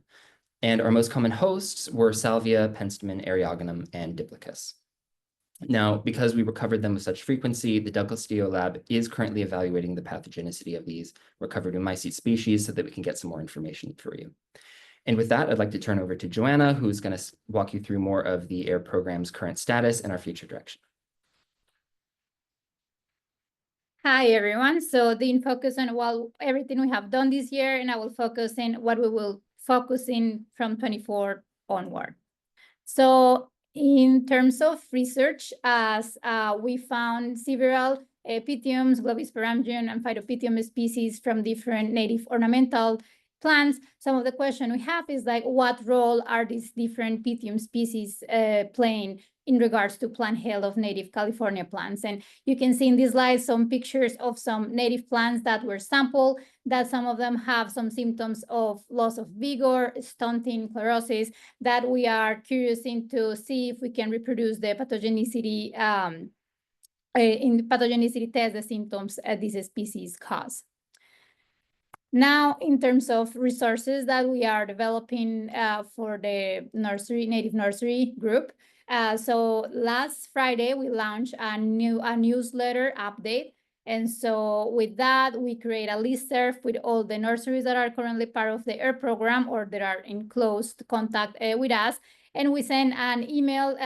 and our most common hosts were Salvia, Penstemon, Eriogonum, and Diplicus. Now, because we recovered them with such frequency, the Douglas DO lab is currently evaluating the pathogenicity of these recovered Oomycete species so that we can get some more information for you. And with that, I'd like to turn over to Joanna, who's going to walk you through more of the AIR program's current status and our future direction. Hi, everyone. So the focus on everything we have done this year, and I will focus in what we will focus in from 24 onward. So in terms of research, as we found several Pythiums, Globosporangium, and Phytopythium species from different native ornamental plants. Some of the question we have is like, what role are these different Pythium species playing in regards to plant health of native California plants? And you can see in this slide some pictures of some native plants that were sampled, that some of them have some symptoms of loss of vigor, stunting, chlorosis, that we are curious into see if we can reproduce the pathogenicity in the pathogenicity test, the symptoms these species cause. Now, in terms of resources that we are developing for the native nursery group, so last Friday we launched a newsletter update, and so with that we create a listserv with all the nurseries that are currently part of the AIR program or that are in close contact with us, and we send an email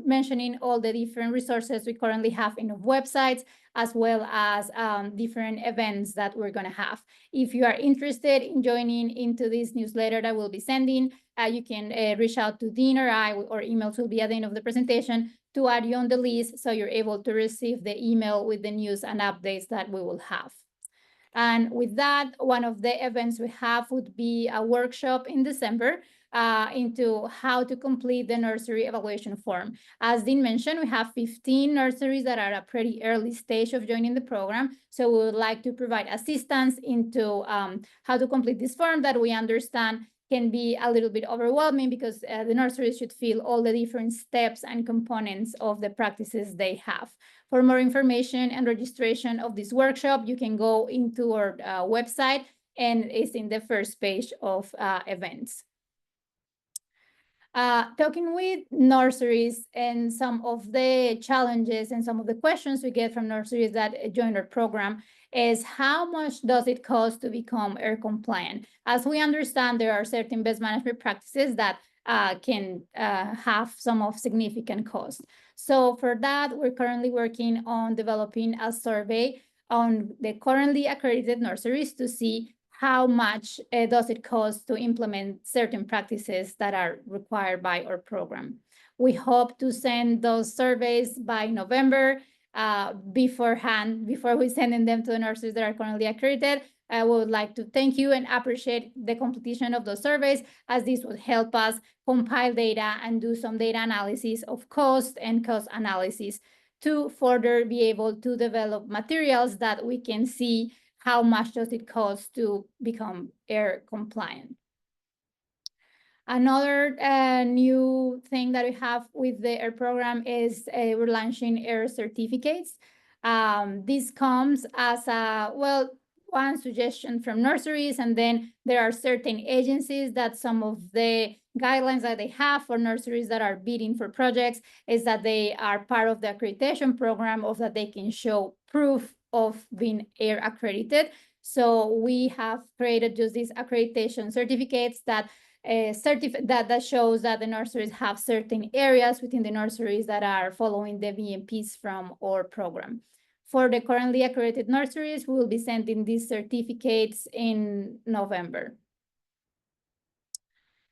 mentioning all the different resources we currently have in the websites, as well as different events that we're going to have. If you are interested in joining into this newsletter that we'll be sending, you can reach out to Dean or I, or emails will be at the end of the presentation to add you on the list so you're able to receive the email with the news and updates that we will have. And with that, one of the events we have would be a workshop in December into how to complete the nursery evaluation form. As Dean mentioned, we have 15 nurseries that are at a pretty early stage of joining the program. So we would like to provide assistance into how to complete this form that we understand can be a little bit overwhelming because the nurseries should fill all the different steps and components of the practices they have. For more information and registration of this workshop, you can go into our website, and it's in the first page of events. Talking with nurseries and some of the challenges and some of the questions we get from nurseries that join our program is how much does it cost to become AIR compliant? As we understand, there are certain best management practices that can have some of significant cost. So for that, we're currently working on developing a survey on the currently accredited nurseries to see how much does it cost to implement certain practices that are required by our program. We hope to send those surveys by November beforehand, before we send them to the nurseries that are currently accredited. I would like to thank you and appreciate the completion of those surveys, as this would help us compile data and do some data analysis of cost and cost analysis to further be able to develop materials that we can see how much does it cost to become AIR compliant. Another new thing that we have with the AIR program is we're launching AIR certificates. This comes as a, well, one suggestion from nurseries, and then there are certain agencies that some of the guidelines that they have for nurseries that are bidding for projects is that they are part of the accreditation program, of that they can show proof of being AIR accredited. So we have created just these accreditation certificates that that shows that the nurseries have certain areas within the nurseries that are following the BMPs from our program. For the currently accredited nurseries, we will be sending these certificates in November.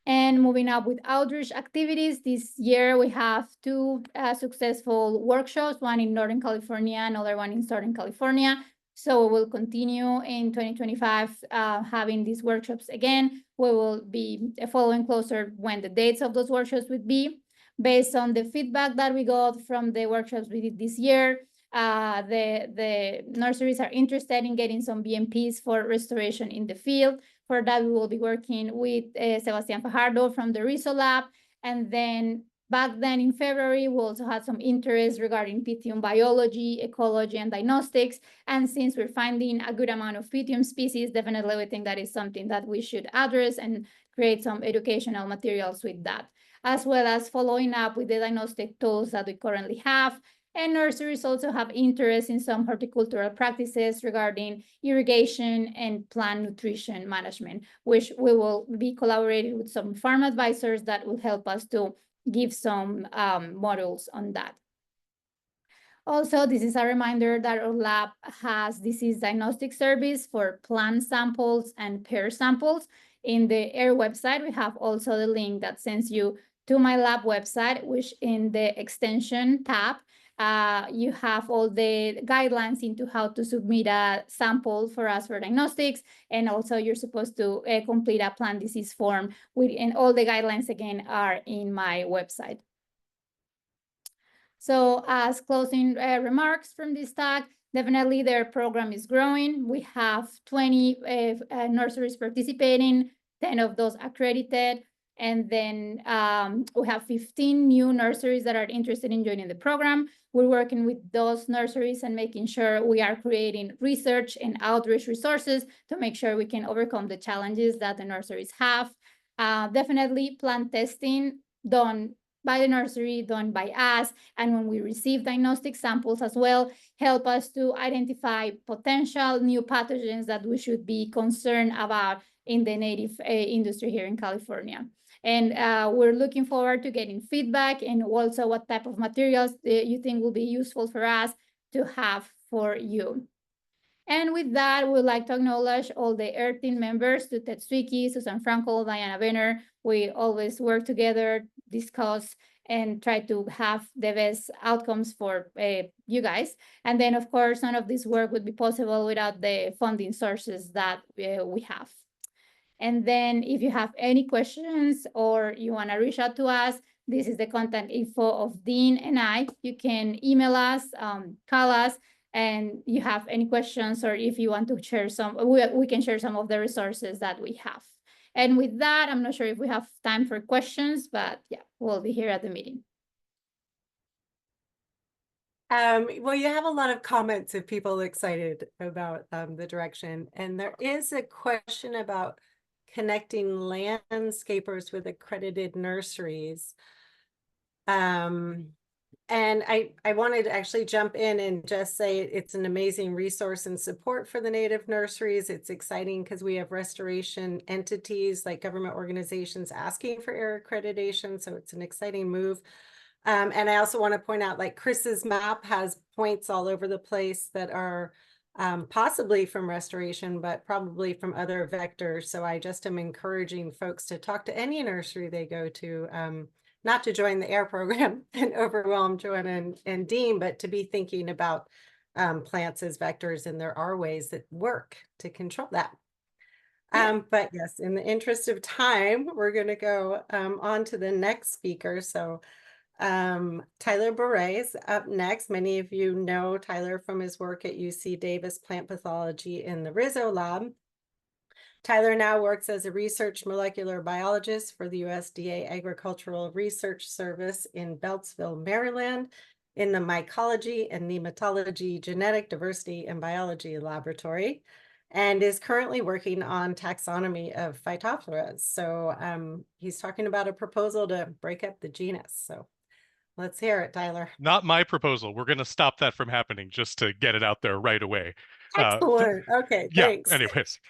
And moving up with outreach activities, this year we have two successful workshops, one in Northern California, another one in Southern California. So we will continue in 2025 having these workshops again. We will be following closer when the dates of those workshops would be. based on the feedback that we got from the workshops we did this year. The nurseries are interested in getting some BMPs for restoration in the field. For that, we will be working with Sebastián Fajardo from the RISO lab. And then back then in February, we also had some interest regarding pythium biology, ecology, and diagnostics. And since we're finding a good amount of pythium species, definitely we think that is something that we should address and create some educational materials with that, as well as following up with the diagnostic tools that we currently have. And nurseries also have interest in some horticultural practices regarding irrigation and plant nutrition management, which we will be collaborating with some farm advisors that will help us to give some models on that. Also, this is a reminder that our lab has disease diagnostic service for plant samples and pear samples. In the AIR website, we have also the link that sends you to my lab website, which in the extension tab, you have all the guidelines into how to submit a sample for us for diagnostics. And also you're supposed to complete a plant disease form and all the guidelines again are in my website. So as closing remarks from this talk, definitely their program is growing. We have 20 nurseries participating, 10 of those accredited. And then we have 15 new nurseries that are interested in joining the program. We're working with those nurseries and making sure we are creating research and outreach resources to make sure we can overcome the challenges that the nurseries have. Definitely plant testing done by the nursery, done by us, and when we receive diagnostic samples as well, help us to identify potential new pathogens that we should be concerned about in the native industry here in California. And we're looking forward to getting feedback and also what type of materials you think will be useful for us to have for you. And with that, we would like to acknowledge all the AIR team members, to Ted Zwicky, Susan Frankel, Diana Benner. We always work together, discuss, and try to have the best outcomes for you guys. And then, of course, none of this work would be possible without the funding sources that we have. And then if you have any questions or you want to reach out to us, this is the contact info of Dean and I. You can email us, call us, and you have any questions, or if you want to share some, we can share some of the resources that we have. And with that, I'm not sure if we have time for questions, but yeah, we'll be here at the meeting. Well, you have a lot of comments of people excited about the direction. And there is a question about connecting landscapers with accredited nurseries. And I wanted to actually jump in and just say it's an amazing resource and support for the native nurseries. It's exciting because we have restoration entities like government organizations asking for AIR accreditation. So it's an exciting move. And I also want to point out, like, Chris's map has points all over the place that are possibly from restoration, but probably from other vectors. So I just am encouraging folks to talk to any nursery they go to, not to join the AIR program and overwhelm Joanna and Dean, but to be thinking about plants as vectors. And there are ways that work to control that. But yes, in the interest of time, we're going to go on to the next speaker. So Tyler Beret is up next. Many of you know Tyler from his work at UC Davis Plant Pathology in the Rizzo lab. Tyler now works as a research molecular biologist for the USDA Agricultural Research Service in Beltsville, Maryland, in the Mycology and Nematology Genetic Diversity and Biology Laboratory, and is currently working on taxonomy of Phytophthoras. So he's talking about a proposal to break up the genus. So let's hear it, Tyler. Not my proposal. We're going to stop that from happening, just to get it out there right away. Excellent. Okay, yeah, thanks. anyways.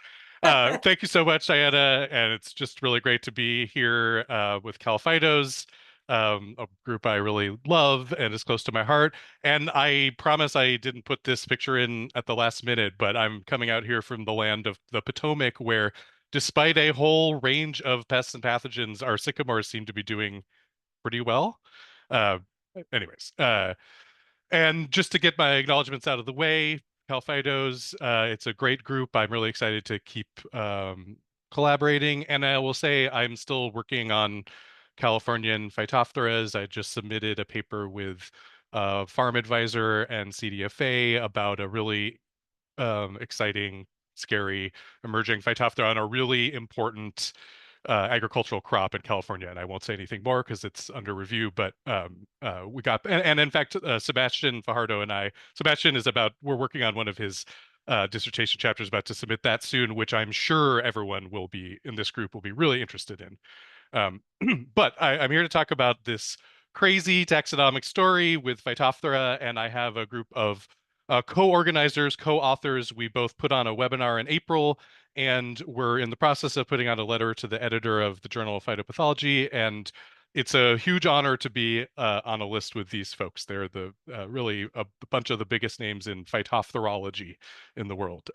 Thank you so much, Diana. And it's just really great to be here with CalPhytos, a group I really love and is close to my heart. And I promise I didn't put this picture in at the last minute, but I'm coming out here from the land of the Potomac, where despite a whole range of pests and pathogens, our sycamores seem to be doing pretty well. Anyways, and just to get my acknowledgments out of the way, CalPhytos, it's a great group. I'm really excited to keep collaborating. And I will say I'm still working on Californian Phytophthoras. I just submitted a paper with Farm Advisor and CDFA about a really exciting, scary, emerging Phytophthora on a really important agricultural crop in California. And I won't say anything more because it's under review, but we got, and in fact, Sebastian Fajardo and Sebastian we're working on one of his dissertation chapters, about to submit that soon, which I'm sure everyone will be in this group will be really interested in. But I'm here to talk about this crazy taxonomic story with Phytophthora, and I have a group of co-organizers, co-authors. We both put on a webinar in April, and we're in the process of putting out a letter to the editor of the Journal of Phytopathology, and it's a huge honor to be on a list with these folks. They're the really a bunch of the biggest names in phytophthorology in the world.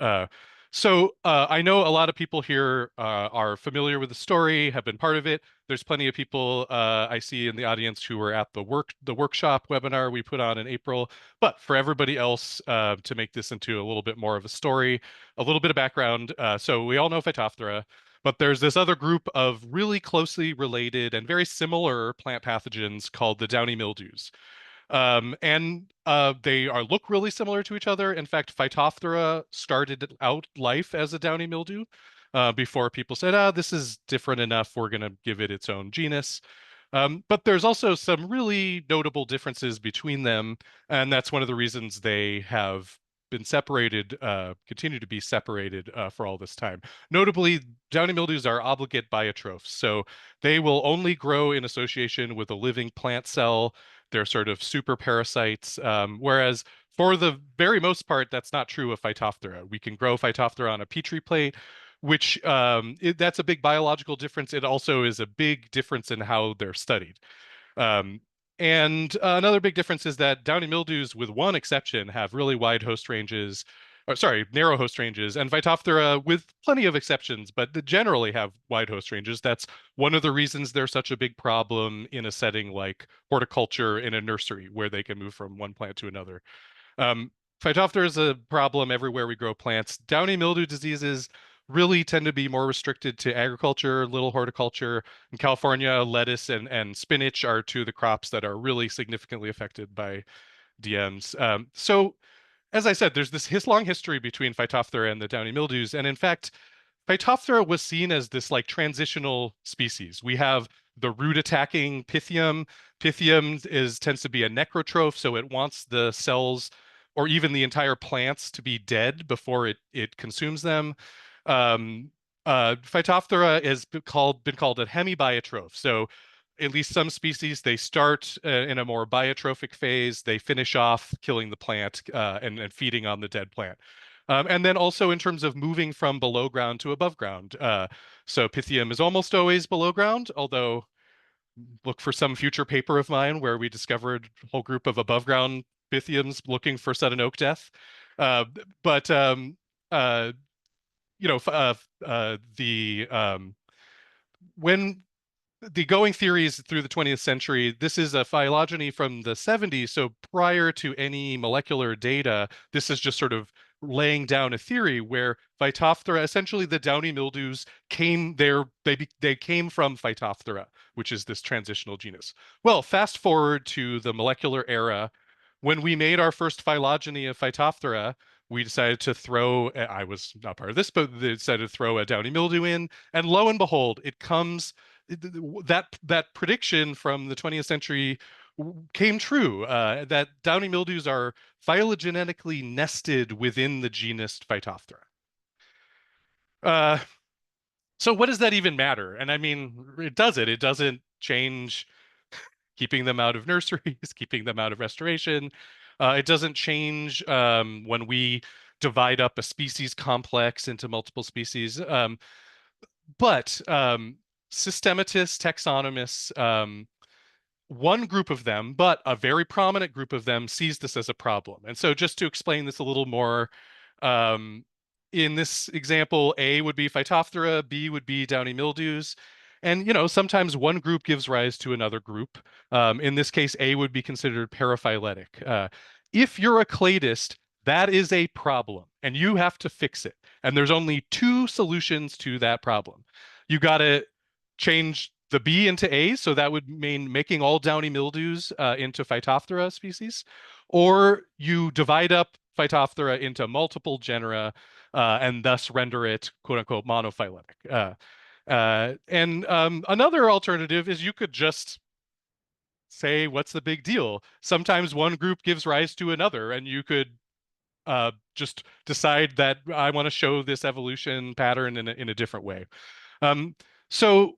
So I know a lot of people here are familiar with the story, have been part of it. There's plenty of people I see in the audience who were at the workshop webinar we put on in April. But for everybody else, to make this into a little bit more of a story, a little bit of background. So we all know Phytophthora, but there's this other group of really closely related and very similar plant pathogens called the downy mildews. And they look really similar to each other. In fact, Phytophthora started out life as a downy mildew before people said, this is different enough, we're going to give it its own genus. But there's also some really notable differences between them, and that's one of the reasons they have been separated, continue to be separated for all this time. Notably, downy mildews are obligate biotrophs, so they will only grow in association with a living plant cell. They're sort of super parasites, whereas for the very most part, that's not true of Phytophthora. We can grow Phytophthora on a Petri plate, which that's a big biological difference. It also is a big difference in how they're studied. And another big difference is that downy mildews, with one exception, have really wide host ranges, or sorry, narrow host ranges, and Phytophthora, with plenty of exceptions, but they generally have wide host ranges. That's one of the reasons they're such a big problem in a setting like horticulture in a nursery, where they can move from one plant to another. Phytophthora is a problem everywhere we grow plants. Downy mildew diseases really tend to be more restricted to agriculture, little horticulture. In California, lettuce and spinach are two of the crops that are really significantly affected by DMs. So as I said, there's this long history between Phytophthora and the downy mildews. And in fact, Phytophthora was seen as this like transitional species. We have the root attacking Pythium. Pythium tends to be a necrotroph, so it wants the cells or even the entire plants to be dead before it consumes them. Phytophthora has been called a hemibiotrope. So at least some species, they start in a more biotrophic phase. They finish off killing the plant and feeding on the dead plant. And then also in terms of moving from below ground to above ground. So Pythium is almost always below ground, although look for some future paper of mine where we discovered a whole group of above ground Pythiums looking for sudden oak death. When the going theories through the 20th century, this is a phylogeny from the 70s. So prior to any molecular data, this is just sort of laying down a theory where Phytophthora, essentially the downy mildews came there, they came from Phytophthora, which is this transitional genus. Well, fast forward to the molecular era, when we made our first phylogeny of Phytophthora, we decided to throw, I was not part of this, but they decided to throw a downy mildew in, and lo and behold, it comes, that prediction from the 20th century came true, that downy mildews are phylogenetically nested within the genus Phytophthora. So what does that even matter? And I mean, it doesn't change keeping them out of nurseries, keeping them out of restoration. It doesn't change when we divide up a species complex into multiple species. But systematists, taxonomists, one group of them, but a very prominent group of them, sees this as a problem. And so just to explain this a little more, in this example, A would be Phytophthora, B would be downy mildews. And, sometimes one group gives rise to another group. In this case, A would be considered paraphyletic. If you're a cladist, that is a problem, and you have to fix it. And there's only two solutions to that problem. You got to change the B into A, so that would mean making all downy mildews into Phytophthora species, or you divide up Phytophthora into multiple genera and thus render it quote unquote monophyletic. Another alternative is you could just say, what's the big deal? Sometimes one group gives rise to another, and you could just decide that I want to show this evolution pattern in a different way. So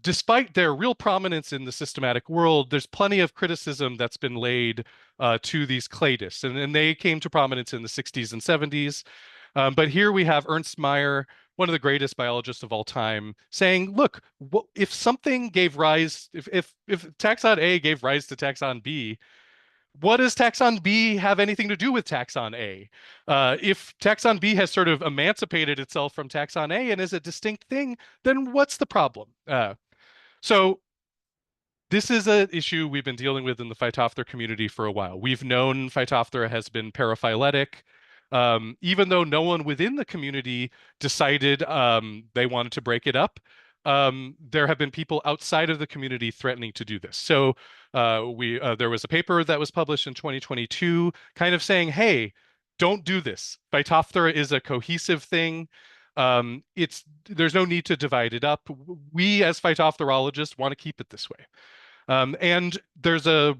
despite their real prominence in the systematic world, there's plenty of criticism that's been laid to these cladists, and they came to prominence in the 60s and 70s. But here we have Ernst Mayr, one of the greatest biologists of all time, saying, look, if something gave rise, if taxon A gave rise to taxon B, what does taxon B have anything to do with taxon A? If taxon B has sort of emancipated itself from taxon A and is a distinct thing, then what's the problem? So this is an issue we've been dealing with in the Phytophthora community for a while. We've known Phytophthora has been paraphyletic, even though no one within the community decided they wanted to break it up. There have been people outside of the community threatening to do this. So there was a paper that was published in 2022 kind of saying, hey, don't do this. Phytophthora is a cohesive thing. There's no need to divide it up. We as phytophthorologists want to keep it this way. And there's a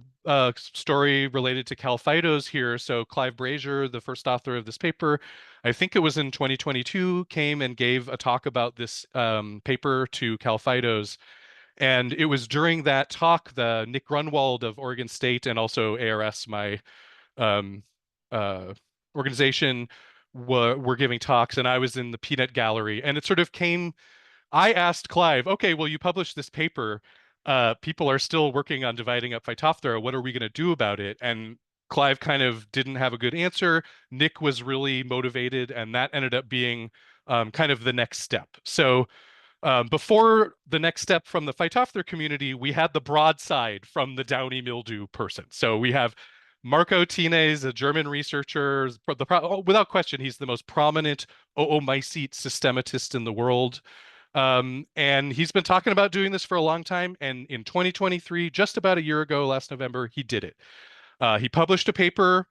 story related to CalPhytos here. So Clive Brazier, the first author of this paper, I think it was in 2022, came and gave a talk about this paper to CalPhytos. And it was during that talk, the Nick Grunwald of Oregon State and also ARS, my organization, were giving talks, and I was in the peanut gallery. And it sort of came, I asked Clive, okay, well, you published this paper. People are still working on dividing up Phytophthora. What are we going to do about it? And Clive kind of didn't have a good answer. Nick was really motivated, and that ended up being kind of the next step. So before the next step from the Phytophthora community, we had the broadside from the downy mildew person. So we have Marco Tines, a German researcher. Without question, he's the most prominent oomycete systematist in the world. And he's been talking about doing this for a long time. And in 2023, just about a year ago, last November, he did it. He published a paper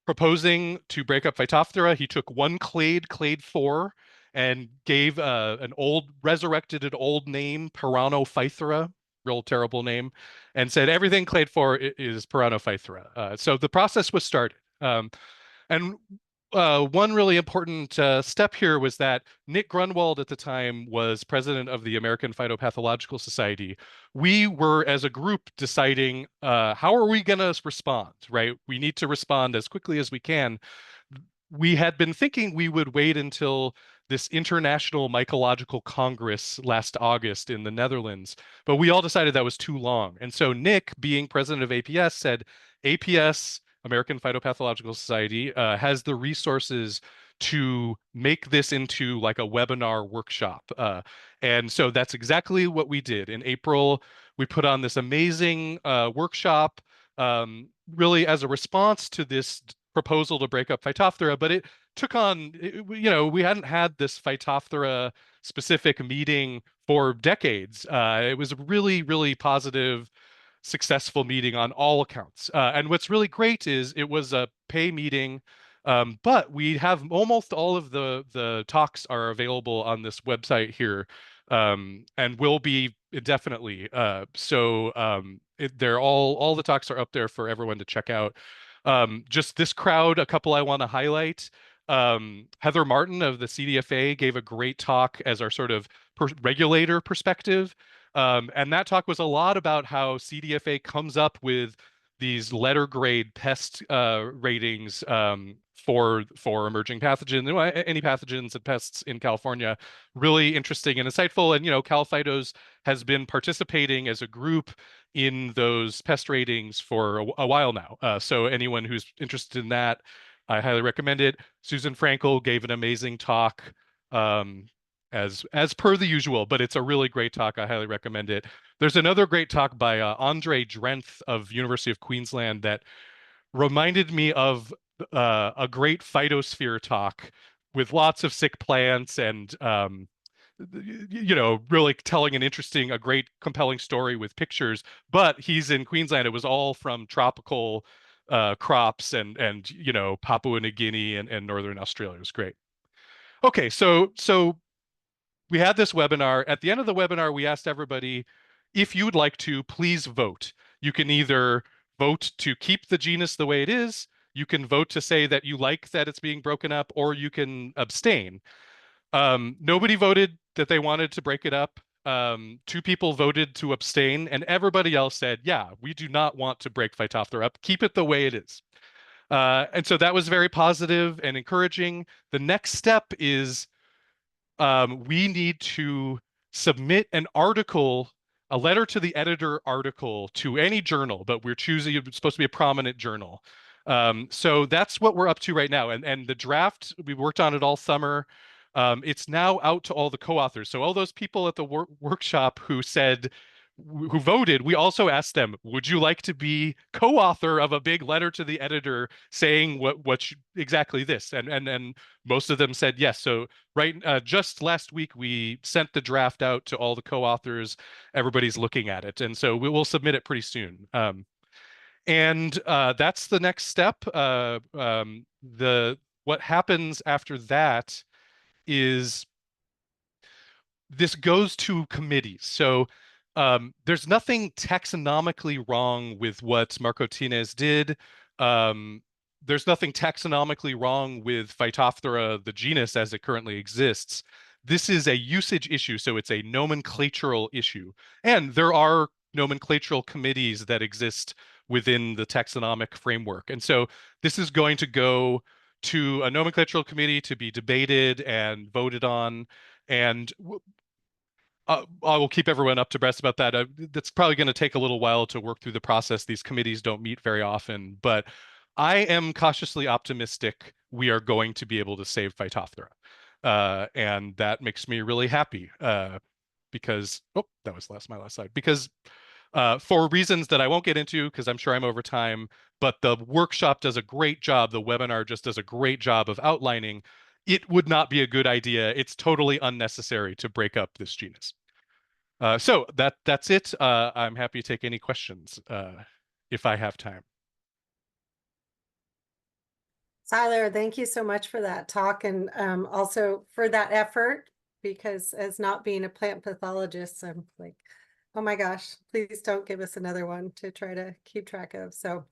proposing to break up Phytophthora. He took one clade 4, and gave an resurrected old name, Piranophythora, real terrible name, and said everything clade 4 is Piranophythora. So the process was started. And one really important step here was that Nick Grunwald at the time was president of the American Phytopathological Society. We were, as a group, deciding how are we going to respond, right? We need to respond as quickly as we can. We had been thinking we would wait until this International Mycological Congress last August in the Netherlands, but we all decided that was too long. And so Nick, being president of APS, said APS, American Phytopathological Society, has the resources to make this into like a webinar workshop. And so that's exactly what we did. In April, we put on this amazing workshop, really as a response to this proposal to break up Phytophthora, but it took on, we hadn't had this Phytophthora specific meeting for decades. It was a really, really positive, successful meeting on all accounts. And what's really great is it was a pay meeting, but we have almost all of the talks are available on this website here, and will be indefinitely. They're all the talks are up there for everyone to check out. Just this crowd, a couple I want to highlight. Heather Martin of the CDFA gave a great talk as our sort of regulator perspective. And that talk was a lot about how CDFA comes up with these letter grade pest ratings for emerging pathogens, any pathogens and pests in California. Really interesting and insightful. And, CalPhytos has been participating as a group in those pest ratings for a while now. So anyone who's interested in that, I highly recommend it. Susan Frankel gave an amazing talk, as per the usual, but it's a really great talk. I highly recommend it. There's another great talk by Andre Drenth of University of Queensland that reminded me of a great phytosphere talk with lots of sick plants and really telling a great, compelling story with pictures. But he's in Queensland. It was all from tropical crops and Papua New Guinea and Northern Australia. It was great. Okay, so we had this webinar. At the end of the webinar, we asked everybody, if you would like to, please vote. You can either vote to keep the genus the way it is, you can vote to say that you like that it's being broken up, or you can abstain. Nobody voted that they wanted to break it up. 2 people voted to abstain, and everybody else said, yeah, we do not want to break Phytophthora up. Keep it the way it is. And so that was very positive and encouraging. The next step is we need to submit an article, a letter to the editor article to any journal, but we're choosing, it's supposed to be a prominent journal. So that's what we're up to right now. And the draft, we worked on it all summer. It's now out to all the co-authors. So all those people at the workshop who voted, we also asked them, would you like to be co-author of a big letter to the editor saying exactly this? And most of them said yes. So just last week, we sent the draft out to all the co-authors. Everybody's looking at it. And so we will submit it pretty soon. And that's the next step. What happens after that is this goes to committees. So there's nothing taxonomically wrong with what Marco Tines did. There's nothing taxonomically wrong with Phytophthora, the genus as it currently exists. This is a usage issue, so it's a nomenclatural issue. And there are nomenclatural committees that exist within the taxonomic framework. And so this is going to go to a nomenclatural committee to be debated and voted on. And I will keep everyone up to breast about that. That's probably going to take a little while to work through the process. These committees don't meet very often, but I am cautiously optimistic we are going to be able to save Phytophthora. And that makes me really happy because, that was my last slide. Because for reasons that I won't get into, because I'm sure I'm over time, but the workshop does a great job. The webinar just does a great job of outlining it would not be a good idea. It's totally unnecessary to break up this genus. So that's it. I'm happy to take any questions if I have time. Tyler, thank you so much for that talk and also for that effort, because as not being a plant pathologist, I'm like, oh my gosh, please don't give us another one to try to keep track of. So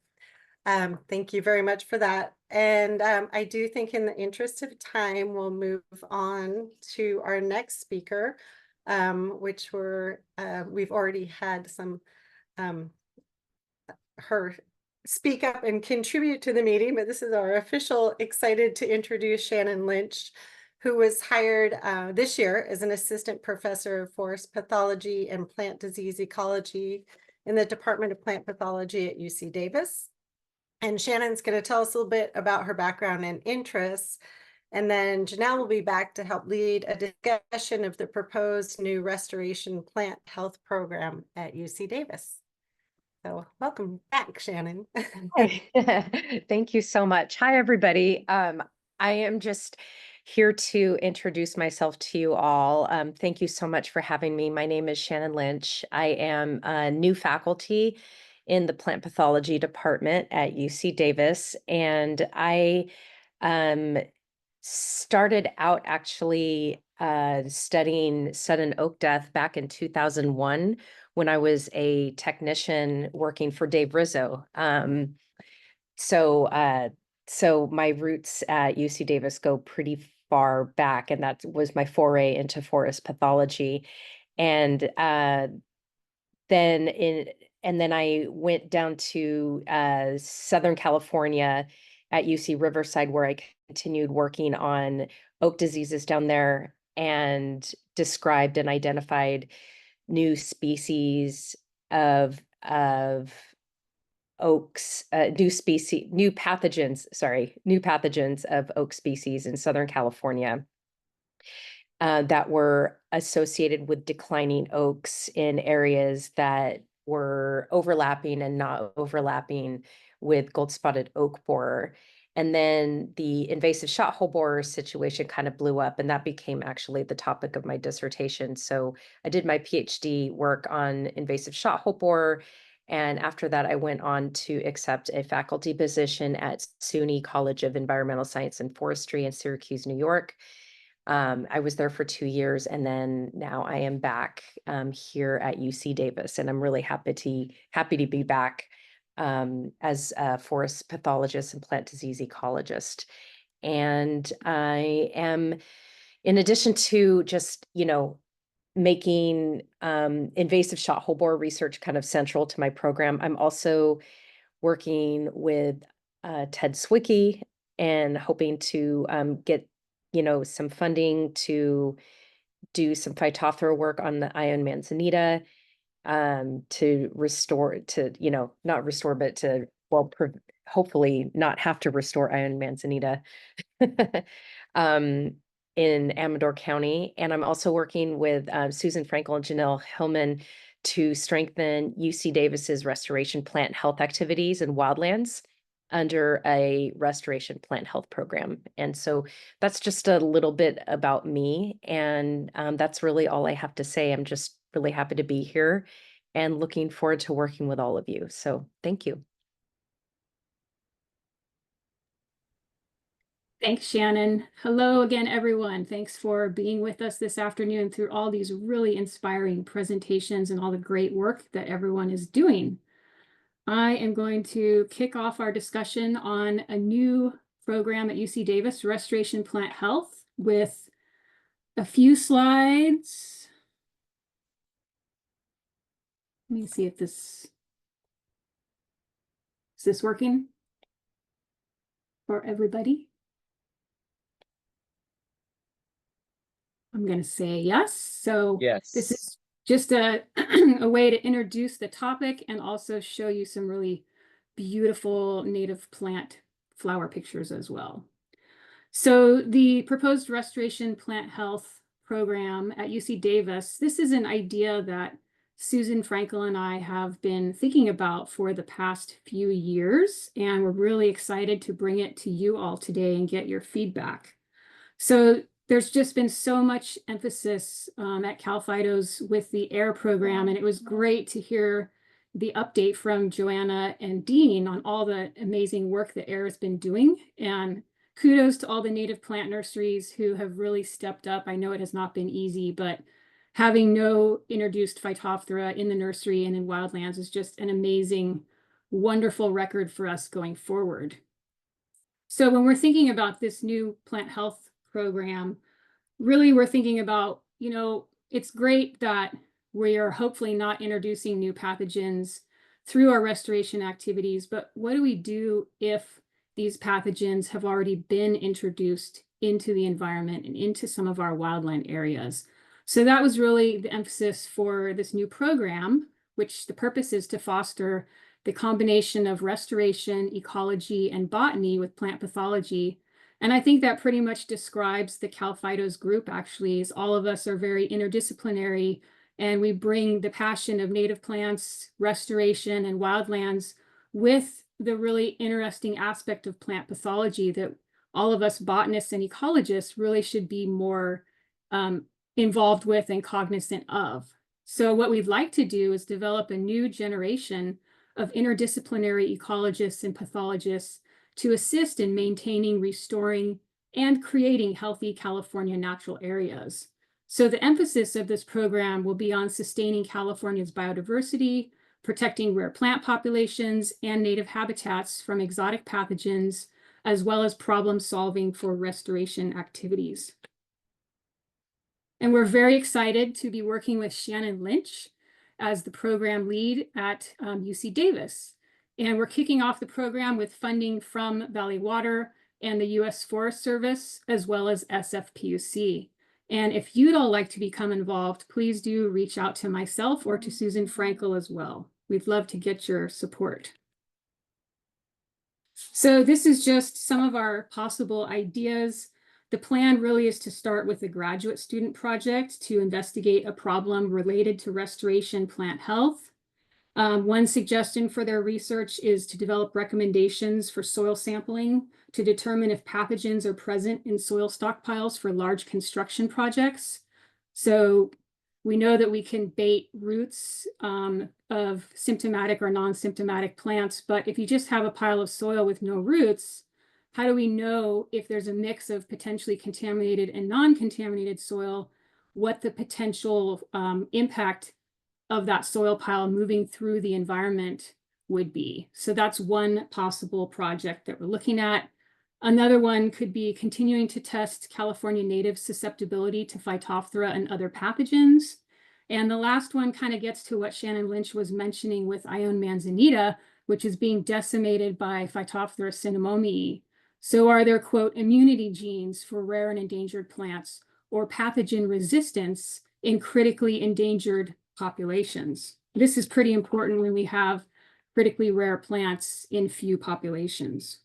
thank you very much for that. And I do think in the interest of time, we'll move on to our next speaker, which we've already had some her speak up and contribute to the meeting, but this is our official, excited to introduce Shannon Lynch, who was hired this year as an assistant professor of forest pathology and plant disease ecology in the Department of Plant Pathology at UC Davis. And Shannon's going to tell us a little bit about her background and interests. And then Janelle will be back to help lead a discussion of the proposed new restoration plant health program at UC Davis. So welcome back, Shannon. Thank you so much. Hi, everybody. I am just here to introduce myself to you all. Thank you so much for having me. My name is Shannon Lynch. I am a new faculty in the plant pathology department at UC Davis, and I started out actually studying sudden oak death back in 2001 when I was a technician working for Dave Rizzo. So my roots at UC Davis go pretty far back, and that was my foray into forest pathology. And then I went down to Southern California at UC Riverside, where I continued working on oak diseases down there and described and identified new species of oaks, new pathogens of oak species in Southern California that were associated with declining oaks in areas that were overlapping and not overlapping with gold-spotted oak borer. And then the invasive shot hole borer situation kind of blew up, and that became actually the topic of my dissertation. So I did my PhD work on invasive shot hole borer. And after that, I went on to accept a faculty position at SUNY College of Environmental Science and Forestry in Syracuse, New York. I was there for 2 years, and then now I am back here at UC Davis, and I'm really happy to be back as a forest pathologist and plant disease ecologist. And I am, in addition to just, making invasive shot hole borer research kind of central to my program, I'm also working with Ted Zwicky and hoping to get, some funding to do some Phytophthora work on the ion manzanita, to restore, not restore, but to, hopefully not have to restore ion manzanita in Amador County. And I'm also working with Susan Frankel and Janelle Hillman to strengthen UC Davis's restoration plant health activities in wildlands under a restoration plant health program. And so that's just a little bit about me. And that's really all I have to say. I'm just really happy to be here and looking forward to working with all of you. So thank you. Thanks, Shannon. Hello again, everyone. Thanks for being with us this afternoon through all these really inspiring presentations and all the great work that everyone is doing. I am going to kick off our discussion on a new program at UC Davis, Restoration Plant Health, with a few slides. Let me see if is this working for everybody? I'm going to say yes. So Yes. this is just a, a way to introduce the topic and also show you some really beautiful native plant flower pictures as well. So the proposed restoration plant health program at UC Davis, this is an idea that Susan Frankel and I have been thinking about for the past few years, and we're really excited to bring it to you all today and get your feedback. So there's just been so much emphasis at CalPhytos with the AIR program, and it was great to hear the update from Joanna and Dean on all the amazing work that AIR has been doing. And kudos to all the native plant nurseries who have really stepped up. I know it has not been easy, but having no introduced Phytophthora in the nursery and in wildlands is just an amazing, wonderful record for us going forward. So when we're thinking about this new plant health program, really we're thinking about, it's great that we are hopefully not introducing new pathogens through our restoration activities, but what do we do if these pathogens have already been introduced into the environment and into some of our wildland areas? So that was really the emphasis for this new program, which the purpose is to foster the combination of restoration, ecology, and botany with plant pathology. And I think that pretty much describes the CalPhytos group, actually, as all of us are very interdisciplinary, and we bring the passion of native plants, restoration, and wildlands with the really interesting aspect of plant pathology that all of us botanists and ecologists really should be more involved with and cognizant of. So what we'd like to do is develop a new generation of interdisciplinary ecologists and pathologists to assist in maintaining, restoring, and creating healthy California natural areas. So the emphasis of this program will be on sustaining California's biodiversity, protecting rare plant populations and native habitats from exotic pathogens, as well as problem solving for restoration activities. And we're very excited to be working with Shannon Lynch as the program lead at UC Davis. And we're kicking off the program with funding from Valley Water and the U.S. Forest Service, as well as SFPUC. And if you'd all like to become involved, please do reach out to myself or to Susan Frankel as well. We'd love to get your support. So this is just some of our possible ideas. The plan really is to start with a graduate student project to investigate a problem related to restoration plant health. One suggestion for their research is to develop recommendations for soil sampling to determine if pathogens are present in soil stockpiles for large construction projects. So we know that we can bait roots of symptomatic or non-symptomatic plants, but if you just have a pile of soil with no roots, how do we know if there's a mix of potentially contaminated and non-contaminated soil, what the potential impact of that soil pile moving through the environment would be? So that's one possible project that we're looking at. Another one could be continuing to test California native susceptibility to Phytophthora and other pathogens. And the last one kind of gets to what Shannon Lynch was mentioning with Ione manzanita, which is being decimated by Phytophthora cinnamomii. So are there, quote, immunity genes for rare and endangered plants or pathogen resistance in critically endangered populations? This is pretty important when we have critically rare plants in few populations.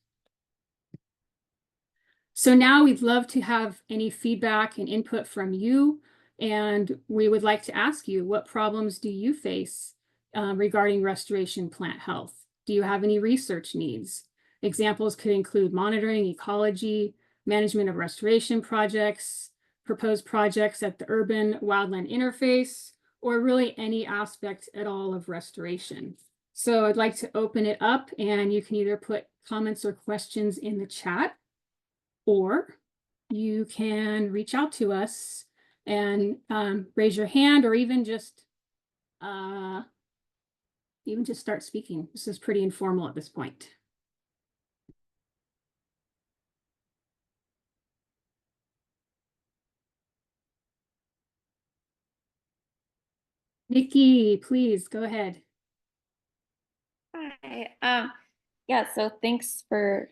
So now we'd love to have any feedback and input from you. And we would like to ask you, what problems do you face regarding restoration plant health? Do you have any research needs? Examples could include monitoring, ecology, management of restoration projects, proposed projects at the urban wildland interface, or really any aspect at all of restoration. So I'd like to open it up, and you can either put comments or questions in the chat, or you can reach out to us and raise your hand, or even just start speaking. This is pretty informal at this point. Nikki, please go ahead. Hi. Yeah, so thanks for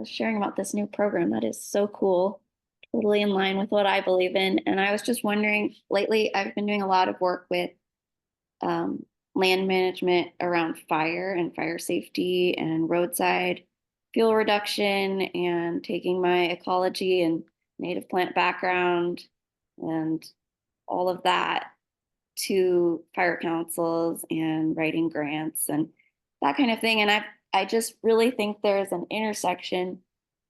sharing about this new program. That is so cool. Totally in line with what I believe in. And I was just wondering, lately I've been doing a lot of work with land management around fire and fire safety and roadside fuel reduction, and taking my ecology and native plant background and all of that to fire councils and writing grants and that kind of thing. And I just really think there's an intersection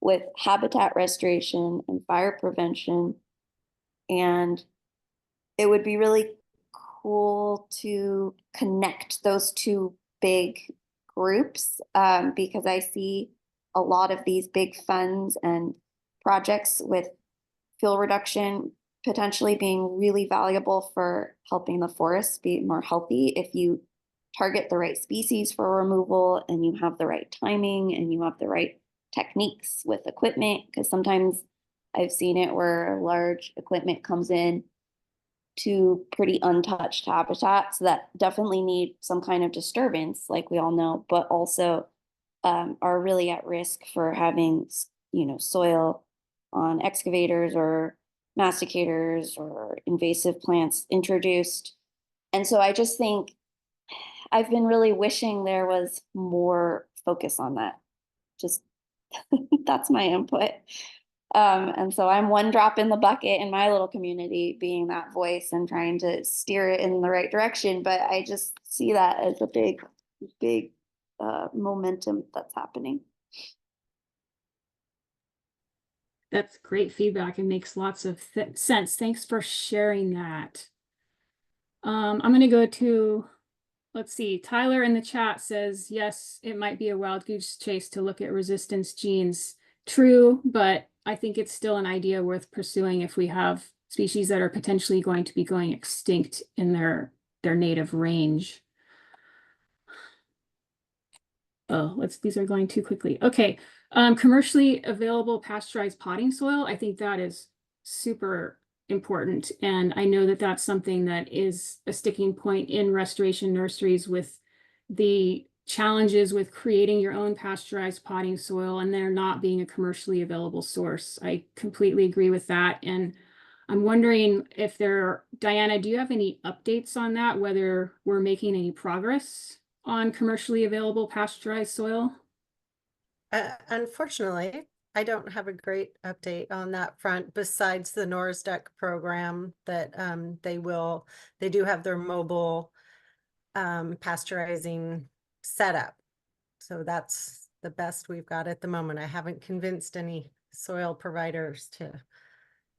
with habitat restoration and fire prevention. And it would be really cool to connect those two big groups, because I see a lot of these big funds and projects with fuel reduction potentially being really valuable for helping the forests be more healthy if you target the right species for removal and you have the right timing and you have the right techniques with equipment. Because sometimes I've seen it where large equipment comes in to pretty untouched habitats that definitely need some kind of disturbance, like we all know, but also are really at risk for having, soil on excavators or masticators or invasive plants introduced. And so I just think I've been really wishing there was more focus on that. Just that's my input. And so I'm one drop in the bucket in my little community, being that voice and trying to steer it in the right direction. But I just see that as a big momentum that's happening. That's great feedback and makes lots of sense. Thanks for sharing that. I'm going to go to, let's see, Tyler in the chat says, yes, it might be a wild goose chase to look at resistance genes. True, but I think it's still an idea worth pursuing if we have species that are potentially going to be going extinct in their native range. Oh, these are going too quickly. Okay, commercially available pasteurized potting soil. I think that is super important. And I know that that's something that is a sticking point in restoration nurseries, with the challenges with creating your own pasteurized potting soil and there not being a commercially available source. I completely agree with that. And I'm wondering if Diana, do you have any updates on that, whether we're making any progress on commercially available pasteurized soil? Unfortunately, I don't have a great update on that front, besides the NORSDEC program that they do have their mobile pasteurizing setup. So that's the best we've got at the moment. I haven't convinced any soil providers to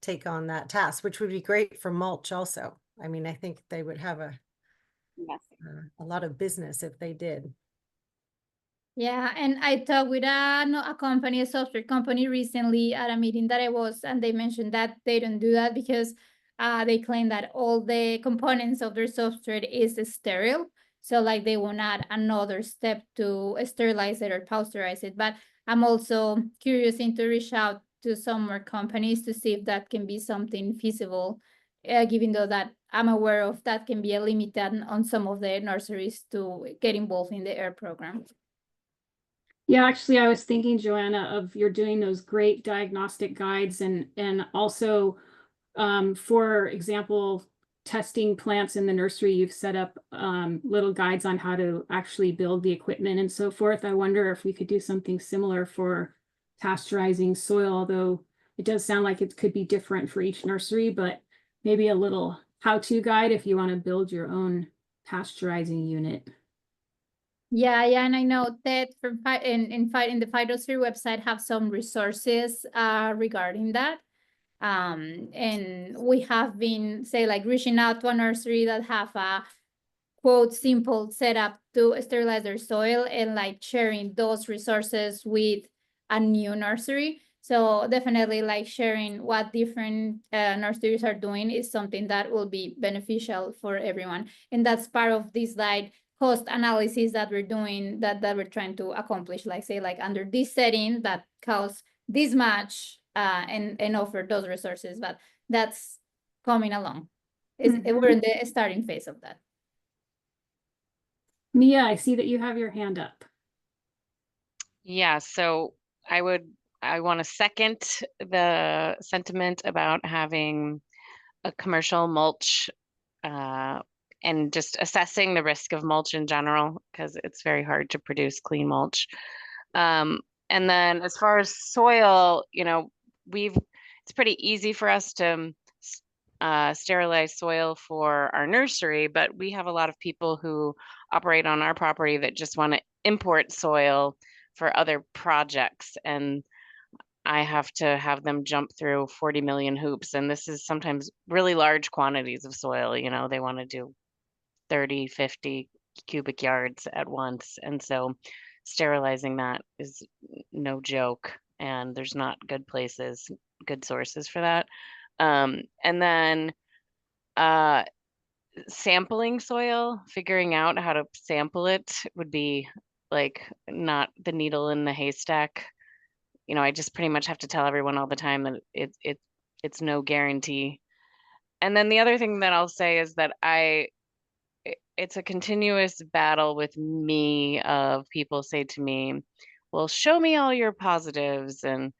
take on that task, which would be great for mulch also. I mean, I think they would have Yes. a lot of business if they did. Yeah, and I talked with a company, a software company recently at a meeting that I was, and they mentioned that they don't do that because they claim that all the components of their software is sterile. So like they will add another step to sterilize it or pasteurize it. But I'm also curious to reach out to some more companies to see if that can be something feasible, given though that I'm aware of that can be a limit on some of the nurseries to get involved in the AIR program. Yeah, actually, I was thinking, Joanna, of you're doing those great diagnostic guides and also, for example, testing plants in the nursery, you've set up little guides on how to actually build the equipment and so forth. I wonder if we could do something similar for pasteurizing soil, although it does sound like it could be different for each nursery, but maybe a little how-to guide if you want to build your own pasteurizing unit. Yeah, and I know that in the Phytophthoras website have some resources regarding that. And we have been like reaching out to a nursery that have a quote simple setup to sterilize their soil and like sharing those resources with a new nursery. So definitely like sharing what different nurseries are doing is something that will be beneficial for everyone. And that's part of this like cost analysis that we're doing, that we're trying to accomplish, like say like under this setting that costs this much and offer those resources, but that's coming along. We're in the starting phase of that. Mia, I see that you have your hand up. Yeah, so I want to second the sentiment about having a commercial mulch and just assessing the risk of mulch in general, because it's very hard to produce clean mulch. And then as far as soil, it's pretty easy for us to sterilize soil for our nursery, but we have a lot of people who operate on our property that just want to import soil for other projects, and I have to have them jump through 40 million hoops, and this is sometimes really large quantities of soil. They want to do 30, 50 cubic yards at once, and so sterilizing that is no joke, and there's not good sources for that. And then sampling soil, figuring out how to sample it would be like not the needle in the haystack. I just pretty much have to tell everyone all the time that it's no guarantee. And then the other thing that I'll say is that it's a continuous battle with me of people say to me, well, show me all your positives, and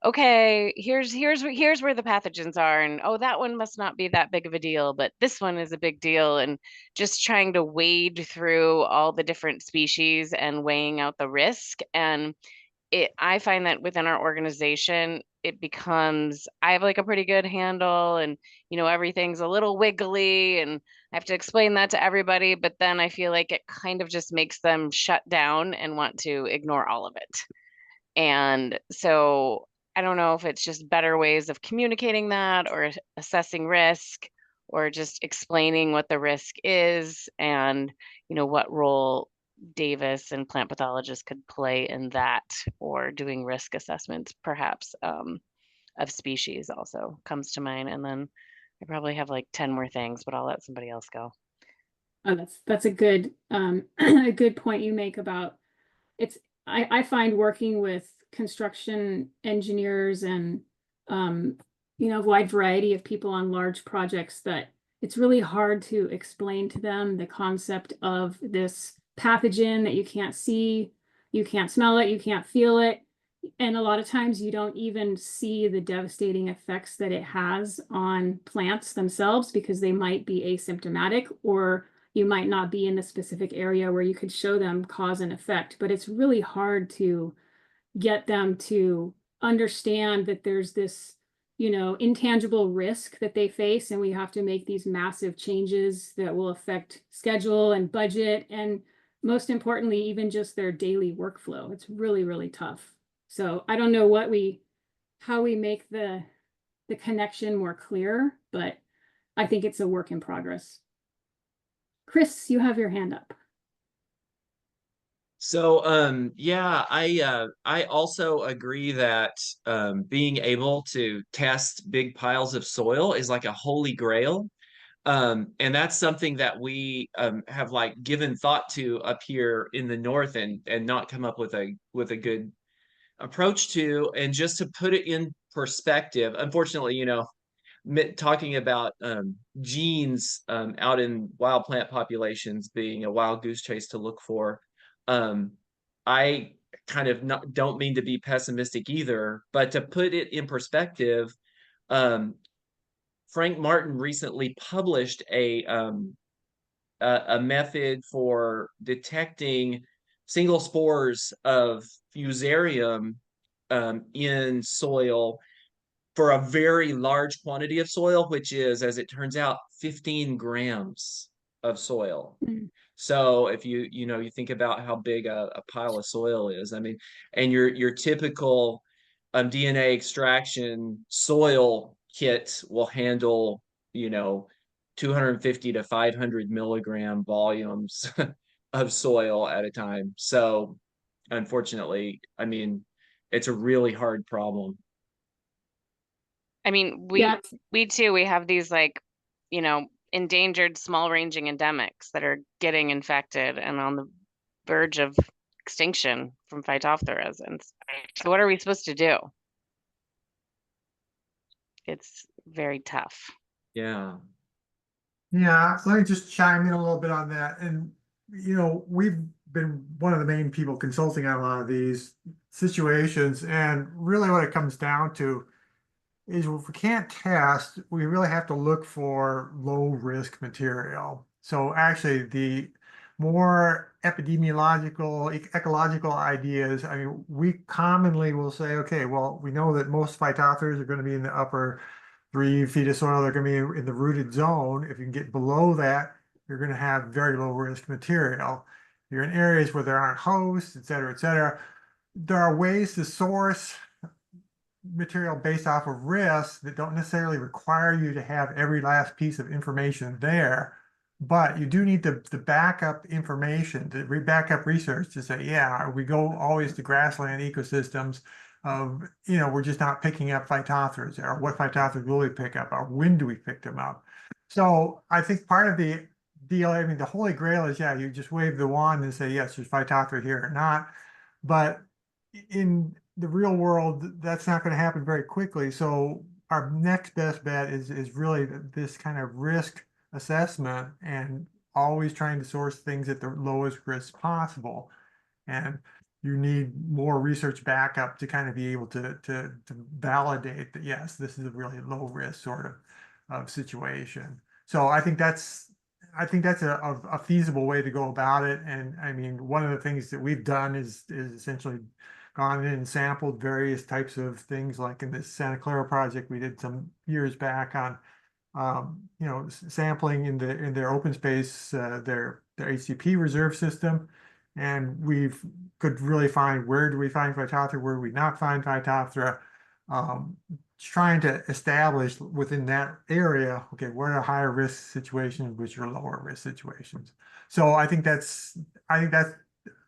okay, here's where the pathogens are, and oh, that one must not be that big of a deal, but this one is a big deal, and just trying to wade through all the different species and weighing out the risk. And I find that within our organization, it becomes, I have like a pretty good handle, and everything's a little wiggly, and I have to explain that to everybody, but then I feel like it kind of just makes them shut down and want to ignore all of it. And so I don't know if it's just better ways of communicating that, or assessing risk, or just explaining what the risk is, and what role Davis and plant pathologists could play in that, or doing risk assessments perhaps of species also comes to mind. And then I probably have like 10 more things, but I'll let somebody else go. Oh, that's a good a good point you make about it's. I find working with construction engineers and a wide variety of people on large projects that it's really hard to explain to them the concept of this pathogen that you can't see, you can't smell it, you can't feel it. And a lot of times you don't even see the devastating effects that it has on plants themselves because they might be asymptomatic, or you might not be in the specific area where you could show them cause and effect. But it's really hard to get them to understand that there's this, intangible risk that they face, and we have to make these massive changes that will affect schedule and budget. And most importantly, even just their daily workflow. It's really, really tough. So I don't know how we make the connection more clear, but I think it's a work in progress. Chris, you have your hand up. So yeah, I also agree that being able to test big piles of soil is like a holy grail. And that's something that we have like given thought to up here in the north, and not come up with a good approach to. And just to put it in perspective, unfortunately, talking about genes out in wild plant populations being a wild goose chase to look for, I kind of don't mean to be pessimistic either, but to put it in perspective, Frank Martin recently published a method for detecting single spores of fusarium in soil for a very large quantity of soil, which is, as it turns out, 15 grams of soil. Mm. So if you think about how big a pile of soil is, I mean, and your typical DNA extraction soil kit will handle, 250 to 500 milligram volumes of soil at a time. So unfortunately, I mean, it's a really hard problem. I mean, Yeah. we too, we have these like, endangered small ranging endemics that are getting infected and on the verge of extinction from Phytophthoras. And so what are we supposed to do? It's very tough. Yeah. Yeah, let me just chime in a little bit on that. And, we've been one of the main people consulting on a lot of these situations. And really what it comes down to is if we can't test, we really have to look for low risk material. So actually the more epidemiological, ecological ideas, I mean, we commonly will say, okay, well, we know that most phytophthora are going to be in the upper 3 feet of soil. They're going to be in the rooted zone. If you can get below that, you're going to have very low risk material. You're in areas where there aren't hosts, et cetera, et cetera. There are ways to source material based off of risks that don't necessarily require you to have every last piece of information there, but you do need the backup information, the backup research to say, yeah, we go always to grassland ecosystems of, we're just not picking up phytophthora, or what phytophthora will we pick up, or when do we pick them up? So I think part of the deal, I mean, the holy grail is, yeah, you just wave the wand and say, yes, there's phytophthora here or not. But in the real world, that's not going to happen very quickly. So our next best bet is really this kind of risk assessment and always trying to source things at the lowest risk possible. And you need more research backup to kind of be able to validate that, yes, this is a really low risk sort of situation. So I think that's a feasible way to go about it. And I mean, one of the things that we've done is essentially gone in and sampled various types of things, like in this Santa Clara project we did some years back on, sampling in their open space, their HCP reserve system. And could really find, where do we find Phytophthora, where do we not find Phytophthora, trying to establish within that area, okay, what are higher risk situations, which are lower risk situations. So I think that's an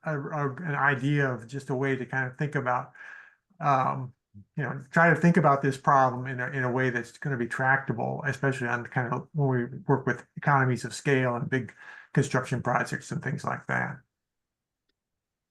idea of just a way to kind of think about, try to think about this problem in a way that's going to be tractable, especially on kind of when we work with economies of scale and big construction projects and things like that.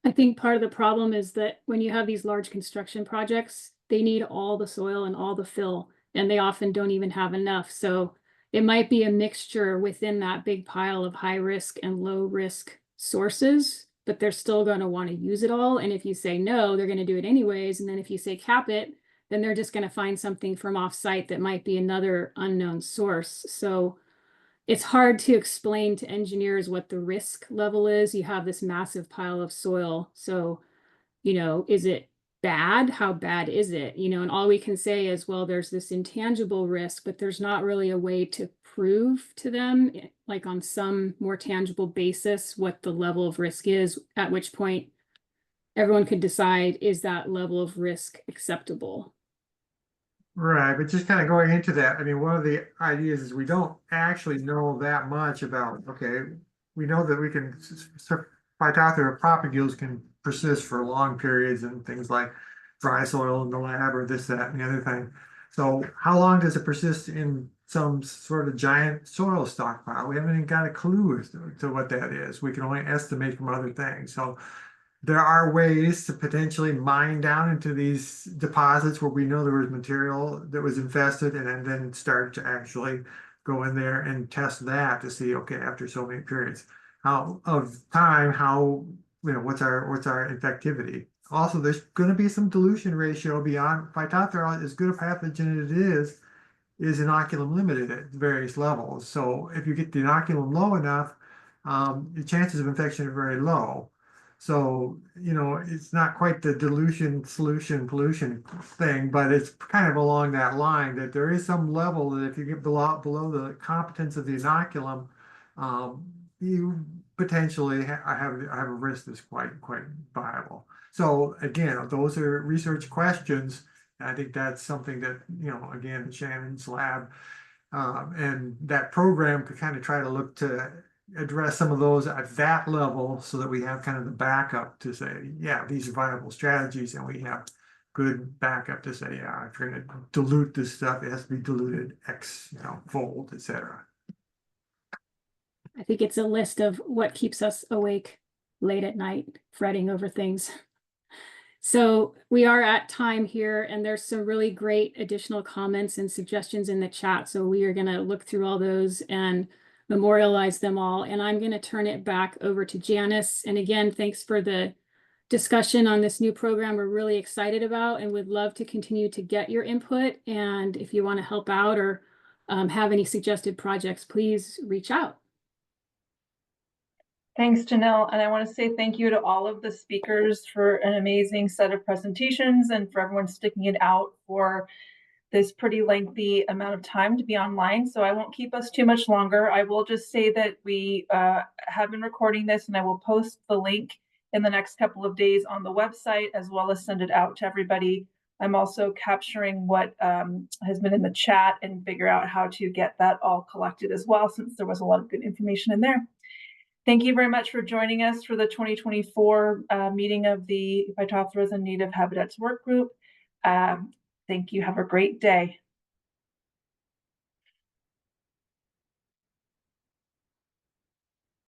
I think part of the problem is that when you have these large construction projects, they need all the soil and all the fill, and they often don't even have enough. So it might be a mixture within that big pile of high risk and low risk sources, but they're still going to want to use it all. And if you say no, they're going to do it anyways. And then if you say cap it, then they're just going to find something from off-site that might be another unknown source. So it's hard to explain to engineers what the risk level is. You have this massive pile of soil. So, is it bad, how bad is it? You know, and all we can say is, well, there's this intangible risk, but there's not really a way to prove to them, like on some more tangible basis, what the level of risk is, at which point everyone could decide, is that level of risk acceptable? Right, but just kind of going into that, I mean, one of the ideas is we don't actually know that much about, okay, we know that we can, Phytophthora propagules can persist for long periods and things like dry soil in the lab or this, that, and the other thing. So how long does it persist in some sort of giant soil stockpile? We haven't even got a clue as to what that is. We can only estimate from other things. So there are ways to potentially mine down into these deposits where we know there was material that was infested and then start to actually go in there and test that to see, okay, after so many periods, how of time, how, you know, what's our infectivity. Also, there's going to be some dilution ratio beyond Phytophthora, as good a pathogen it is inoculum limited at various levels. So if you get the inoculum low enough, the chances of infection are very low. So, you know, it's not quite the dilution, solution, pollution thing, but it's kind of along that line that there is some level that if you get below the competence of the inoculum, you potentially have a risk that's quite viable. So again, those are research questions. I think that's something that, you know, again, Shannon's lab and that program could kind of try to look to address some of those at that level so that we have kind of the backup to say, yeah, these are viable strategies, and we have good backup to say, yeah, if you're going to dilute this stuff, it has to be diluted X, you know, fold, etc. I think it's a list of what keeps us awake late at night, fretting over things. So we are at time here, and there's some really great additional comments and suggestions in the chat. So we are going to look through all those and memorialize them all. And I'm going to turn it back over to Janice. And again, thanks for the discussion on this new program we're really excited about and would love to continue to get your input. And if you want to help out or have any suggested projects, please reach out. Thanks, Janelle. And I want to say thank you to all of the speakers for an amazing set of presentations and for everyone sticking it out for this pretty lengthy amount of time to be online. So I won't keep us too much longer. I will just say that we have been recording this, and I will post the link in the next couple of days on the website, as well as send it out to everybody. I'm also capturing what has been in the chat and figure out how to get that all collected as well, since there was a lot of good information in there. Thank you very much for joining us for the 2024 meeting of the Phytophthoras and Native Habitats Work Group. Thank you. Have a great day.